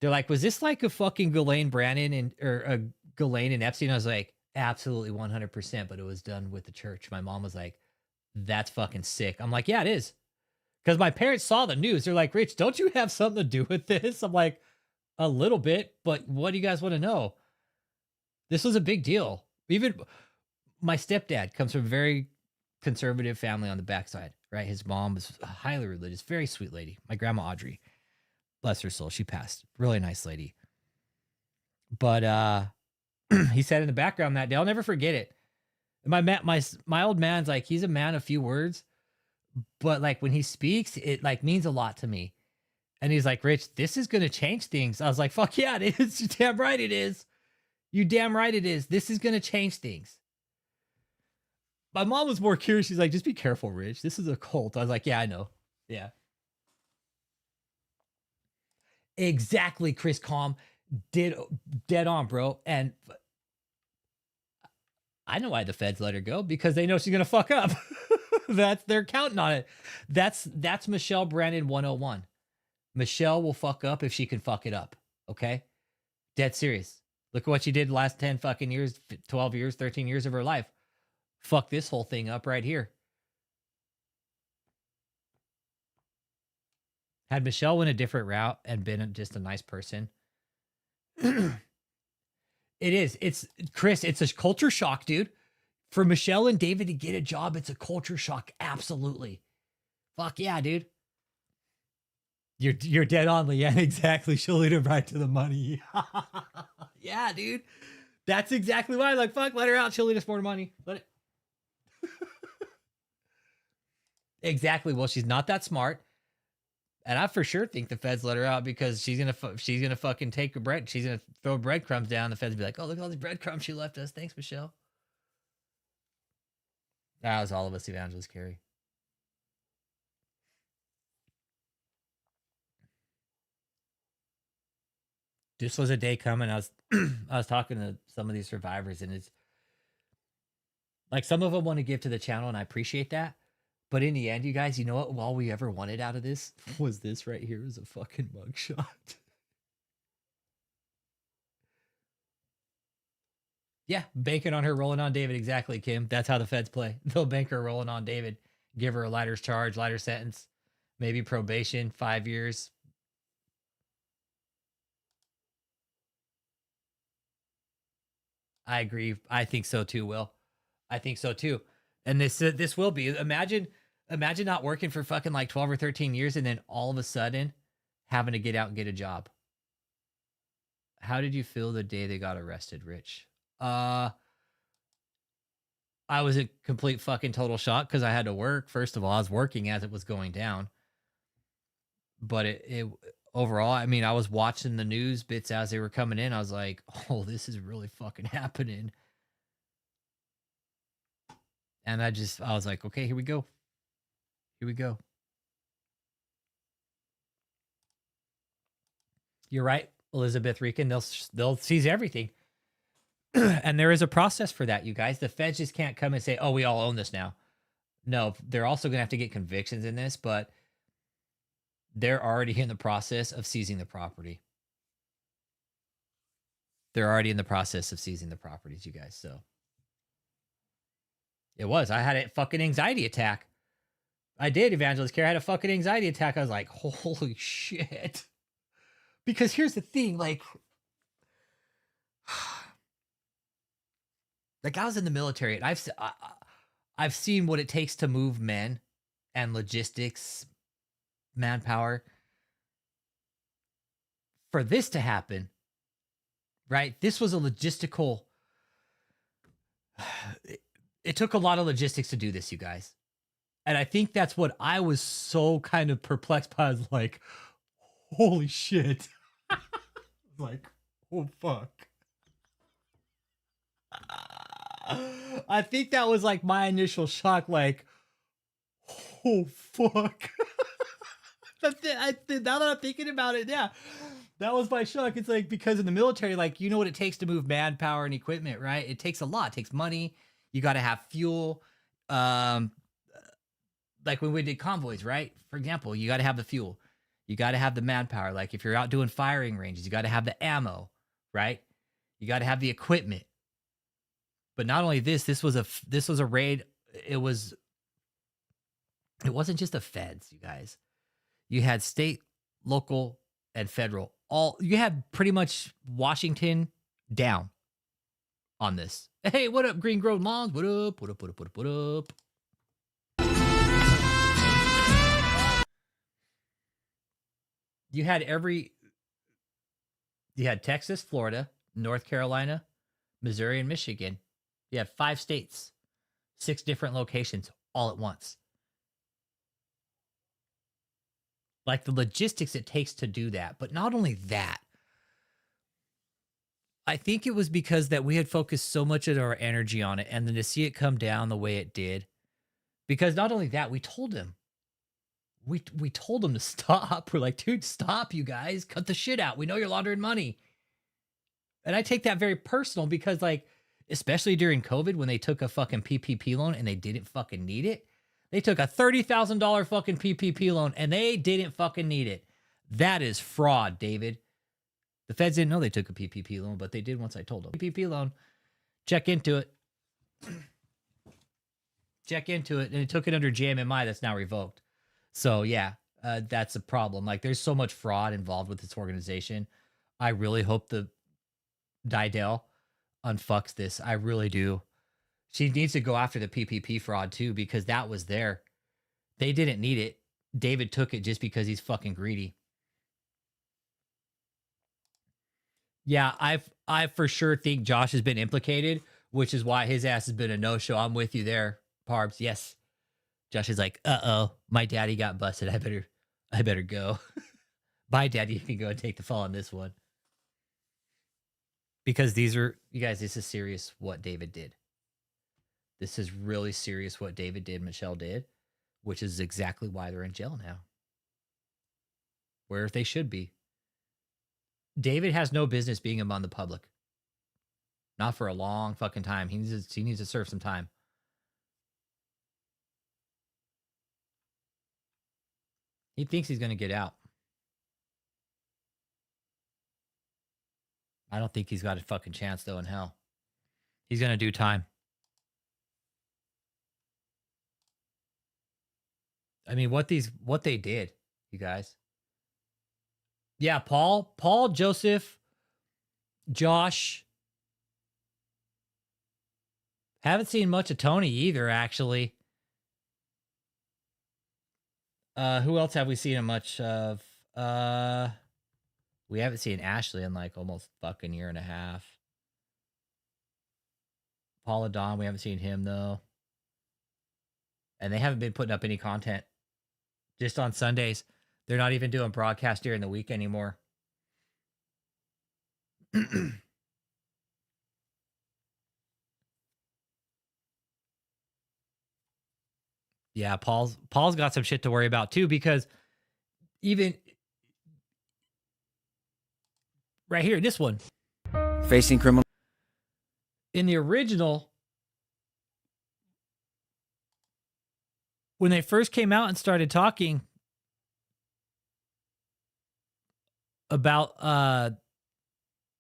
they're like, was this like a fucking Ghislaine Brannon or a Ghislaine and Epstein? I was like, absolutely 100%, but it was done with the church. My mom was like, that's fucking sick. I'm like, yeah, it is. Because my parents saw the news. They're like, Rich, don't you have something to do with this? I'm like, a little bit, but what do you guys want to know? This was a big deal. Even my stepdad comes from a very conservative family on the backside, right? His mom was highly religious, very sweet lady. My grandma Audrey, bless her soul, she passed. Really nice lady. But he said in the background that day, I'll never forget it. My old man's like, he's a man of few words, but like when he speaks, it like means a lot to me. And he's like, Rich, this is gonna change things. I was like, fuck yeah, it is. You're damn right it is. You damn right it is. This is gonna change things. My mom was more curious. She's like, just be careful, Rich. This is a cult. I was like, yeah, I know. Yeah. Exactly, Chris Calm. Dead on, bro. And I know why the feds let her go, because they know she's gonna fuck up. They're counting on it. That's Michelle Brannon 101. Michelle will fuck up if she can fuck it up. Okay? Dead serious. Look at what she did the last 10 fucking years, 12 years, 13 years of her life. Fuck this whole thing up right here. Had Michelle went a different route and been just a nice person. It's Chris, it's a culture shock, dude. For Michelle and David to get a job, it's a culture shock. Absolutely. Fuck yeah, dude. You're dead on, Leanne. Exactly. She'll lead him right to the money. Yeah, dude. That's exactly why. Like, fuck, let her out. She'll lead us more money. Let it. Exactly. Well, she's not that smart. And I for sure think the feds let her out because she's gonna fucking take a bread. She's gonna throw breadcrumbs down. The feds will be like, "Oh, look at all these breadcrumbs she left us. Thanks, Michelle." That was all of us, Evangelist Carrie. This was a day coming. I was talking to some of these survivors, and it's like some of them want to give to the channel, and I appreciate that. But in the end, you guys, you know what? All we ever wanted out of this was this right here is a fucking mugshot. Yeah, banking on her rolling on David. Exactly, Kim. That's how the feds play. They'll bank her rolling on David, give her a lighter charge, lighter sentence, maybe probation, 5 years. I agree. I think so too, Will. I think so too. And this will be. Imagine not working for fucking like 12 or 13 years and then all of a sudden having to get out and get a job. How did you feel the day they got arrested, Rich? I was in complete fucking total shock because I had to work. First of all, I was working as it was going down. But it overall, I mean, I was watching the news bits as they were coming in. I was like, oh, this is really fucking happening. And I was like, okay, here we go. Here we go. You're right, Elizabeth Rican. They'll seize everything. And there is a process for that, you guys. The feds just can't come and say, oh, we all own this now. No, they're also going to have to get convictions in this, but they're already in the process of seizing the property. They're already in the process of seizing the properties, you guys. So it was. I had a fucking anxiety attack. I did, Evangelist Care. I had a fucking anxiety attack. I was like, holy shit. Because here's the thing, like I was in the military, and I've seen what it takes to move men and logistics, manpower. For this to happen, right? This was a logistical. It took a lot of logistics to do this, you guys. And I think that's what I was so kind of perplexed by. I was like, holy shit. Like, oh, fuck. I think that was like my initial shock, like, oh, fuck. Now that I'm thinking about it, yeah, that was my shock. It's like, because in the military, like, you know what it takes to move manpower and equipment, right? It takes a lot. It takes money. You got to have fuel. Like when we did convoys, right? For example, you got to have the fuel. You got to have the manpower. Like if you're out doing firing ranges, you got to have the ammo, right? You got to have the equipment. But not only this was a raid. It wasn't just the feds, you guys. You had state, local, and federal. You had pretty much Washington down on this. Hey, what up, Green Grove Moms? What up? What up? What up? What up? What up? You had Texas, Florida, North Carolina, Missouri, and Michigan. You had 5 states, 6 different locations all at once. Like the logistics it takes to do that. But not only that, I think it was because that we had focused so much of our energy on it, and then to see it come down the way it did. Because not only that, we told him. We told him to stop. We're like, dude, stop, you guys. Cut the shit out. We know you're laundering money. And I take that very personal because, like, especially during COVID when they took a fucking PPP loan and they didn't fucking need it. They took a $30,000 fucking PPP loan and they didn't fucking need it. That is fraud, David. The feds didn't know they took a PPP loan, but they did once I told them. PPP loan. Check into it. Check into it. And it took it under JMMI that's now revoked. So, yeah, that's a problem. Like, there's so much fraud involved with this organization. I really hope the Didell unfucks this. I really do. She needs to go after the PPP fraud, too, because that was there. They didn't need it. David took it just because he's fucking greedy. Yeah, I for sure think Josh has been implicated, which is why his ass has been a no-show. I'm with you there, Parbs. Yes. Josh is like, uh-oh, my daddy got busted. I better I better go. Bye, Daddy. You can go and take the fall on this one. Because these are, you guys, this is serious what David did. This is really serious what David did, Michelle did, which is exactly why they're in jail now. Where they should be. David has no business being among the public. Not for a long fucking time. He needs to serve some time. He thinks he's going to get out. I don't think he's got a fucking chance, though, in hell. He's going to do time. I mean, what they did, you guys. Yeah, Paul, Joseph, Josh. Haven't seen much of Tony either, actually. Who else have we seen much of? We haven't seen Ashley in like almost fucking year and a half. Paula Don, we haven't seen him though. And they haven't been putting up any content. Just on Sundays. They're not even doing broadcast during the week anymore. Yeah, Paul's got some shit to worry about too, because even right here, this one. Facing criminal. In the original, when they first came out and started talking about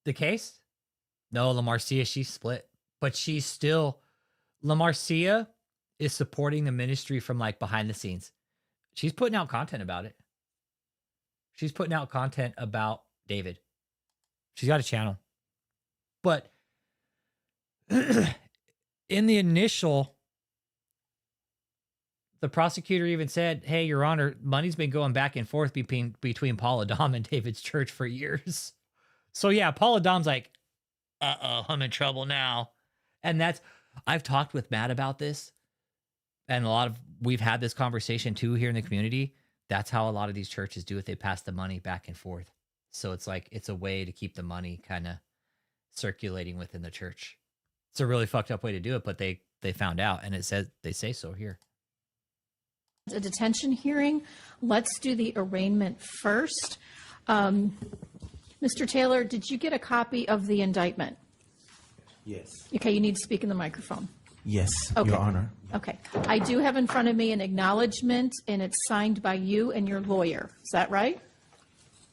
the case, no, LaMarcia, she's split. But she's still, LaMarcia is supporting the ministry from like behind the scenes. She's putting out content about it. She's putting out content about David. She's got a channel. But in the initial, the prosecutor even said, hey, Your Honor, money's been going back and forth between Paul Adam and David's church for years. So yeah, Paul Adam's like, uh-oh, I'm in trouble now. And that's, I've talked with Matt about this. And we've had this conversation too here in the community. That's how a lot of these churches do it. They pass the money back and forth. So it's like, it's a way to keep the money kind of circulating within the church. It's a really fucked up way to do it, but they found out, and they say so here. A detention hearing. Let's do the arraignment first. Mr. Taylor, did you get a copy of the indictment? Yes. Okay, you need to speak in the microphone. Yes, Okay. Your Honor. Okay. I do have in front of me an acknowledgement, and it's signed by you and your lawyer. Is that right?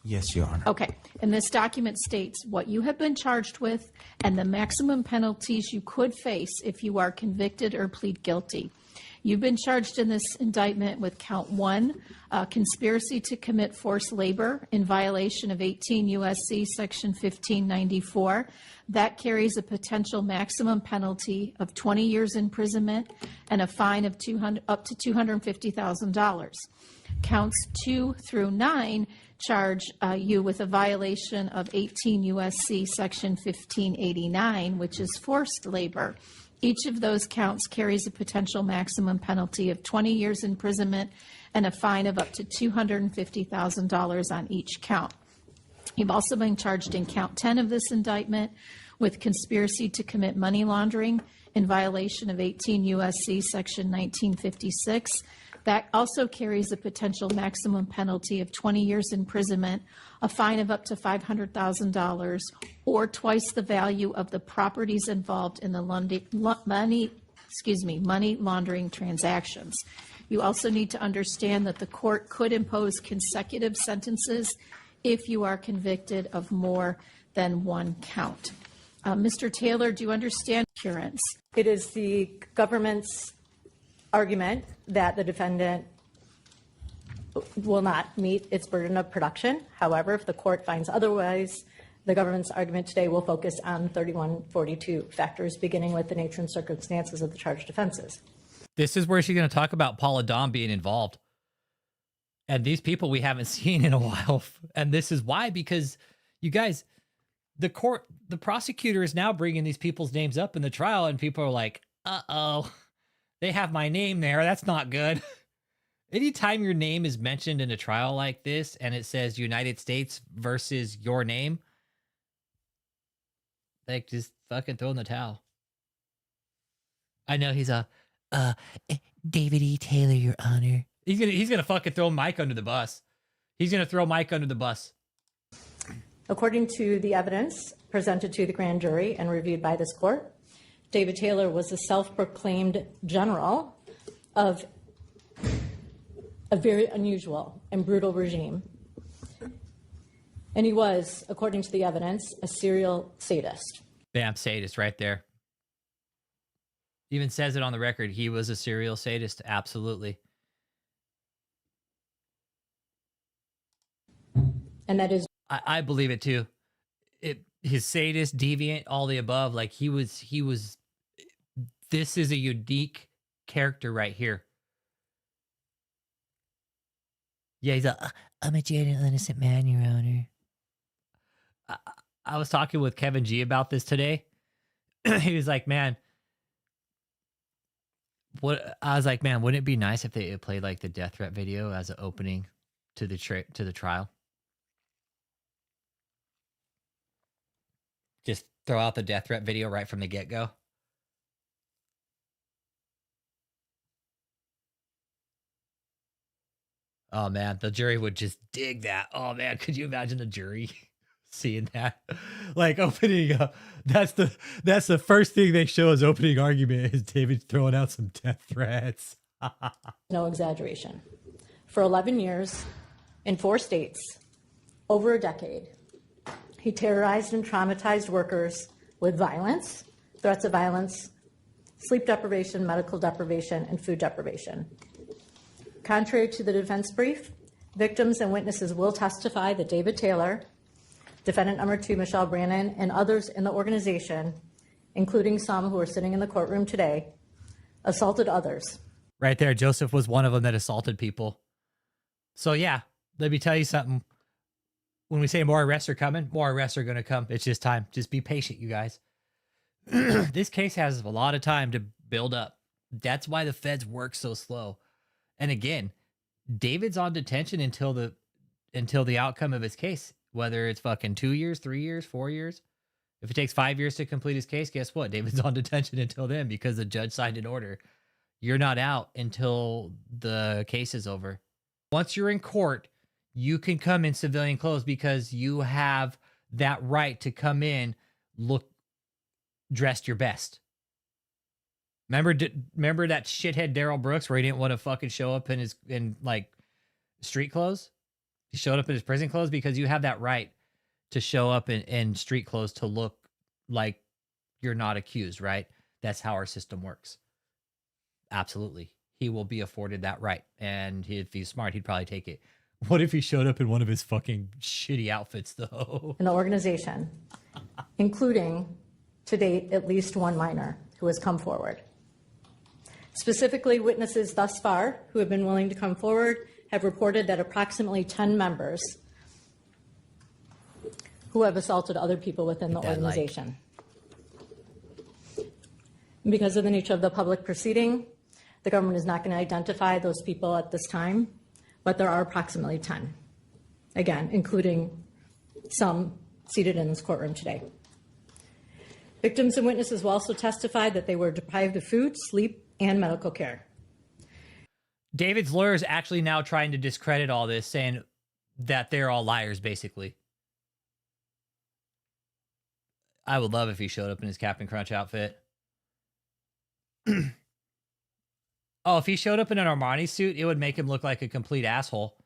Yes, Your Honor. Okay. And this document states what you have been charged with and the maximum penalties you could face if you are convicted or plead guilty. You've been charged in this indictment with count 1, conspiracy to commit forced labor in violation of 18 U.S.C. section 1594. That carries a potential maximum penalty of 20 years imprisonment and a fine of up to $250,000. Counts 2 through 9 charge you with a violation of 18 U.S.C. section 1589, which is forced labor. Each of those counts carries a potential maximum penalty of 20 years imprisonment and a fine of up to $250,000 on each count. You've also been charged in count 10 of this indictment with conspiracy to commit money laundering in violation of 18 U.S.C. section 1956. That also carries a potential maximum penalty of 20 years imprisonment, a fine of up to $500,000, or twice the value of the properties involved in the money laundering transactions. You also need to understand that the court could impose consecutive sentences if you are convicted of more than one count. Mr. Taylor, do you understand occurrence? It is the government's argument that the defendant will not meet its burden of production. However, if the court finds otherwise, the government's argument today will focus on 3142 factors, beginning with the nature and circumstances of the charged offenses. This is where she's going to talk about Paul Adam being involved. And these people we haven't seen in a while. And this is why, because you guys, the prosecutor is now bringing these people's names up in the trial, and people are like, uh-oh, they have my name there. That's not good. Anytime your name is mentioned in a trial like this and it says United States versus your name, like, just fucking throw in the towel. I know he's David E. Taylor, Your Honor. He's gonna fucking throw Mike under the bus. He's gonna throw Mike under the bus. According to the evidence presented to the grand jury and reviewed by this court, David Taylor was a self-proclaimed general of a very unusual and brutal regime. And he was, according to the evidence, a serial sadist. Bam, sadist right there. Even says it on the record. He was a serial sadist. Absolutely. And that is... I believe it too. His sadist, deviant, all the above. Like he was, this is a unique character right here. Yeah, I'm a genuine innocent man, Your Honor. I was talking with Kevin G about this today. He was like, man, I was like, man, wouldn't it be nice if they played like the death threat video as an opening to the trial? Just throw out the death threat video right from the get-go. Oh man, the jury would just dig that. Oh man, could you imagine the jury seeing that? Like opening up. That's the first thing they show as opening argument is David throwing out some death threats. No exaggeration. For 11 years, in 4 states, over a decade, he terrorized and traumatized workers with violence, threats of violence, sleep deprivation, medical deprivation, and food deprivation. Contrary to the defense brief, victims and witnesses will testify that David Taylor, defendant number 2, Michelle Brannon, and others in the organization, including some who are sitting in the courtroom today, assaulted others. Right there, Joseph was one of them that assaulted people. So yeah, let me tell you something. When we say more arrests are coming, more arrests are going to come. It's just time. Just be patient, you guys. This case has a lot of time to build up. That's why the feds work so slow. And again, David's on detention until the outcome of his case, whether it's fucking 2 years, 3 years, 4 years. If it takes 5 years to complete his case, guess what? David's on detention until then because the judge signed an order. You're not out until the case is over. Once you're in court, you can come in civilian clothes because you have that right to come in, look dressed your best. Remember that shithead Daryl Brooks where he didn't want to fucking show up in like street clothes? He showed up in his prison clothes because you have that right to show up in street clothes to look like you're not accused, right? That's how our system works. Absolutely. He will be afforded that right. And if he's smart, he'd probably take it. What if he showed up in one of his fucking shitty outfits, though? In the organization, including, to date, at least one minor who has come forward. Specifically, witnesses thus far who have been willing to come forward have reported that approximately 10 members who have assaulted other people within the organization. Because of the nature of the public proceeding, the government is not going to identify those people at this time, but there are approximately 10, again, including some seated in this courtroom today. Victims and witnesses will also testify that they were deprived of food, sleep, and medical care. David's lawyer is actually now trying to discredit all this, saying that they're all liars, basically. I would love if he showed up in his Captain Crunch outfit. Oh, if he showed up in an Armani suit, it would make him look like a complete asshole.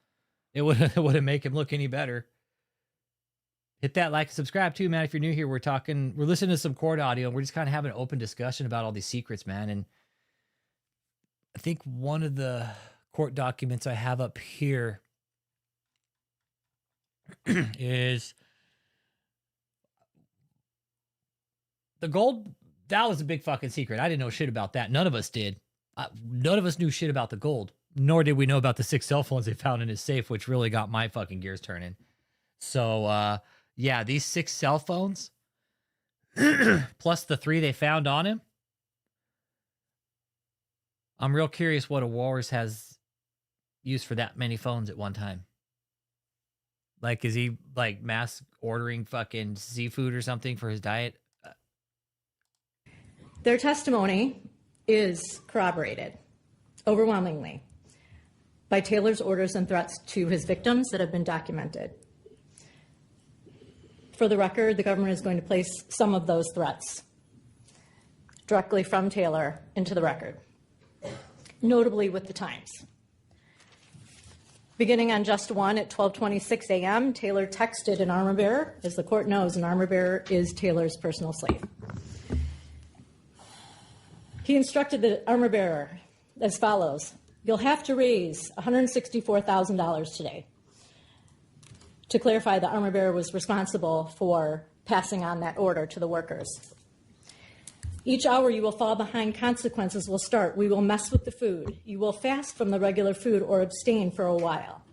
It wouldn't make him look any better. Hit that like and subscribe too, man. If you're new here, we're listening to some court audio, and we're just kind of having an open discussion about all these secrets, man. And I think one of the court documents I have up here is the gold. That was a big fucking secret. I didn't know shit about that. None of us did. None of us knew shit about the gold, nor did we know about the 6 cell phones they found in his safe, which really got my fucking gears turning. So, yeah, these 6 cell phones, plus the 3 they found on him. I'm real curious what a walrus has use for that many phones at one time? Like, is he like mass ordering fucking seafood or something for his diet? Their testimony is corroborated overwhelmingly by Taylor's orders and threats to his victims that have been documented. For the record, the government is going to place some of those threats directly from Taylor into the record, notably with the times. Beginning on just one at 12:26 a.m., Taylor texted an armor bearer. As the court knows, an armor bearer is Taylor's personal slave. He instructed the armor bearer as follows: "You'll have to raise $164,000 today." To clarify, the armor bearer was responsible for passing on that order to the workers. "Each hour you will fall behind, consequences will start. We will mess with the food. You will fast from the regular food or abstain for a while.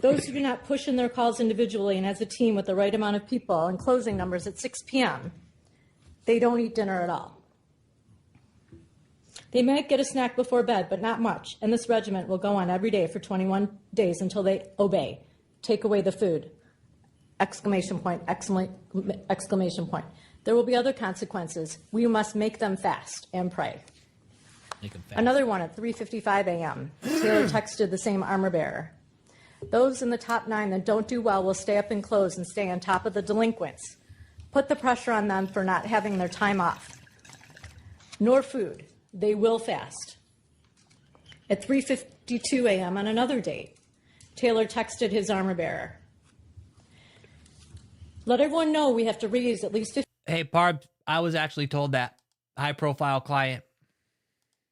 Those who do not push in their calls individually and as a team with the right amount of people and closing numbers at 6 p.m., they don't eat dinner at all. They might get a snack before bed, but not much, and this regiment will go on every day for 21 days until they obey. Take away the food. Exclamation point, exclamation point. There will be other consequences. We must make them fast and pray." Another one at 3:55 a.m. Taylor texted the same armor bearer: "Those in the top 9 that don't do well will stay up and close and stay on top of the delinquents. Put the pressure on them for not having their time off. Nor food. They will fast." At 3:52 a.m. on another date, Taylor texted his armor bearer: "Let everyone know we have to raise at least Hey, Barb, I was actually told that. High-profile client.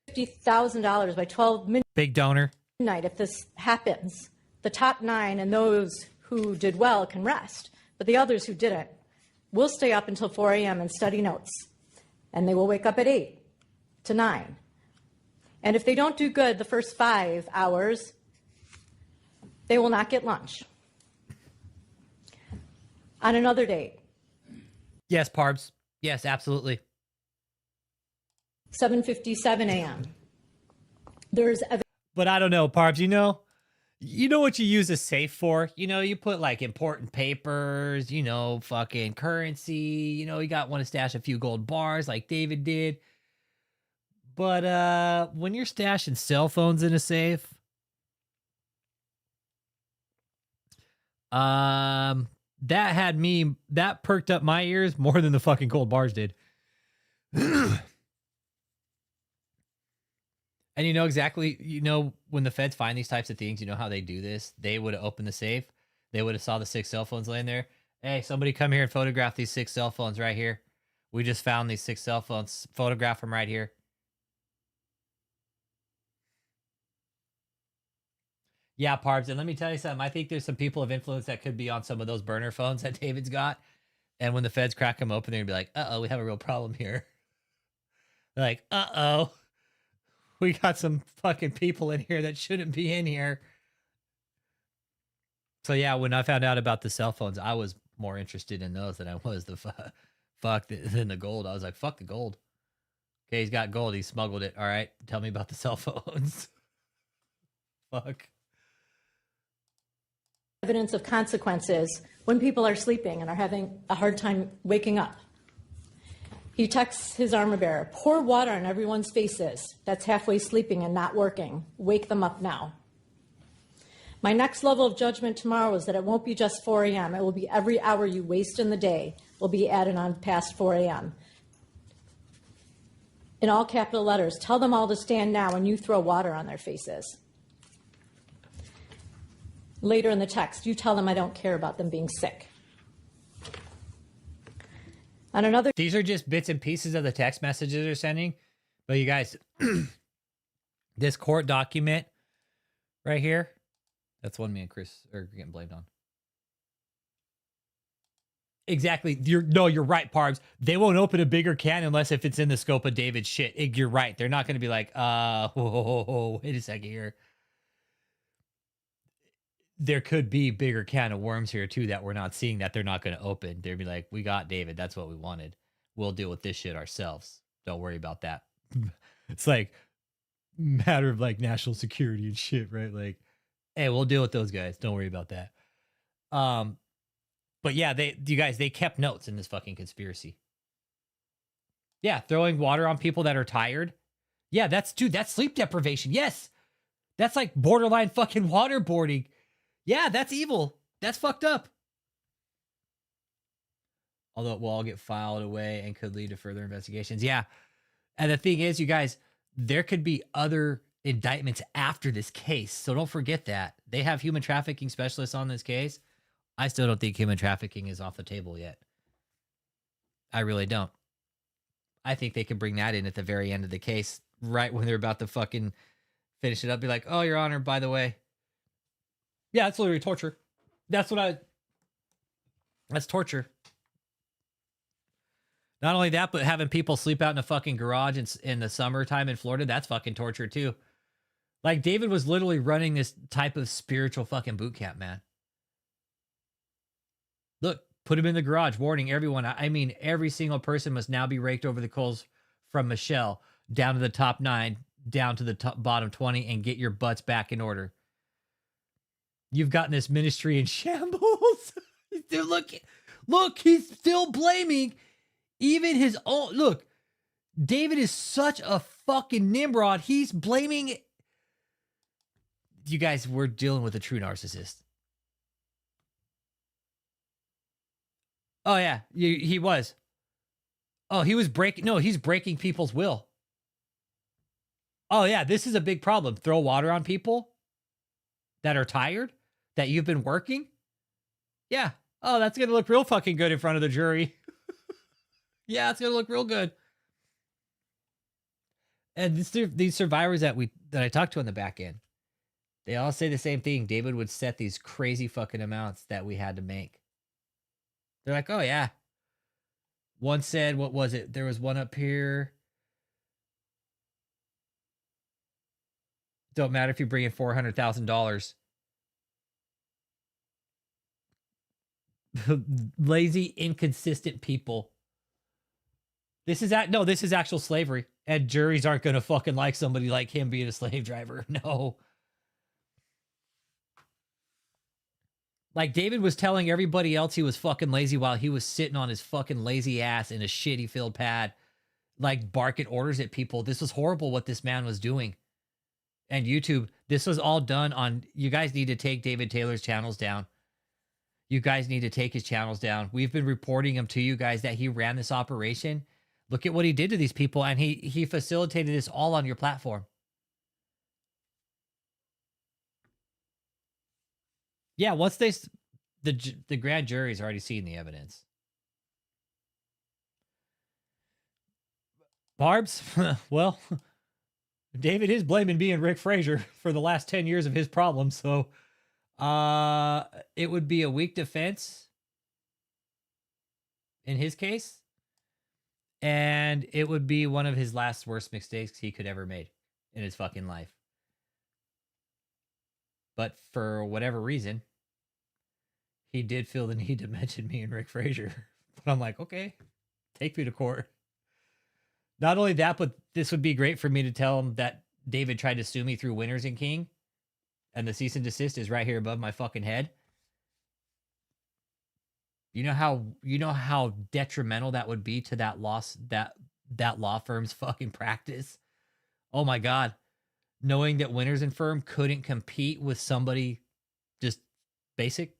$50,000 by 12 midnight. Big donor. If this happens, the top 9 and those who did well can rest, but the others who didn't will stay up until 4 a.m. and study notes, and they will wake up at 8 to 9. And if they don't do good the first 5 hours, they will not get lunch." On another date. Yes, Parbs. Yes, absolutely. 7:57 a.m. There's But I don't know, Parbs, you know what you use a safe for? You put like important papers, fucking currency, you want to stash a few gold bars like David did. But when you're stashing cell phones in a safe, that perked up my ears more than the fucking gold bars did. And exactly, when the feds find these types of things, how they do this. They would have opened the safe. They would have saw the 6 cell phones laying there. Hey, somebody come here and photograph these 6 cell phones right here. We just found these 6 cell phones. Photograph them right here. Yeah, Parbs, and let me tell you something. I think there's some people of influence that could be on some of those burner phones that David's got. And when the feds crack them open, they're going to be like, uh-oh, we have a real problem here. They're like, uh-oh, we got some fucking people in here that shouldn't be in here. So, yeah, when I found out about the cell phones, I was more interested in those than I was than the gold. I was like, fuck the gold. Okay, he's got gold. He smuggled it. All right, tell me about the cell phones. Fuck. Evidence of consequences when people are sleeping and are having a hard time waking up. He texts his armor bearer: "Pour water on everyone's faces that's halfway sleeping and not working. Wake them up now. My next level of judgment tomorrow is that it won't be just 4 a.m. It will be every hour you waste in the day will be added on past 4 a.m. In all capital letters, tell them all to stand now and you throw water on their faces." Later in the text, you tell them I don't care about them being sick. On another, these are just bits and pieces of the text messages they're sending. But you guys, this court document right here, that's one me and Chris are getting blamed on. Exactly. You're right, Parbs. They won't open a bigger can unless if it's in the scope of David's shit. You're right. They're not going to be like, wait a second here. There could be bigger can of worms here too that we're not seeing that they're not going to open. They'd be like, we got David. That's what we wanted. We'll deal with this shit ourselves. Don't worry about that. It's like, matter of like national security and shit, right? Like, hey, we'll deal with those guys. Don't worry about that. But yeah, they kept notes in this fucking conspiracy. Yeah, throwing water on people that are tired. Yeah, that's sleep deprivation. Yes. That's like borderline fucking waterboarding. Yeah, that's evil. That's fucked up. Although it will all get filed away and could lead to further investigations. Yeah. And the thing is, you guys, there could be other indictments after this case. So don't forget that. They have human trafficking specialists on this case. I still don't think human trafficking is off the table yet. I really don't. I think they could bring that in at the very end of the case, right when they're about to fucking finish it up. Be like, oh, Your Honor, by the way. Yeah, it's literally torture. That's torture. Not only that, but having people sleep out in a fucking garage in the summertime in Florida, that's fucking torture too. Like, David was literally running this type of spiritual fucking boot camp, man. Look, put him in the garage, warning everyone. I mean, every single person must now be raked over the coals from Michelle down to the top 9, down to the bottom 20, and get your butts back in order. You've gotten this ministry in shambles. Dude, look, he's still blaming even his own. Look, David is such a fucking Nimrod. He's blaming. You guys, we're dealing with a true narcissist. Oh, yeah, he was. Oh, he was breaking. No, he's breaking people's will. Oh, yeah, this is a big problem. Throw water on people that are tired, that you've been working. Yeah. Oh, that's going to look real fucking good in front of the jury. Yeah, it's going to look real good. And these survivors that I talked to on the back end, they all say the same thing. David would set these crazy fucking amounts that we had to make. They're like, oh, yeah. One said, what was it? There was one up here. Don't matter if you bring in $400,000. Lazy, inconsistent people. This is actual slavery. And juries aren't going to fucking like somebody like him being a slave driver. No. Like, David was telling everybody else he was fucking lazy while he was sitting on his fucking lazy ass in a shitty filled pad, like barking orders at people. This was horrible what this man was doing. And YouTube, this was all done on, you guys need to take David Taylor's channels down. You guys need to take his channels down. We've been reporting him to you guys that he ran this operation. Look at what he did to these people, and he facilitated this all on your platform. Yeah, once the grand jury's already seen the evidence. Barbs, well, David is blaming me and Rick Frazier for the last 10 years of his problems, so it would be a weak defense in his case, and it would be one of his last worst mistakes he could ever made in his fucking life. But for whatever reason, he did feel the need to mention me and Rick Frazier. But I'm like, okay, take me to court. Not only that, but this would be great for me to tell him that David tried to sue me through Winners and King, and the cease and desist is right here above my fucking head. You know how detrimental that would be to that law firm's fucking practice. Oh my God. Knowing that Winners and Firm couldn't compete with somebody just basic.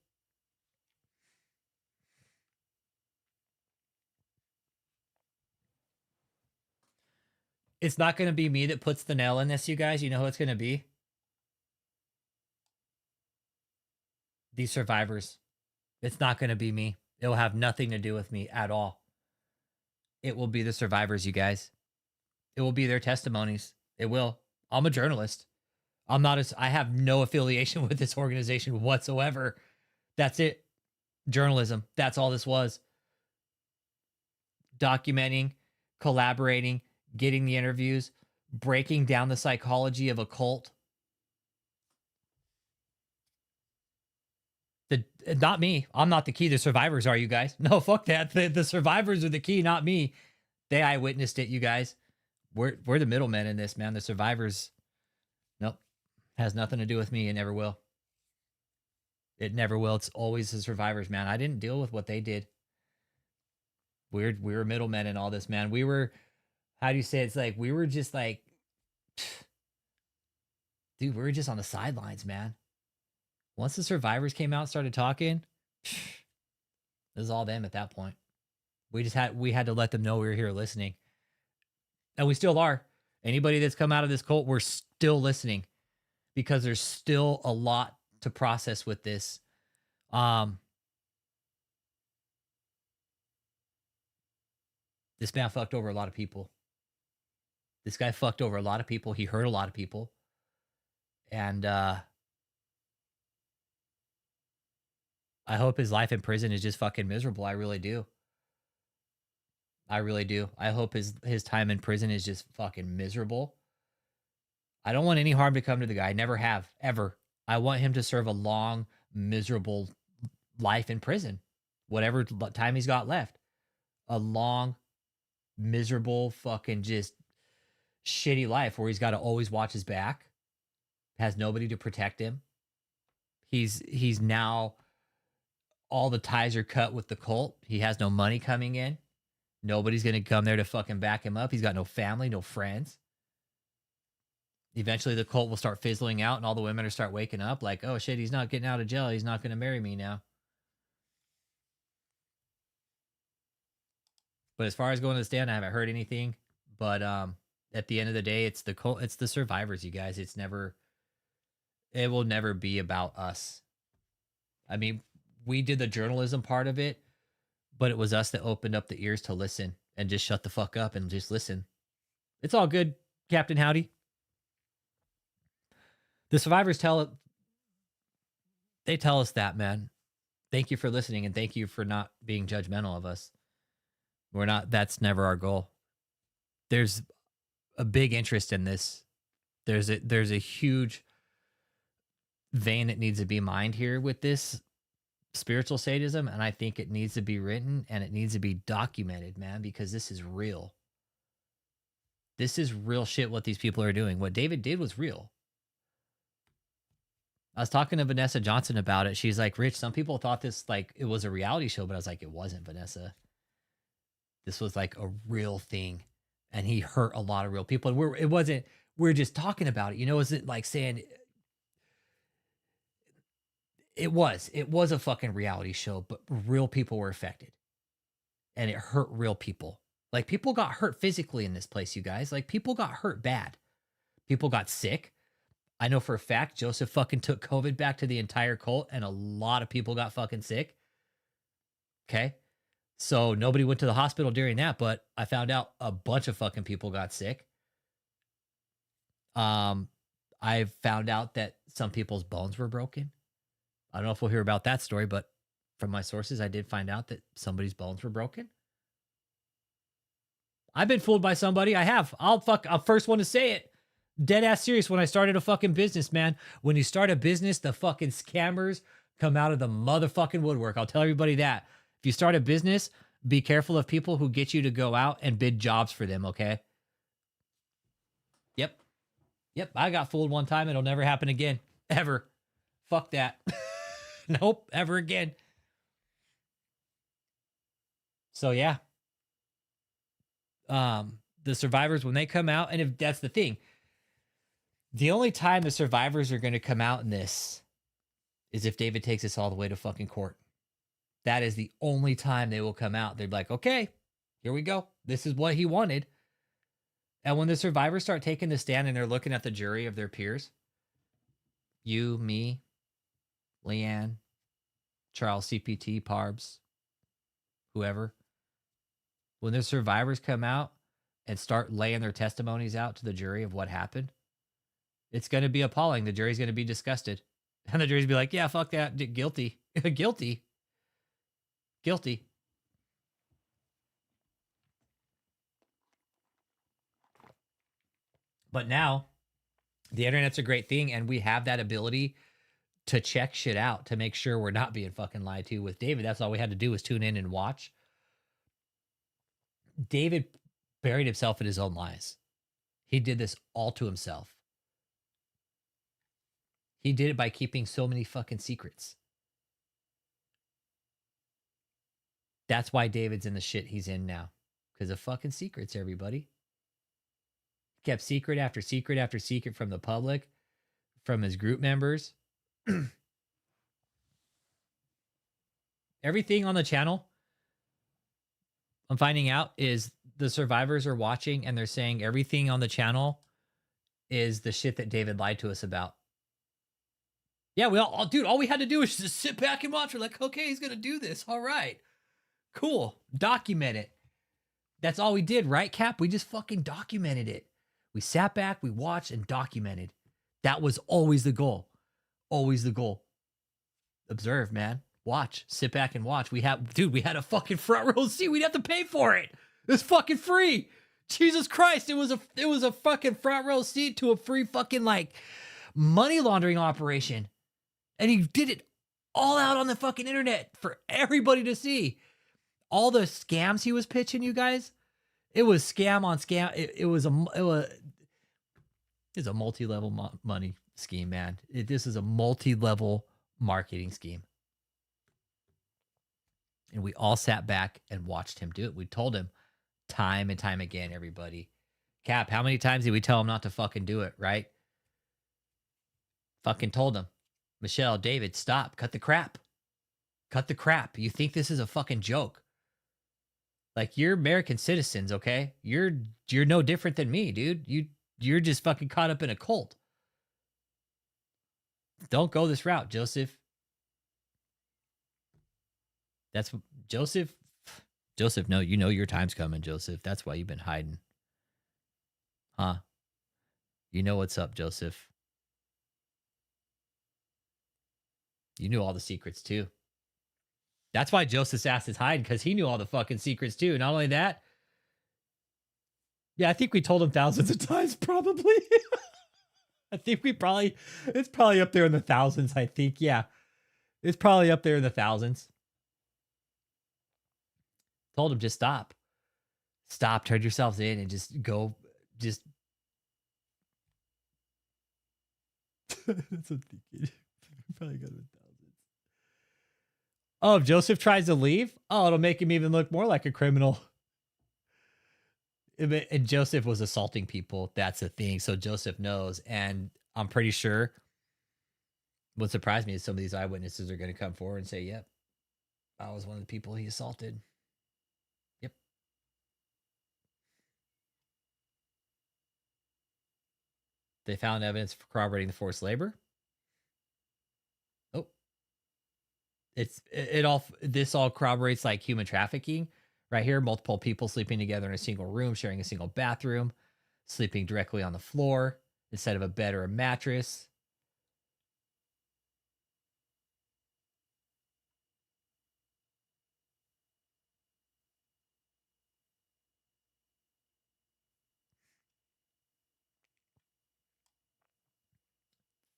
It's not going to be me that puts the nail in this, you guys. You know who it's going to be? These survivors. It's not going to be me. It will have nothing to do with me at all. It will be the survivors, you guys. It will be their testimonies. It will. I'm a journalist. I have no affiliation with this organization whatsoever. That's it. Journalism. That's all this was. Documenting, collaborating, getting the interviews, breaking down the psychology of a cult. Not me. I'm not the key. The survivors are, you guys. No, fuck that. The survivors are the key, not me. They eyewitnessed it, you guys. We're the middlemen in this, man. The survivors Nope. Has nothing to do with me. It never will. It never will. It's always the survivors, man. I didn't deal with what they did. We were middlemen in all this, man. We were, how do you say it? It's like, we were just like, dude, we were just on the sidelines, man. Once the survivors came out and started talking, it was all them at that point. We had to let them know we were here listening. And we still are. Anybody that's come out of this cult, we're still listening because there's still a lot to process with this. This man fucked over a lot of people. This guy fucked over a lot of people. He hurt a lot of people. And I hope his life in prison is just fucking miserable. I really do. I really do. I hope his time in prison is just fucking miserable. I don't want any harm to come to the guy. I never have, ever. I want him to serve a long, miserable life in prison. Whatever time he's got left. A long, miserable, fucking just shitty life where he's got to always watch his back. Has nobody to protect him. He's now, all the ties are cut with the cult. He has no money coming in. Nobody's going to come there to fucking back him up. He's got no family, no friends. Eventually the cult will start fizzling out and all the women will start waking up like, oh shit, he's not getting out of jail. He's not going to marry me now. But as far as going to the stand, I haven't heard anything. But at the end of the day, it's the cult, it's the survivors, you guys. It will never be about us. I mean, we did the journalism part of it, but it was us that opened up the ears to listen and just shut the fuck up and just listen. It's all good, Captain Howdy. The survivors tell us that, man. Thank you for listening and thank you for not being judgmental of us. That's never our goal. There's a big interest in this. There's a huge vein that needs to be mined here with this spiritual sadism, and I think it needs to be written and it needs to be documented, man, because this is real. This is real shit what these people are doing. What David did was real. I was talking to Vanessa Johnson about it. She's like, Rich, some people thought this like it was a reality show, but I was like, it wasn't, Vanessa. This was like a real thing. And he hurt a lot of real people. And we're just talking about it. You know, is it like saying it was a fucking reality show, but real people were affected. And it hurt real people. Like people got hurt physically in this place, you guys. Like people got hurt bad. People got sick. I know for a fact Joseph fucking took COVID back to the entire cult and a lot of people got fucking sick. Okay. So nobody went to the hospital during that, but I found out a bunch of fucking people got sick. I found out that some people's bones were broken. I don't know if we'll hear about that story, but from my sources, I did find out that somebody's bones were broken. I've been fooled by somebody. I have. I'm first one to say it. Dead ass serious. When I started a fucking business, man, when you start a business, the fucking scammers come out of the motherfucking woodwork. I'll tell everybody that. If you start a business, be careful of people who get you to go out and bid jobs for them, okay? Yep. I got fooled one time. It'll never happen again. Ever. Fuck that. Nope. Ever again. So, yeah. The survivors, when they come out, and if that's the thing, the only time the survivors are going to come out in this is if David takes us all the way to fucking court. That is the only time they will come out. They're like, okay, here we go. This is what he wanted. And when the survivors start taking the stand and they're looking at the jury of their peers, you, me, Leanne, Charles CPT, Parbs, whoever, when the survivors come out and start laying their testimonies out to the jury of what happened, it's going to be appalling. The jury's going to be disgusted. And the jury's be like, yeah, fuck that. Guilty. Guilty. Guilty. But now, the internet's a great thing, and we have that ability to check shit out to make sure we're not being fucking lied to. With David, that's all we had to do was tune in and watch. David buried himself in his own lies. He did this all to himself. He did it by keeping so many fucking secrets. That's why David's in the shit he's in now. Because of fucking secrets, everybody. Kept secret after secret after secret from the public, from his group members. Everything on the channel, I'm finding out, is the survivors are watching and they're saying everything on the channel is the shit that David lied to us about. Yeah, dude, all we had to do was just sit back and watch. We're like, okay, he's going to do this. All right, cool. Document it. That's all we did, right, Cap? We just fucking documented it. We sat back, we watched, and documented. That was always the goal. Always the goal. Observe, man. Watch. Sit back and watch. We had a fucking front row seat. We'd have to pay for it. It's fucking free. Jesus Christ. It was a fucking front row seat to a free fucking like money laundering operation. And he did it all out on the fucking internet for everybody to see. All the scams he was pitching, you guys. It was scam on scam. It was a multi-level money scheme, man. This is a multi-level marketing scheme. And we all sat back and watched him do it. We told him time and time again, everybody. Cap, how many times did we tell him not to fucking do it, right? Fucking told him. Michelle, David, stop. Cut the crap. Cut the crap. You think this is a fucking joke. Like, you're American citizens, okay? You're no different than me, dude. You're just fucking caught up in a cult. Don't go this route, Joseph. That's Joseph. Joseph, no, you know your time's coming, Joseph. That's why you've been hiding. Huh? You know what's up, Joseph. You knew all the secrets too. That's why Joseph's ass is hiding, because he knew all the fucking secrets too. Not only that, yeah, I think we told him thousands of times, probably. I think it's probably up there in the thousands, I think. Yeah, it's probably up there in the thousands. Told him, just stop. Stop, turn yourselves in and just go. Just. That's what I'm thinking. Probably got him. Oh, if Joseph tries to leave, it'll make him even look more like a criminal. And Joseph was assaulting people. That's the thing. So Joseph knows. And I'm pretty sure what surprised me is some of these eyewitnesses are going to come forward and say, yep, I was one of the people he assaulted. Yep. They found evidence for corroborating the forced labor. This all corroborates like human trafficking right here. Multiple people sleeping together in a single room, sharing a single bathroom, sleeping directly on the floor instead of a bed or a mattress.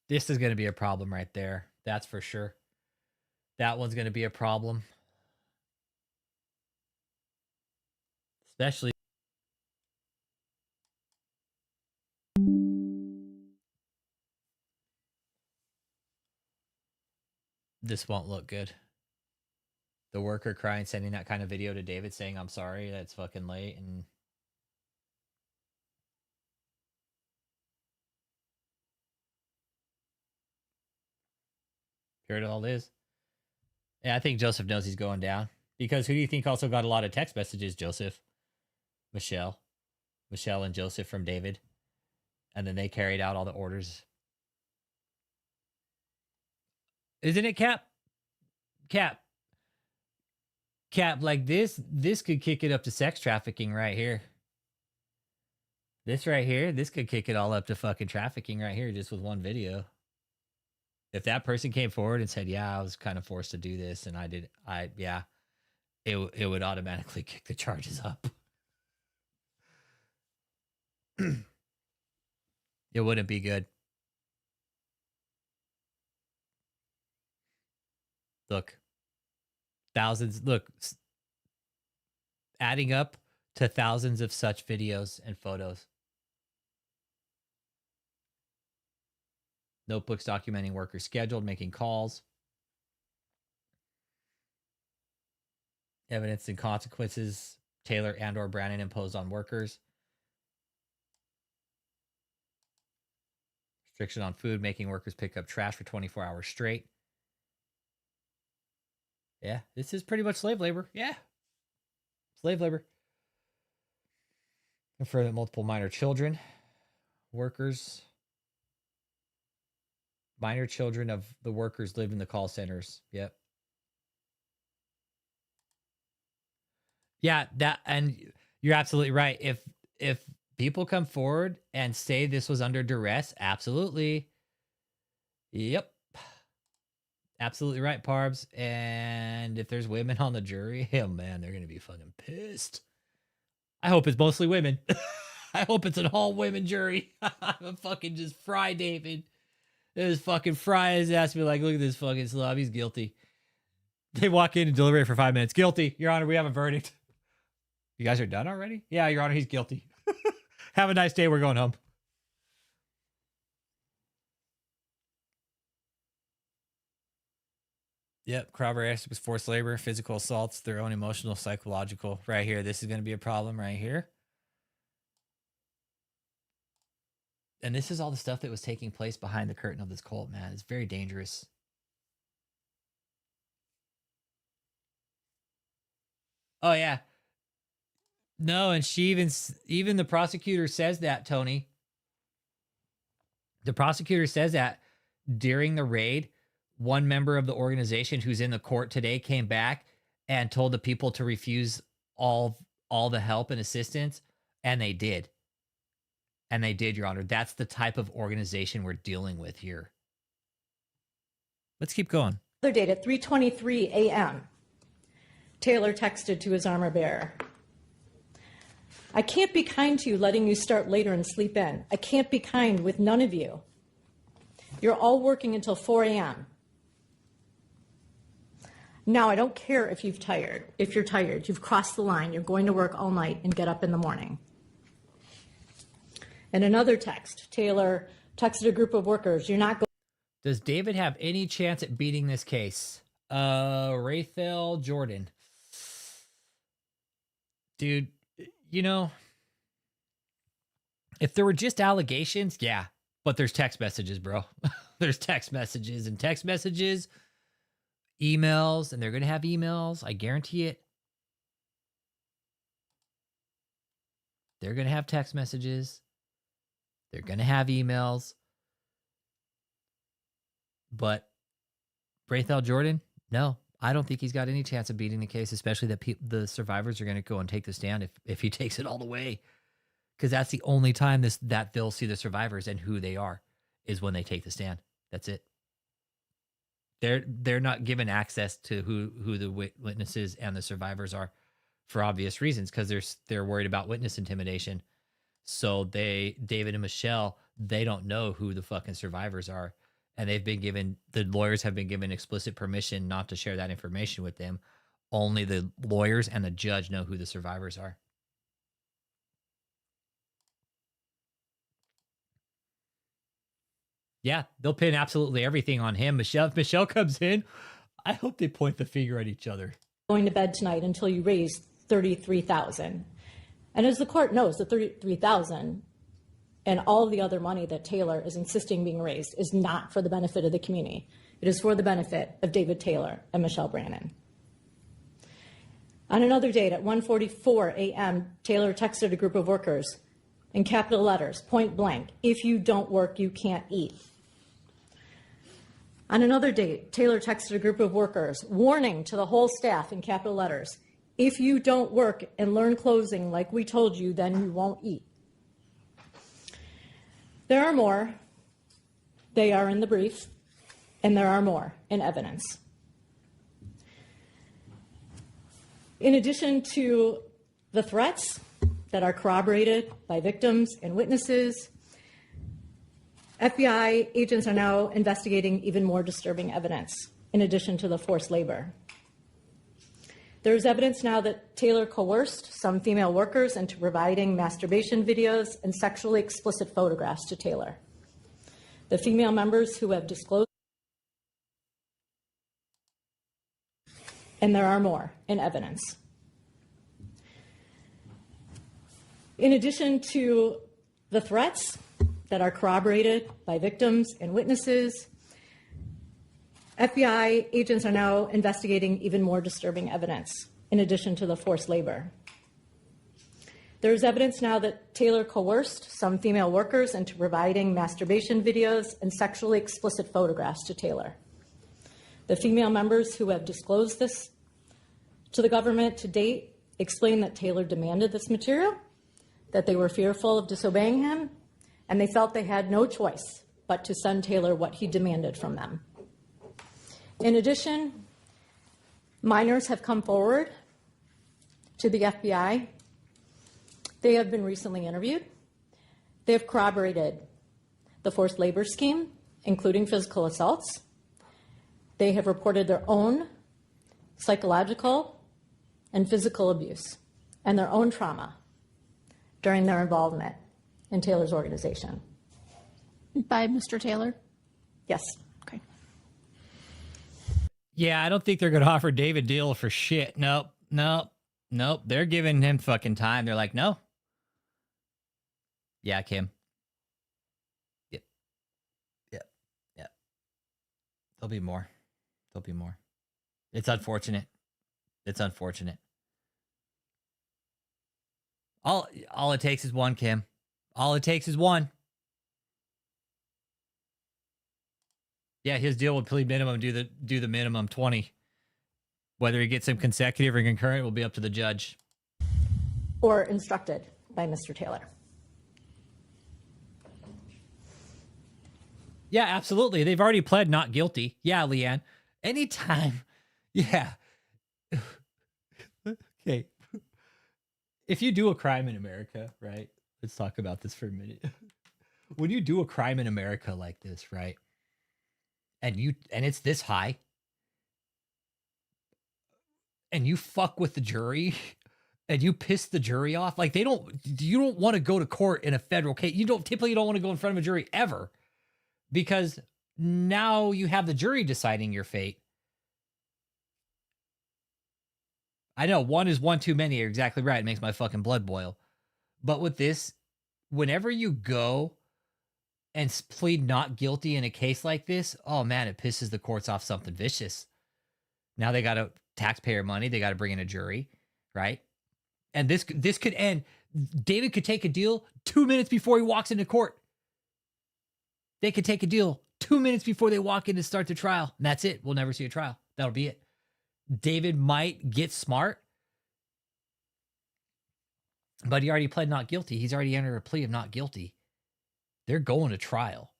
This is going to be a problem right there. That's for sure. That one's going to be a problem. Especially. This won't look good. The worker crying, sending that kind of video to David saying, I'm sorry, that's fucking late. And here it all is. Yeah, I think Joseph knows he's going down. Because who do you think also got a lot of text messages, Joseph? Michelle. Michelle and Joseph from David. And then they carried out all the orders. Isn't it, Cap? Cap, like this could kick it up to sex trafficking right here. This right here, this could kick it all up to fucking trafficking right here just with one video. If that person came forward and said, yeah, I was kind of forced to do this and it would automatically kick the charges up. It wouldn't be good. Look, adding up to thousands of such videos and photos. Notebooks documenting workers scheduled, making calls. Evidence and consequences Taylor and or Brannon imposed on workers. Restriction on food, making workers pick up trash for 24 hours straight. Yeah, this is pretty much slave labor. Yeah. Slave labor. And for multiple minor children, workers. Minor children of the workers lived in the call centers. Yep. Yeah, that, and you're absolutely right. If people come forward and say this was under duress, absolutely. Yep. Absolutely right, Parbs. And if there's women on the jury, oh man, they're gonna be fucking pissed. I hope it's mostly women. I hope it's an all women jury. I'm fucking just fry David. Just fucking fry his ass. Be like, look at this fucking slob. He's guilty. They walk in and deliberate for 5 minutes. Guilty, Your Honor. We have a verdict. You guys are done already? Yeah, Your Honor. He's guilty. Have a nice day. We're going home. Yep. Corroboration was forced labor, physical assaults, their own emotional, psychological. Right here. This is going to be a problem right here. And this is all the stuff that was taking place behind the curtain of this cult, man. It's very dangerous. Oh, yeah. No, and she even the prosecutor says that, Tony. The prosecutor says that during the raid, one member of the organization who's in the court today came back and told the people to refuse all the help and assistance, and they did. And they did, Your Honor. That's the type of organization we're dealing with here. Let's keep going. Other date at 3:23 a.m., Taylor texted to his armor bearer, "I can't be kind to you letting you start later and sleep in. I can't be kind with none of you. You're all working until 4 a.m. Now, I don't care if you're tired. You've crossed the line. You're going to work all night and get up in the morning." And another text, Taylor texted a group of workers, "You're not going." Does David have any chance at beating this case? Raythel Jordan. Dude, you know, if there were just allegations, yeah. But there's text messages, bro. There's text messages and text messages, emails, and they're going to have emails. I guarantee it. They're going to have text messages. They're going to have emails. But Raythel Jordan, no, I don't think he's got any chance of beating the case, especially that the survivors are going to go and take the stand if he takes it all the way. Because that's the only time that they'll see the survivors and who they are is when they take the stand. That's it. They're not given access to who the witnesses and the survivors are for obvious reasons, because they're worried about witness intimidation. So David and Michelle, they don't know who the fucking survivors are. And the lawyers have been given explicit permission not to share that information with them. Only the lawyers and the judge know who the survivors are. Yeah, they'll pin absolutely everything on him. If Michelle comes in, I hope they point the finger at each other. Going to bed tonight until you raise $33,000. And as the court knows, the $33,000 and all the other money that Taylor is insisting being raised is not for the benefit of the community. It is for the benefit of David Taylor and Michelle Brannon. On another date at 1:44 a.m., Taylor texted a group of workers in capital letters, point blank, "If you don't work, you can't eat." On another date, Taylor texted a group of workers, warning to the whole staff in capital letters, "If you don't work and learn closing like we told you, then you won't eat." There are more. They are in the brief, and there are more in evidence. In addition to the threats that are corroborated by victims and witnesses, FBI agents are now investigating even more disturbing evidence, in addition to the forced labor. There is evidence now that Taylor coerced some female workers into providing masturbation videos and sexually explicit photographs to Taylor. The female members who have disclosed, and there are more in evidence. In addition to the threats that are corroborated by victims and witnesses, FBI agents are now investigating even more disturbing evidence in addition to the forced labor. There's evidence now that Taylor coerced some female workers into providing masturbation videos and sexually explicit photographs to Taylor. The female members who have disclosed this to the government to date explain that Taylor demanded this material, that they were fearful of disobeying him, and they felt they had no choice but to send Taylor what he demanded from them. In addition, minors have come forward to the FBI. They have been recently interviewed. They have corroborated the forced labor scheme, including physical assaults. They have reported their own psychological and physical abuse and their own trauma during their involvement in Taylor's organization. By Mr. Taylor? Yes. Okay. Yeah, I don't think they're going to offer David deal for shit. Nope. They're giving him fucking time. They're like, no. Yeah, Kim. Yep. There'll be more. It's unfortunate. All it takes is one, Kim. All it takes is one. Yeah, his deal would plead minimum, do the minimum 20. Whether he gets some consecutive or concurrent will be up to the judge. Or instructed by Mr. Taylor. Yeah, absolutely. They've already pled not guilty. Yeah, Leanne. Anytime. Yeah. Okay. If you do a crime in America, right? Let's talk about this for a minute. When you do a crime in America like this, right? And it's this high, and you fuck with the jury, and you piss the jury off, like you don't want to go to court in a federal case. You typically don't want to go in front of a jury ever, because now you have the jury deciding your fate. I know one is one too many. You're exactly right. It makes my fucking blood boil. But with this, whenever you go and plead not guilty in a case like this, oh man, it pisses the courts off something vicious. Now they got taxpayer money. They got to bring in a jury, right? And this could end. David could take a deal 2 minutes before he walks into court. They could take a deal 2 minutes before they walk in to start the trial. And that's it. We'll never see a trial. That'll be it. David might get smart, but he already pled not guilty. He's already entered a plea of not guilty. They're going to trial.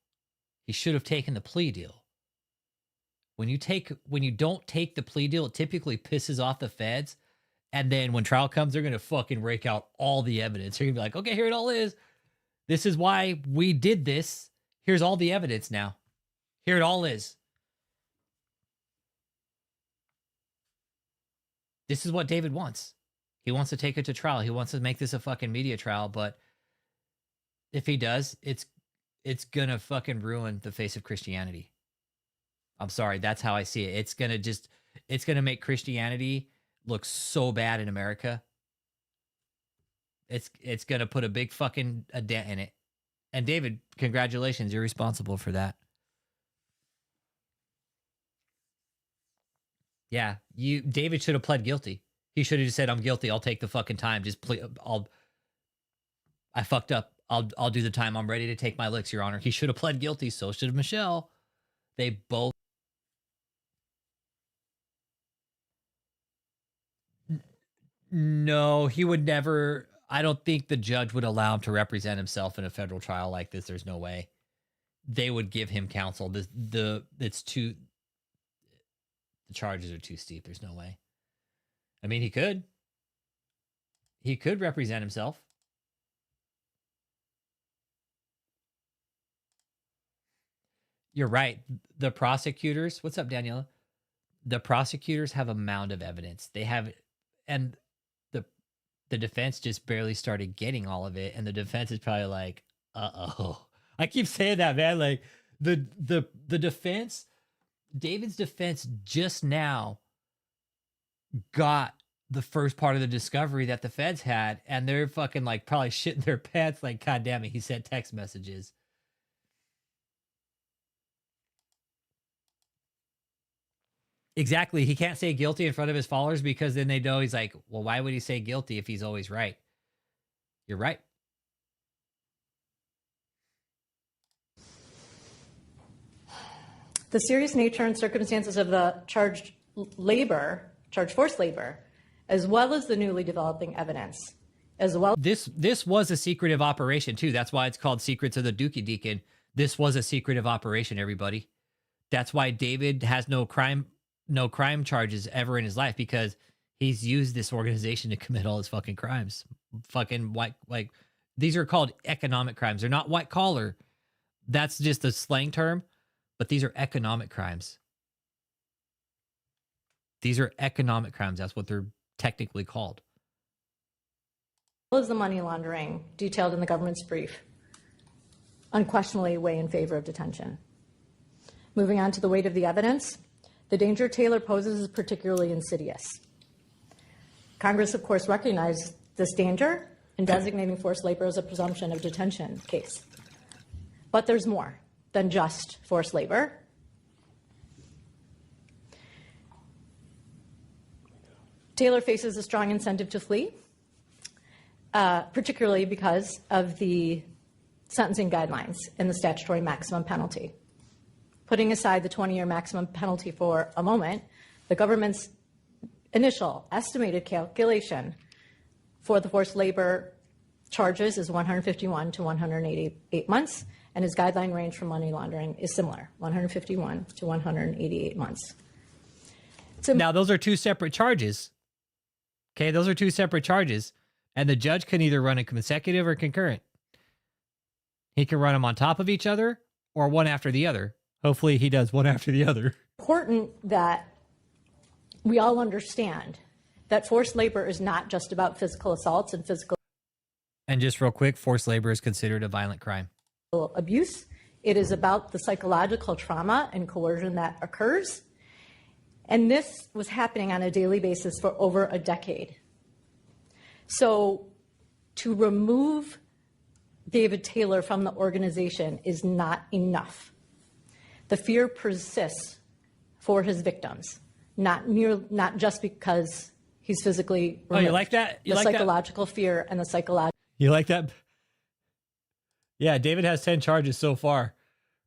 He should have taken the plea deal. When you don't take the plea deal, it typically pisses off the feds. And then when trial comes, they're going to fucking rake out all the evidence. They're going to be like, okay, here it all is. This is why we did this. Here's all the evidence now. Here it all is. This is what David wants. He wants to take it to trial. He wants to make this a fucking media trial. But if he does, it's going to fucking ruin the face of Christianity. I'm sorry. That's how I see it. It's going to make Christianity look so bad in America. It's going to put a big fucking dent in it. And David, congratulations. You're responsible for that. Yeah, David should have pled guilty. He should have just said, "I'm guilty. I'll take the fucking time. Just I fucked up. I'll do the time. I'm ready to take my licks, Your Honor." He should have pled guilty. So should have Michelle. They both. No, he would never. I don't think the judge would allow him to represent himself in a federal trial like this. There's no way. They would give him counsel. It's too. The charges are too steep. There's no way. I mean, he could. He could represent himself. You're right. The prosecutors, what's up, Daniela? The prosecutors have a mound of evidence. They have, and the defense just barely started getting all of it. And the defense is probably like, uh-oh. I keep saying that, man. Like, the defense, David's defense just now got the first part of the discovery that the feds had, and they're fucking like probably shitting their pants like, God damn it, he sent text messages. Exactly. He can't say guilty in front of his followers because then they know he's like, well, why would he say guilty if he's always right? You're right. The serious nature and circumstances of the charged forced labor, as well as the newly developing evidence, as well. This was a secretive operation too. That's why it's called Secrets of the Dookie Deacon. This was a secretive operation, everybody. That's why David has no crime charges ever in his life, because he's used this organization to commit all his fucking crimes. Fucking white, like, these are called economic crimes. They're not white collar. That's just a slang term, but these are economic crimes. These are economic crimes. That's what they're technically called. As well as the money laundering detailed in the government's brief, unquestionably weigh in favor of detention. Moving on to the weight of the evidence, the danger Taylor poses is particularly insidious. Congress, of course, recognized this danger in designating forced labor as a presumption of detention case. But there's more than just forced labor. Taylor faces a strong incentive to flee, particularly because of the sentencing guidelines and the statutory maximum penalty. Putting aside the 20-year maximum penalty for a moment, the government's initial estimated calculation for the forced labor charges is 151 to 188 months, and his guideline range for money laundering is similar, 151 to 188 months. Now, those are two separate charges. Okay, those are two separate charges, and the judge can either run a consecutive or concurrent. He can run them on top of each other or one after the other. Hopefully he does one after the other. Important that we all understand that forced labor is not just about physical assaults and physical. And just real quick, forced labor is considered a violent crime. Abuse. It is about the psychological trauma and coercion that occurs. And this was happening on a daily basis for over a decade. So to remove David Taylor from the organization is not enough. The fear persists for his victims, not just because he's physically removed. Oh, you like that? You the like psychological fear and the psychological. You like that? Yeah, David has 10 charges so far,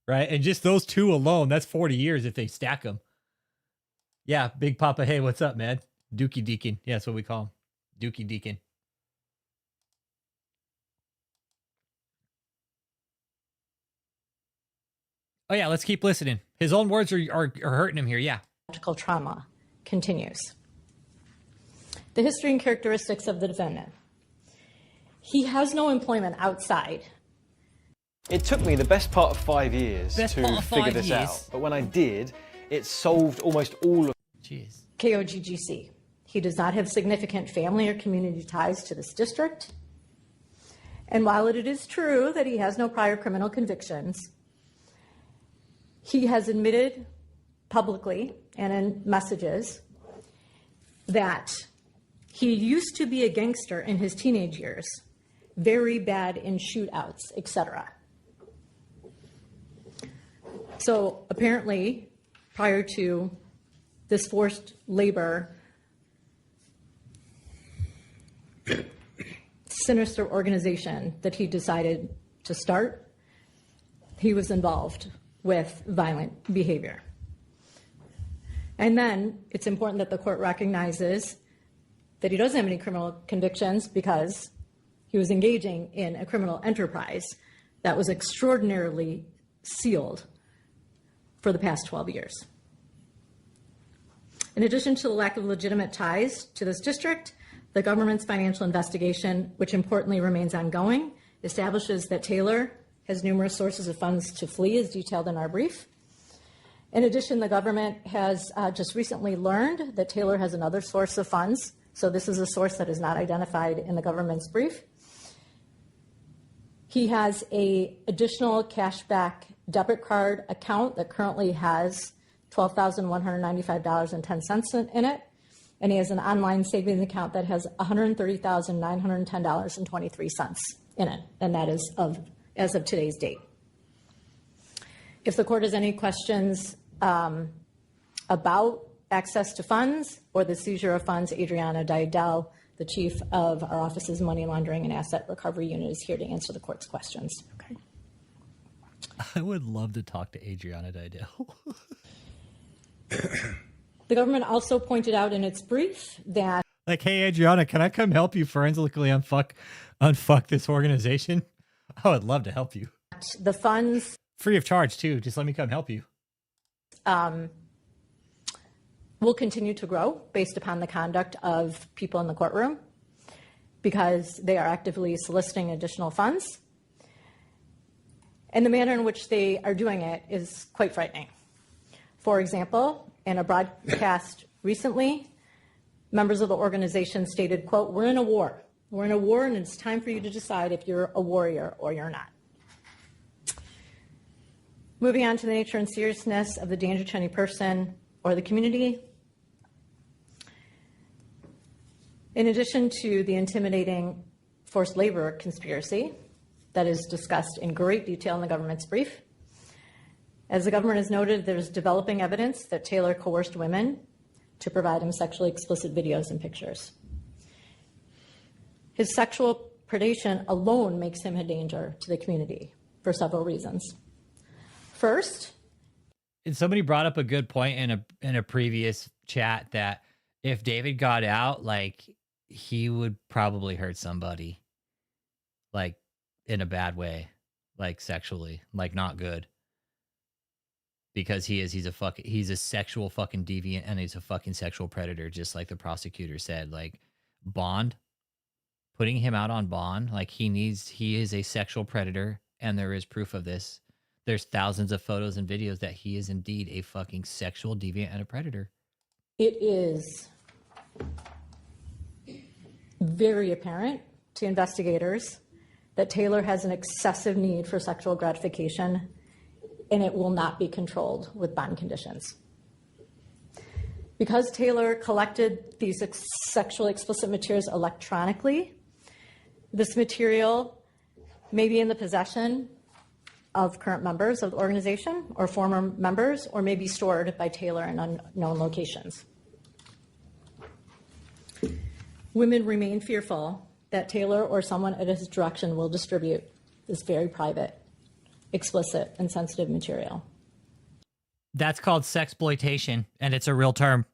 right? And just those two alone, that's 40 years if they stack them. Yeah, Big Papa, hey, what's up, man? Dookie Deacon. Yeah, that's what we call him. Dookie Deacon. Oh, yeah, let's keep listening. His own words are hurting him here, yeah. Psychological trauma continues. The history and characteristics of the defendant. He has no employment outside. It took me the best part of 5 years to figure this out. But when I did, it solved almost all of... Jeez. KOGGC. He does not have significant family or community ties to this district. And while it is true that he has no prior criminal convictions, he has admitted publicly and in messages that he used to be a gangster in his teenage years, very bad in shootouts, etc. So apparently, prior to this forced labor sinister organization that he decided to start, he was involved with violent behavior. And then it's important that the court recognizes that he doesn't have any criminal convictions because he was engaging in a criminal enterprise that was extraordinarily sealed for the past 12 years. In addition to the lack of legitimate ties to this district, the government's financial investigation, which importantly remains ongoing, establishes that Taylor has numerous sources of funds to flee, as detailed in our brief. In addition, the government has just recently learned that Taylor has another source of funds. So this is a source that is not identified in the government's brief. He has a additional cashback debit card account that currently has $12,195.10 in it, and he has an online savings account that has $130,910.23 in it, and that is as of today's date. If the court has any questions about access to funds or the seizure of funds, Adriana Didel, the chief of our office's money laundering and asset recovery unit, is here to answer the court's questions. Okay. I would love to talk to Adriana Didel. The government also pointed out in its brief that, like, hey, Adriana, can I come help you forensically unfuck this organization? I would love to help you. The funds, free of charge too. Just let me come help you. will continue to grow based upon the conduct of people in the courtroom because they are actively soliciting additional funds. And the manner in which they are doing it is quite frightening. For example, in a broadcast recently, members of the organization stated, quote, "We're in a war. We're in a war, and it's time for you to decide if you're a warrior or you're not." Moving on to the nature and seriousness of the danger to any person or the community. In addition to the intimidating forced labor conspiracy that is discussed in great detail in the government's brief, as the government has noted, there's developing evidence that Taylor coerced women to provide him sexually explicit videos and pictures. His sexual predation alone makes him a danger to the community for several reasons. First, and somebody brought up a good point in a previous chat that if David got out, like, he would probably hurt somebody, like, in a bad way, like sexually, like not good. Because he's a sexual fucking deviant, and he's a fucking sexual predator, just like the prosecutor said. Like, bond, putting him out on bond, like, he is a sexual predator, and there is proof of this. There's thousands of photos and videos that he is indeed a fucking sexual deviant and a predator. it is very apparent to investigators that Taylor has an excessive need for sexual gratification, and it will not be controlled with bond conditions. Because Taylor collected these sexually explicit materials electronically, this material may be in the possession of current members of the organization or former members, or may be stored by Taylor in unknown locations. Women remain fearful that Taylor or someone at his direction will distribute this very private, explicit, and sensitive material. That's called sexploitation, and it's a real term.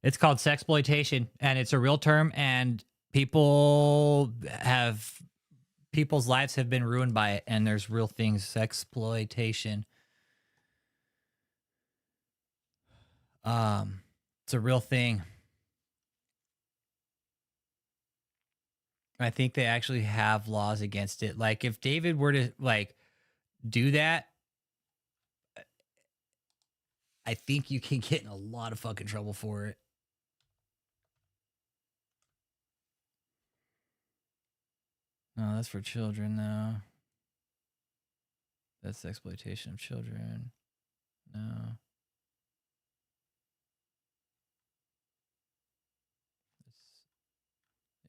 It's called sexploitation, and it's a real term, and people's lives have been ruined by it, and there's real things. Sexploitation. It's a real thing. I think they actually have laws against it. Like, if David were to, like, do that, I think you can get in a lot of fucking trouble for it. No, that's for children, though. That's exploitation of children. No.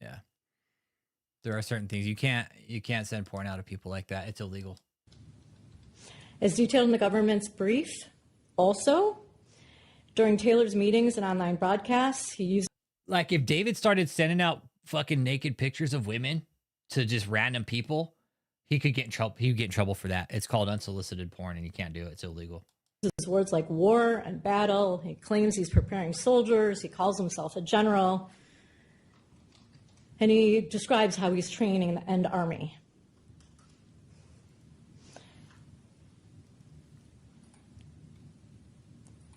Yeah. There are certain things you can't send porn out of people like that. It's illegal. As detailed in the government's brief, also, during Taylor's meetings and online broadcasts, he used... Like, if David started sending out fucking naked pictures of women to just random people, he could get in trouble. He would get in trouble for that. It's called unsolicited porn, and you can't do it. It's illegal. Words like war and battle. He claims he's preparing soldiers. He calls himself a general. And he describes how he's training the end army.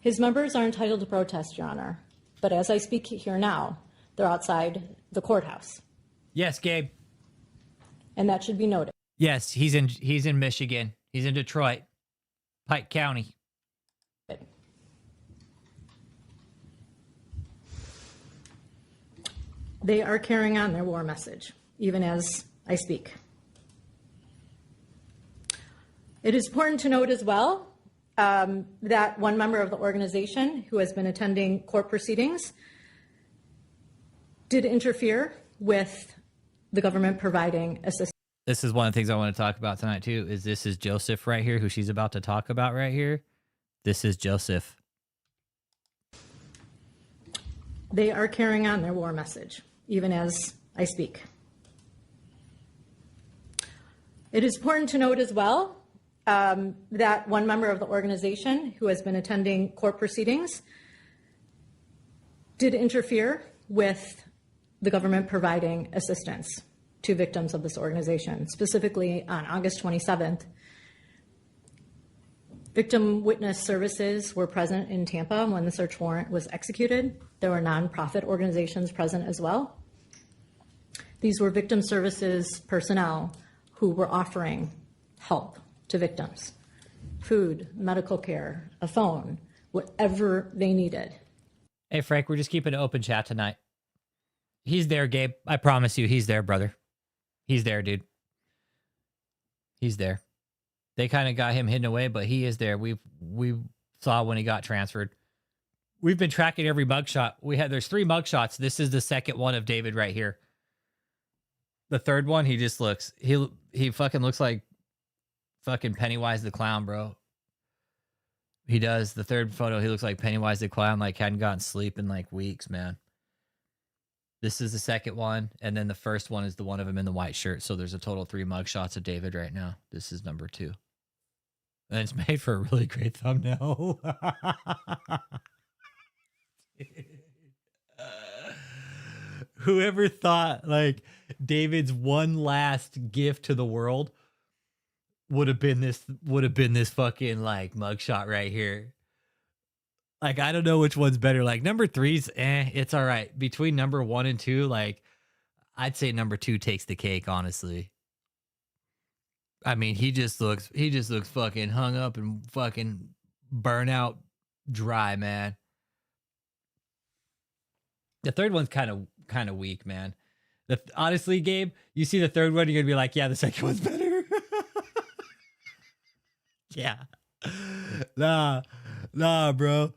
His members are entitled to protest, Your Honor. But as I speak here now, they're outside the courthouse. Yes, Gabe. And that should be noted. Yes, he's in Michigan. He's in Detroit, Pike County. They are carrying on their war message, even as I speak. It is important to note as well that one member of the organization who has been attending court proceedings did interfere with the government providing assistance. This is one of the things I want to talk about tonight too, is this is Joseph right here, who she's about to talk about right here. This is Joseph. They are carrying on their war message, even as I speak. It is important to note as well that one member of the organization who has been attending court proceedings did interfere with the government providing assistance to victims of this organization. Specifically, on August 27th, victim witness services were present in Tampa when the search warrant was executed. There were nonprofit organizations present as well. These were victim services personnel who were offering help to victims: food, medical care, a phone, whatever they needed. Hey, Frank, we're just keeping an open chat tonight. He's there, Gabe. I promise you, he's there, brother. He's there, dude. He's there. They kind of got him hidden away, but he is there. We saw when he got transferred. We've been tracking every mugshot. There's 3 mugshots. This is the second one of David right here. The third one, he just looks, he fucking looks like fucking Pennywise the Clown, bro. He does. The third photo, he looks like Pennywise the Clown, like hadn't gotten sleep in like weeks, man. This is the second one, and then the first one is the one of him in the white shirt. So there's a total 3 mugshots of David right now. This is number 2. And it's made for a really great thumbnail. Whoever thought like David's one last gift to the world would have been this fucking like mugshot right here. Like, I don't know which one's better. Like, number 3's it's all right. Between number 1 and 2, like, I'd say number 2 takes the cake, honestly. I mean, he just looks fucking hung up and fucking burnout dry, man. The third one's kind of weak, man. Honestly, Gabe, you see the third one, you're gonna be like, yeah, the second one's better. Yeah. Nah, bro.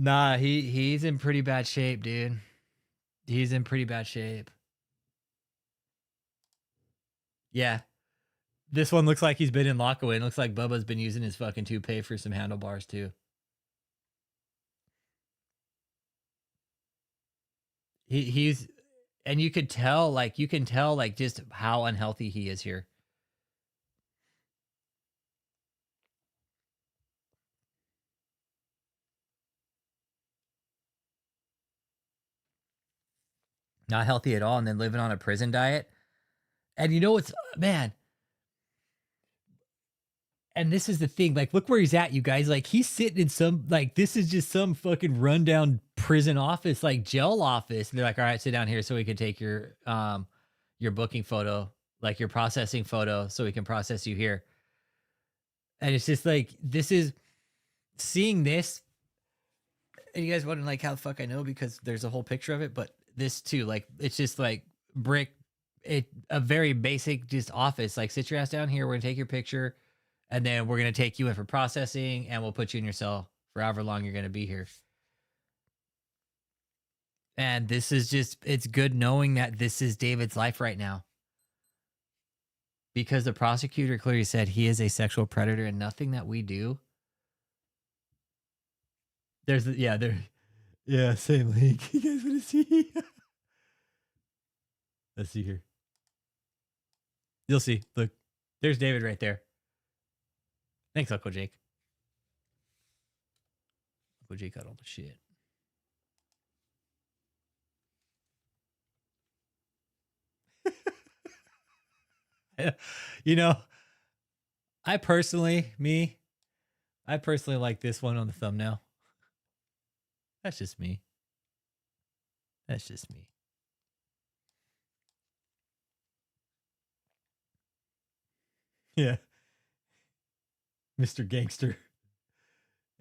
Nah, he's in pretty bad shape, dude. He's in pretty bad shape. Yeah. This one looks like he's been in lockaway. It looks like Bubba's been using his fucking toupee for some handlebars too. He's, and you can tell just how unhealthy he is here. Not healthy at all, and then living on a prison diet. And you know what's, man, and this is the thing, like, look where he's at, you guys. Like, he's sitting in some, like, this is just some fucking rundown prison office, like jail office. And they're like, all right, sit down here so we can take your booking photo, like your processing photo, so we can process you here. And it's just like, this is, seeing this, and you guys wondering like how the fuck I know, because there's a whole picture of it, but this too, like, it's just like a very basic just office. Like, sit your ass down here, we're gonna take your picture, and then we're gonna take you in for processing, and we'll put you in your cell for however long you're gonna be here. And this is just, it's good knowing that this is David's life right now, because the prosecutor clearly said he is a sexual predator, and nothing that we do. There's same link. You guys want to see? Let's see here. You'll see. Look, there's David right there. Thanks, Uncle Jake. Uncle Jake got all the shit. You know, I personally like this one on the thumbnail. That's just me. That's just me. Yeah. Mr. Gangster.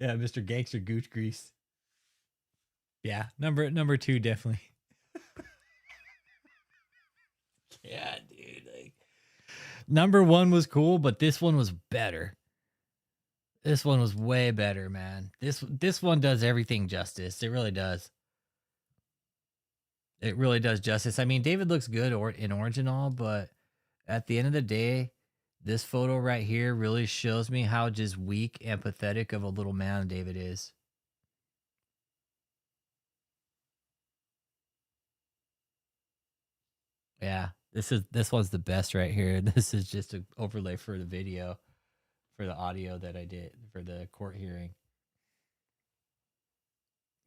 Yeah, Mr. Gangster Gooch Grease. Yeah, number 2 definitely. Yeah, dude. Like, Number 1 was cool, but this one was better. This one was way better, man. This one does everything justice. It really does. It really does justice. I mean, David looks good in orange and all, but at the end of the day, this photo right here really shows me how just weak and pathetic of a little man David is. Yeah, this one's the best right here. This is just an overlay for the video, for the audio that I did for the court hearing.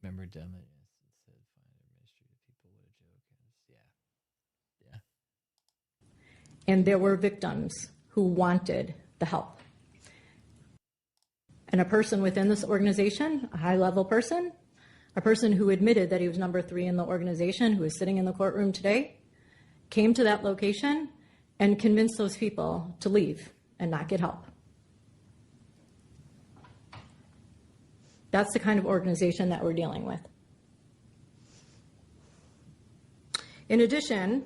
Remember, dumb it is. It said find a mystery to people. What a joke. Yeah. And there were victims who wanted the help. And a person within this organization, a high-level person, a person who admitted that he was number 3 in the organization, who is sitting in the courtroom today, came to that location and convinced those people to leave and not get help. That's the kind of organization that we're dealing with. In addition,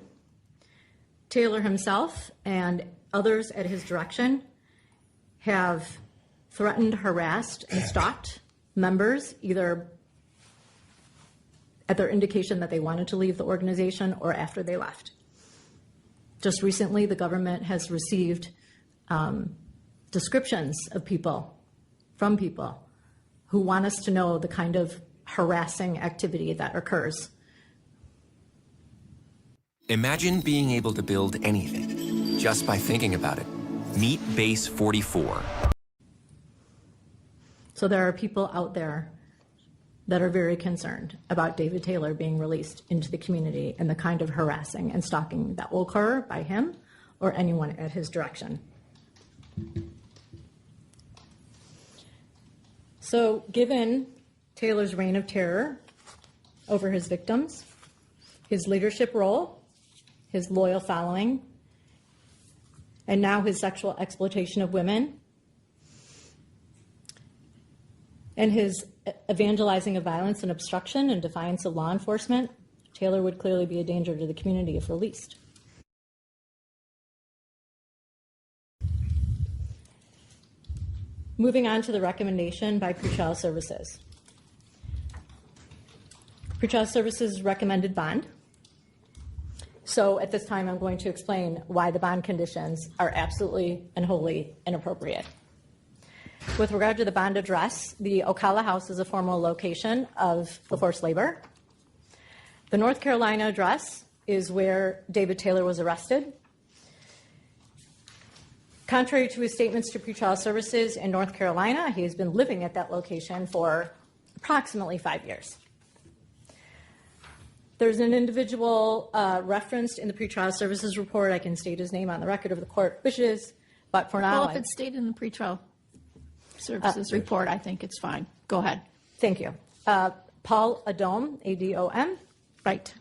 Taylor himself and others at his direction have threatened, harassed, and stalked members, either at their indication that they wanted to leave the organization or after they left. Just recently, the government has received descriptions of people, from people, who want us to know the kind of harassing activity that occurs. Imagine being able to build anything just by thinking about it. Meet Base 44. So there are people out there that are very concerned about David Taylor being released into the community and the kind of harassing and stalking that will occur by him or anyone at his direction. So given Taylor's reign of terror over his victims, his leadership role, his loyal following, and now his sexual exploitation of women, and his evangelizing of violence and obstruction and defiance of law enforcement, Taylor would clearly be a danger to the community if released. Moving on to the recommendation by pretrial services. Pretrial services recommended bond. So at this time, I'm going to explain why the bond conditions are absolutely and wholly inappropriate. With regard to the bond address, the Ocala House is a formal location of the forced labor. The North Carolina address is where David Taylor was arrested. Contrary to his statements to pretrial services in North Carolina, he has been living at that location for approximately 5 years. There's an individual referenced in the pretrial services report. I can state his name on the record of the court wishes, but for now... Well, if it's stated in the pretrial services report, I think it's fine. Go ahead. Thank you. Paul Adom, A-D-O-M. Right.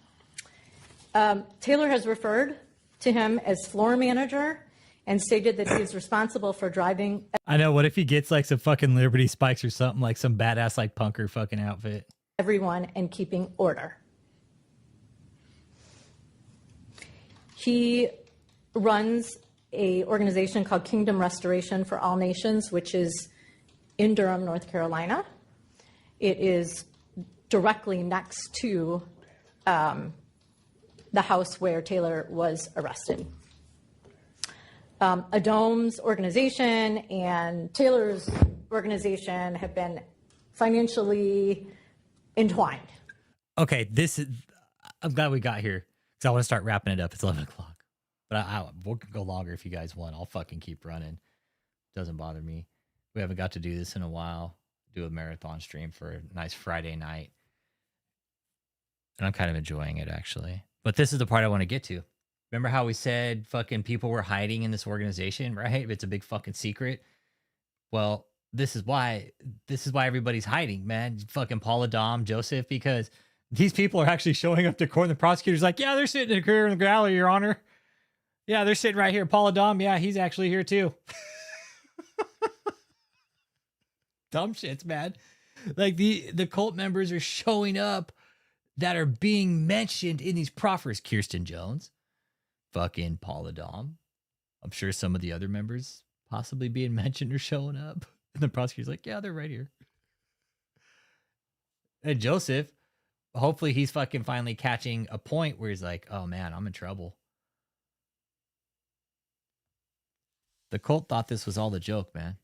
Taylor has referred to him as floor manager and stated that he is responsible for driving... I know. What if he gets like some fucking Liberty Spikes or something, like some badass like punker fucking outfit? ...everyone and keeping order. He runs a organization called Kingdom Restoration for All Nations, which is in Durham, North Carolina. It is directly next to the house where Taylor was arrested. Adom's organization and Taylor's organization have been financially entwined. Okay, I'm glad we got here because I want to start wrapping it up. It's 11 o'clock, but we'll go longer if you guys want. I'll fucking keep running. Doesn't bother me. We haven't got to do this in a while. Do a marathon stream for a nice Friday night. And I'm kind of enjoying it, actually. But this is the part I want to get to. Remember how we said fucking people were hiding in this organization, right? It's a big fucking secret. Well, this is why everybody's hiding, man. Fucking Paula, Dom, Joseph, because these people are actually showing up to court and the prosecutor's like, yeah, they're sitting here in the gallery, Your Honor. Yeah, they're sitting right here. Paula, Dom, yeah, he's actually here too. Dumb shits, man. Like the cult members are showing up that are being mentioned in these proffers. Kirsten Jones, fucking Paula Dom, I'm sure some of the other members possibly being mentioned are showing up. And the prosecutor's like, yeah, they're right here. And Joseph, hopefully he's fucking finally catching a point where he's like, oh man, I'm in trouble. The cult thought this was all a joke, man.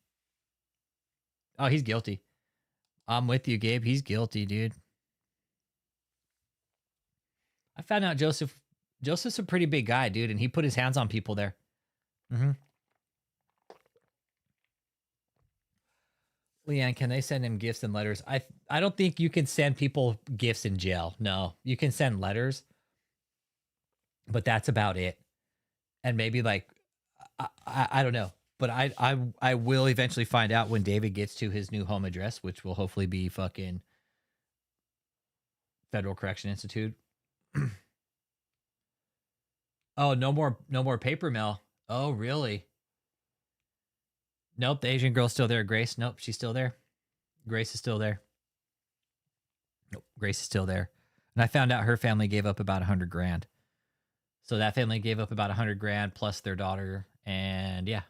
Oh, he's guilty. I'm with you, Gabe. He's guilty, dude. I found out Joseph's a pretty big guy, dude, and he put his hands on people there. Leanne, can they send him gifts and letters? I don't think you can send people gifts in jail. No, you can send letters, but that's about it. And maybe like, I don't know, but I will eventually find out when David gets to his new home address, which will hopefully be fucking Federal Correction Institute. Oh, no more paper mail. Oh, really? Nope, the Asian girl's still there. Grace, nope, she's still there. Grace is still there. Nope, Grace is still there. And I found out her family gave up about $100,000. So that family gave up about $100,000 plus their daughter, and yeah.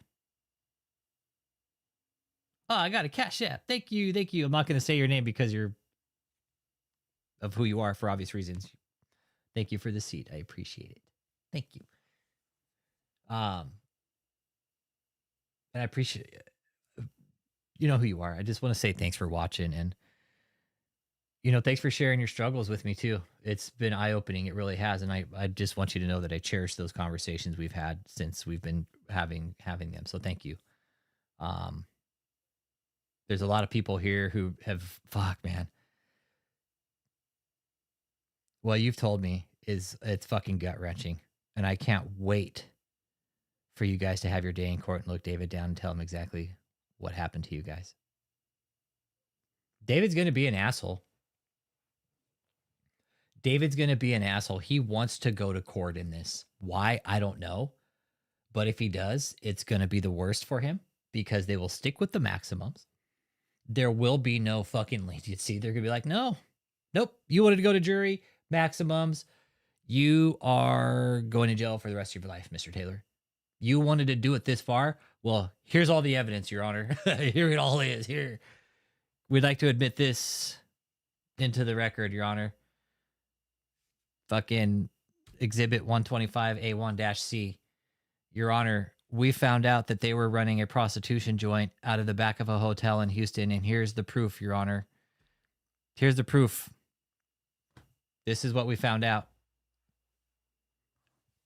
Oh, I got a cash app. Thank you. I'm not going to say your name because you're of who you are for obvious reasons. Thank you for the seat. I appreciate it. Thank you. And I appreciate you know who you are. I just want to say thanks for watching, and thanks for sharing your struggles with me too. It's been eye-opening. It really has. And I just want you to know that I cherish those conversations we've had since we've been having them. So thank you. There's a lot of people here who have, fuck, man. What you've told me it's fucking gut-wrenching. And I can't wait for you guys to have your day in court and look David down and tell him exactly what happened to you guys. David's going to be an asshole. David's going to be an asshole. He wants to go to court in this. Why? I don't know. But if he does, it's going to be the worst for him because they will stick with the maximums. There will be no fucking leniency. They're going to be like, nope. You wanted to go to jury, maximums. You are going to jail for the rest of your life, Mr. Taylor. You wanted to do it this far? Well, here's all the evidence, Your Honor. Here it all is. Here. We'd like to admit this into the record, Your Honor. Fucking Exhibit 125A1-C. Your Honor, we found out that they were running a prostitution joint out of the back of a hotel in Houston, and here's the proof, Your Honor. Here's the proof. This is what we found out.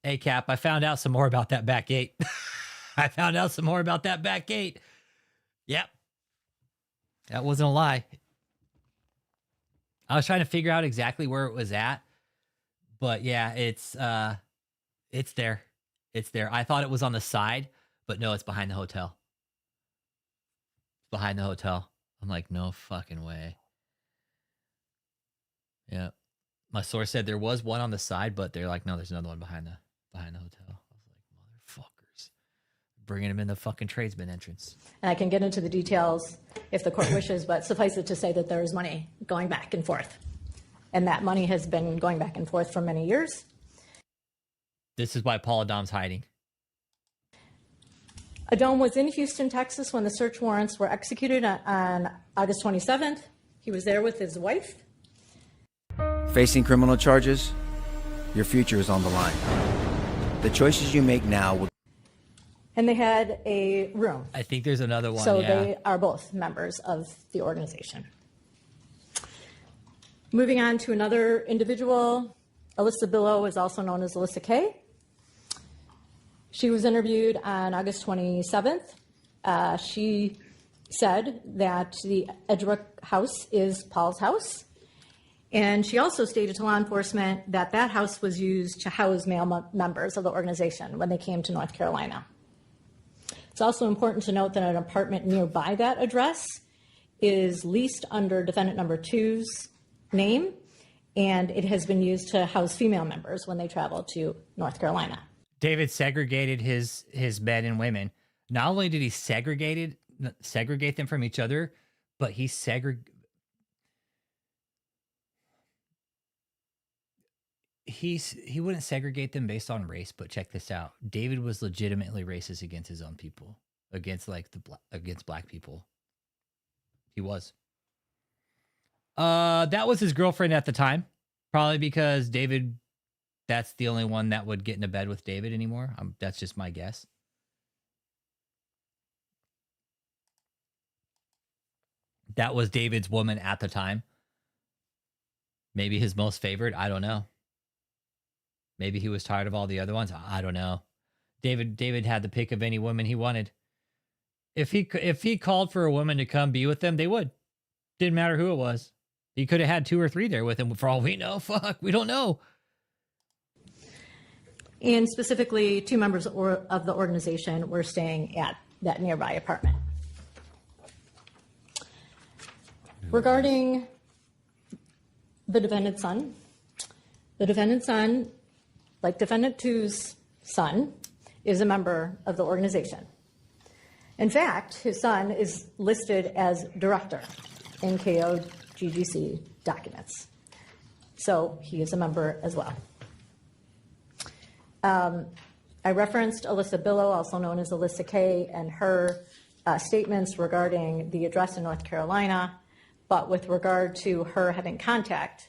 Hey, Cap, I found out some more about that back gate. Yep. That wasn't a lie. I was trying to figure out exactly where it was at. But yeah, it's there. It's there. I thought it was on the side, but no, it's behind the hotel. Behind the hotel. I'm like, no fucking way. Yeah. My source said there was one on the side, but they're like, no, there's another one behind the hotel. I was like, motherfuckers. Bringing them in the fucking tradesman entrance. And I can get into the details if the court wishes, but suffice it to say that there is money going back and forth. And that money has been going back and forth for many years. This is why Paul Adam's hiding. Adam was in Houston, Texas when the search warrants were executed on August 27th. He was there with his wife. Facing criminal charges, your future is on the line. The choices you make now will... And they had a room. I think there's another one. So they are both members of the organization. Moving on to another individual, Alyssa Billow is also known as Alyssa K. She was interviewed on August 27th. She said that the Edgewick house is Paul's house. And she also stated to law enforcement that that house was used to house male members of the organization when they came to North Carolina. It's also important to note that an apartment nearby that address is leased under defendant number 2's name, and it has been used to house female members when they travel to North Carolina. David segregated his men and women. Not only did he segregate them from each other, but he he wouldn't segregate them based on race, but check this out. David was legitimately racist against his own people, against like against black people. He was. That was his girlfriend at the time, probably because David, that's the only one that would get into bed with David anymore. That's just my guess. That was David's woman at the time. Maybe his most favorite. I don't know. Maybe he was tired of all the other ones. I don't know. David had the pick of any woman he wanted. If he called for a woman to come be with them, they would. Didn't matter who it was. He could have had 2 or 3 there with him for all we know. Fuck, we don't know. And specifically, 2 members of the organization were staying at that nearby apartment. Regarding the defendant's son, like defendant 2's son, is a member of the organization. In fact, his son is listed as director in KOGGC documents. So he is a member as well. I referenced Alyssa Billow, also known as Alyssa K, and her statements regarding the address in North Carolina, but with regard to her having contact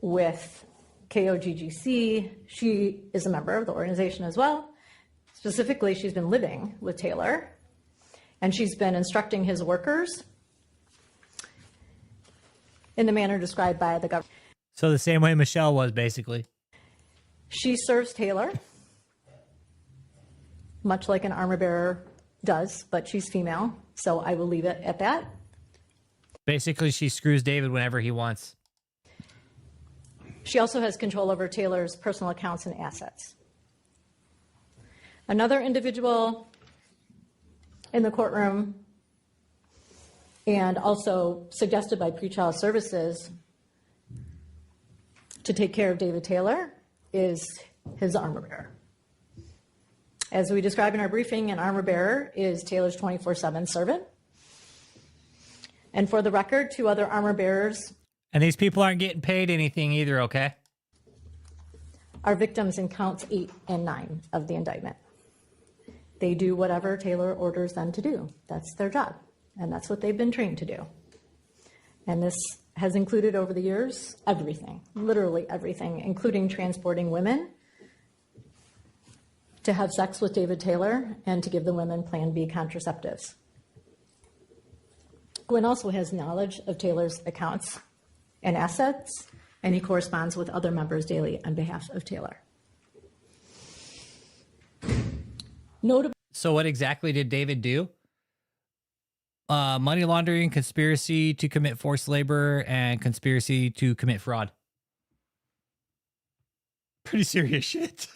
with KOGGC, she is a member of the organization as well. Specifically, she's been living with Taylor, and she's been instructing his workers in the manner described by the government. So the same way Michelle was, basically. She serves Taylor, much like an armor bearer does, but she's female, so I will leave it at that. Basically, she screws David whenever he wants. She also has control over Taylor's personal accounts and assets. Another individual in the courtroom, and also suggested by pretrial services to take care of David Taylor, is his armor bearer. As we describe in our briefing, an armor bearer is Taylor's 24/7 servant. And for the record, 2 other armor bearers. And these people aren't getting paid anything either, okay? Are victims in counts 8 and 9 of the indictment. They do whatever Taylor orders them to do. That's their job. And that's what they've been trained to do. And this has included over the years everything, literally everything, including transporting women to have sex with David Taylor and to give the women Plan B contraceptives. Gwen also has knowledge of Taylor's accounts and assets, and he corresponds with other members daily on behalf of Taylor. So what exactly did David do? Money laundering, conspiracy to commit forced labor, and conspiracy to commit fraud. Pretty serious shit.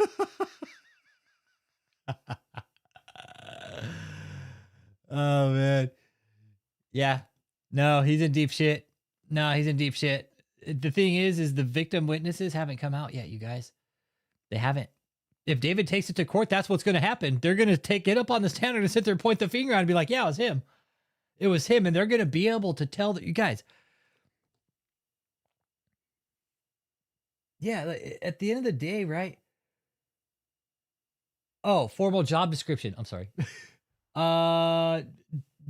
Oh, man. Yeah. No, he's in deep shit. No, he's in deep shit. The thing is the victim witnesses haven't come out yet, you guys. They haven't. If David takes it to court, that's what's going to happen. They're going to take it up on the standard and sit there, point the finger out and be like, yeah, it was him. It was him. And they're going to be able to tell that, you guys. Yeah, at the end of the day, right? Oh, formal job description. I'm sorry.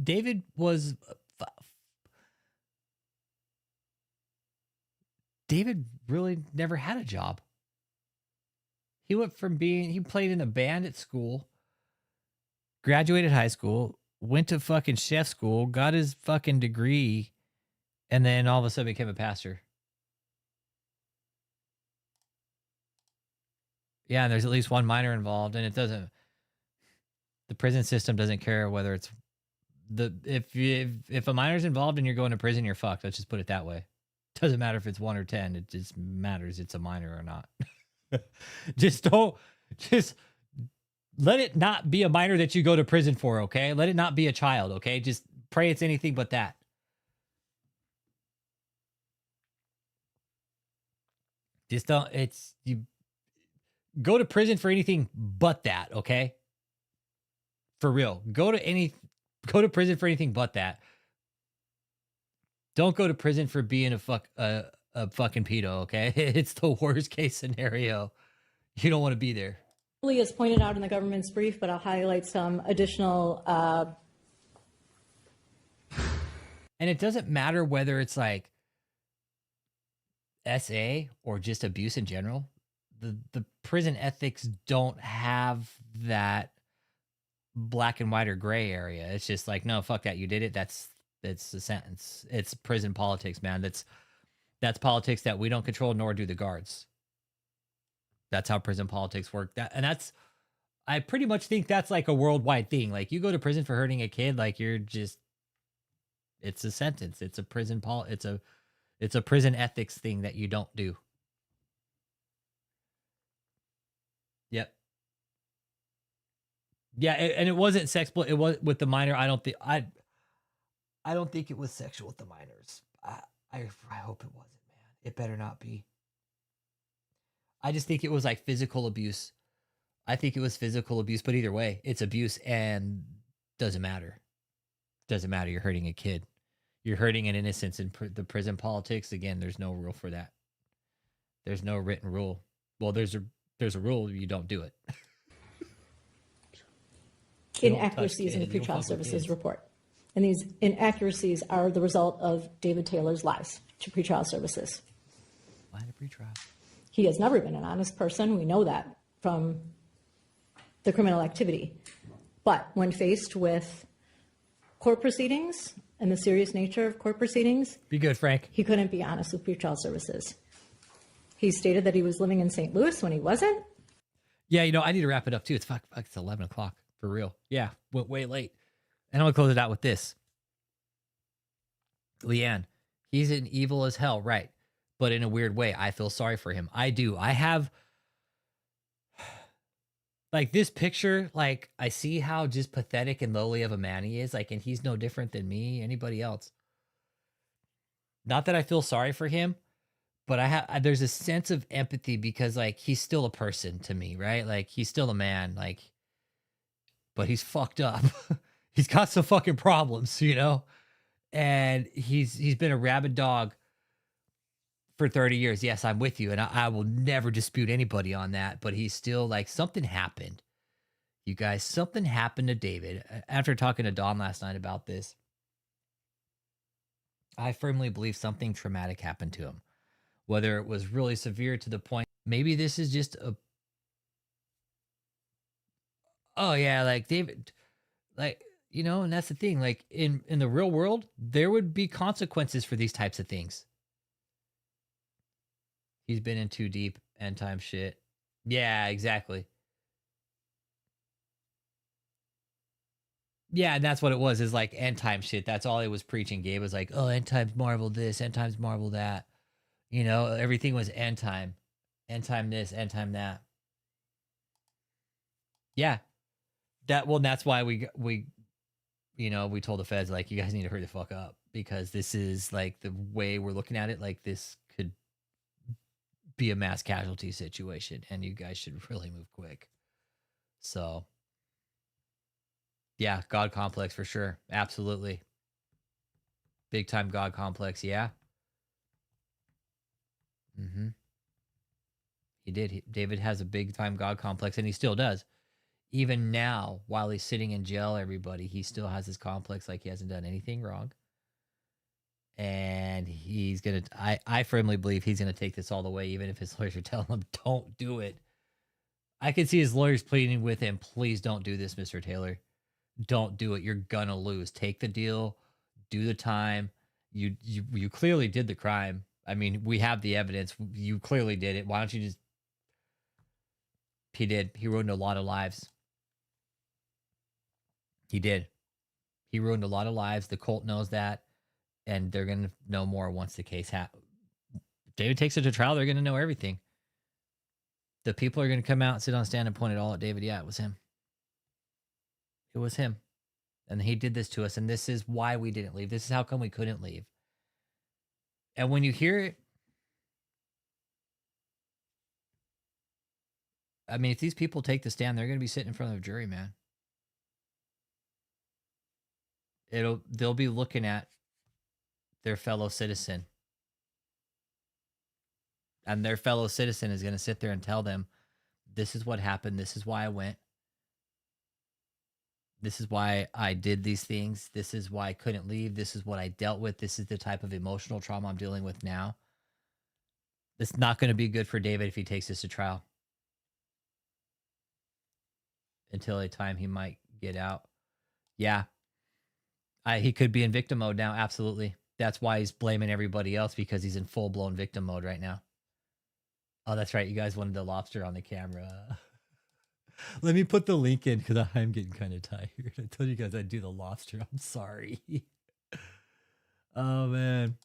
David was... David really never had a job. He went from he played in a band at school, graduated high school, went to fucking chef school, got his fucking degree, and then all of a sudden became a pastor. Yeah, and there's at least one minor involved, and the prison system doesn't care whether it's if a minor's involved and you're going to prison, you're fucked. Let's just put it that way. Doesn't matter if it's 1 or 10. It just matters it's a minor or not. Just let it not be a minor that you go to prison for, okay? Let it not be a child, okay? Just pray it's anything but that. Just don't, you go to prison for anything but that, okay? For real. Go to prison for anything but that. Don't go to prison for being a a fucking pedo, okay? It's the worst case scenario. You don't want to be there. As pointed out in the government's brief, but I'll highlight some additional. And it doesn't matter whether it's like SA or just abuse in general. The prison ethics don't have that black and white or gray area. It's just like, no, fuck that. You did it. That's a sentence. It's prison politics, man. That's politics that we don't control, nor do the guards. That's how prison politics work. I pretty much think that's like a worldwide thing. Like, you go to prison for hurting a kid, like, you're just, it's a sentence. It's a prison it's a prison ethics thing that you don't do. Yep. Yeah, and it wasn't sexual. It was with the minor. I don't think it was sexual with the minors. I hope it wasn't, man. It better not be. I just think it was like physical abuse. I think it was physical abuse, but either way, it's abuse and doesn't matter. Doesn't matter. You're hurting a kid. You're hurting an innocence in the prison politics. Again, there's no rule for that. There's no written rule. Well, there's a rule. You don't do it. Inaccuracies in the pretrial services report. And these inaccuracies are the result of David Taylor's lies to pretrial services. Lie to pretrial. He has never been an honest person. We know that from the criminal activity. But when faced with court proceedings and the serious nature of court proceedings, be good, Frank. He couldn't be honest with pretrial services. He stated that he was living in St. Louis when he wasn't. Yeah, I need to wrap it up too. It's 11 o'clock for real. Yeah, went way late. And I'm going to close it out with this. Leanne, he's an evil as hell, right? But in a weird way, I feel sorry for him. I do. I have, like, this picture, like, I see how just pathetic and lowly of a man he is. Like, and he's no different than me, anybody else. Not that I feel sorry for him, but there's a sense of empathy because, like, he's still a person to me, right? Like, he's still a man, like, but he's fucked up. He's got some fucking problems, and he's been a rabid dog for 30 years. Yes, I'm with you. And I will never dispute anybody on that, but he's still like, something happened. You guys, something happened to David. After talking to Dawn last night about this, I firmly believe something traumatic happened to him. Whether it was really severe to the point, maybe this is just oh yeah, like David, like, and that's the thing, like in the real world, there would be consequences for these types of things. He's been in too deep end time shit. Yeah, exactly. Yeah, and that's what it was, is like end time shit. That's all he was preaching. Gabe was like, oh, end times Marvel this, end times Marvel that. Everything was end time this, end time that. Yeah. That's why we told the feds, like, you guys need to hurry the fuck up, because this is like the way we're looking at it. Like, this could be a mass casualty situation and you guys should really move quick. So yeah, God complex for sure. Absolutely. Big time God complex. Yeah. He did. David has a big time God complex, and he still does. Even now, while he's sitting in jail, everybody, he still has this complex like he hasn't done anything wrong. And he's going to, I firmly believe he's going to take this all the way, even if his lawyers are telling him, don't do it. I can see his lawyers pleading with him, please don't do this, Mr. Taylor. Don't do it. You're going to lose. Take the deal. Do the time. You clearly did the crime. I mean, we have the evidence. You clearly did it. Why don't you just... He did. He ruined a lot of lives. He did. He ruined a lot of lives. The cult knows that. And they're going to know more once the case happens. David takes it to trial. They're going to know everything. The people are going to come out and sit on stand and point it all at David. Yeah, it was him. It was him. And he did this to us. And this is why we didn't leave. This is how come we couldn't leave. And when you hear it, I mean, if these people take the stand, they're going to be sitting in front of a jury, man. They'll be looking at their fellow citizen And their fellow citizen is going to sit there and tell them, this is what happened. This is why I went. This is why I did these things. This is why I couldn't leave. This is what I dealt with. This is the type of emotional trauma I'm dealing with now. It's not going to be good for David if he takes this to trial. Until a time he might get out. Yeah. He could be in victim mode now. Absolutely. That's why he's blaming everybody else, because he's in full-blown victim mode right now. Oh, that's right. You guys wanted the lobster on the camera. Let me put the link in because I'm getting kind of tired. I told you guys I'd do the lobster. I'm sorry. Oh, man.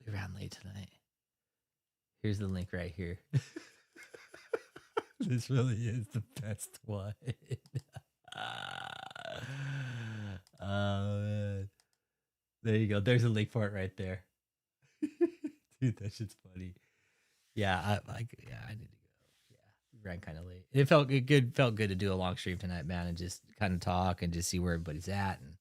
We ran late tonight. Here's the link right here. This really is the best one. Oh, man. There you go. There's a link for it right there. Dude, that shit's funny. Yeah, I need to go. Yeah, we ran kind of late. It felt good to do a long stream tonight, man, and just kind of talk and just see where everybody's at. And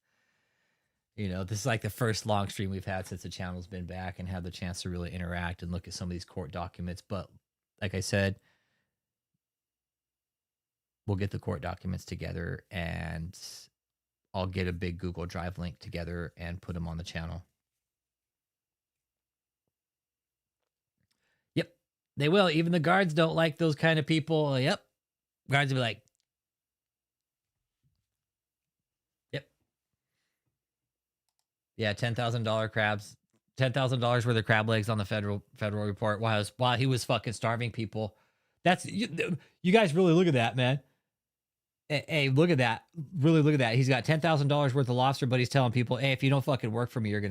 you know, this is like the first long stream we've had since the channel's been back, and have the chance to really interact and look at some of these court documents. But like I said, we'll get the court documents together, and I'll get a big Google Drive link together and put them on the channel. Yep, they will. Even the guards don't like those kind of people. Yep. Guards will be like, yep. Yeah, $10,000 crabs. $10,000 worth of crab legs on the federal report while he was fucking starving people. That's you guys really look at that, man. Hey, look at that. Really look at that. He's got $10,000 worth of lobster, but he's telling people, hey, if you don't fucking work for me, you're going to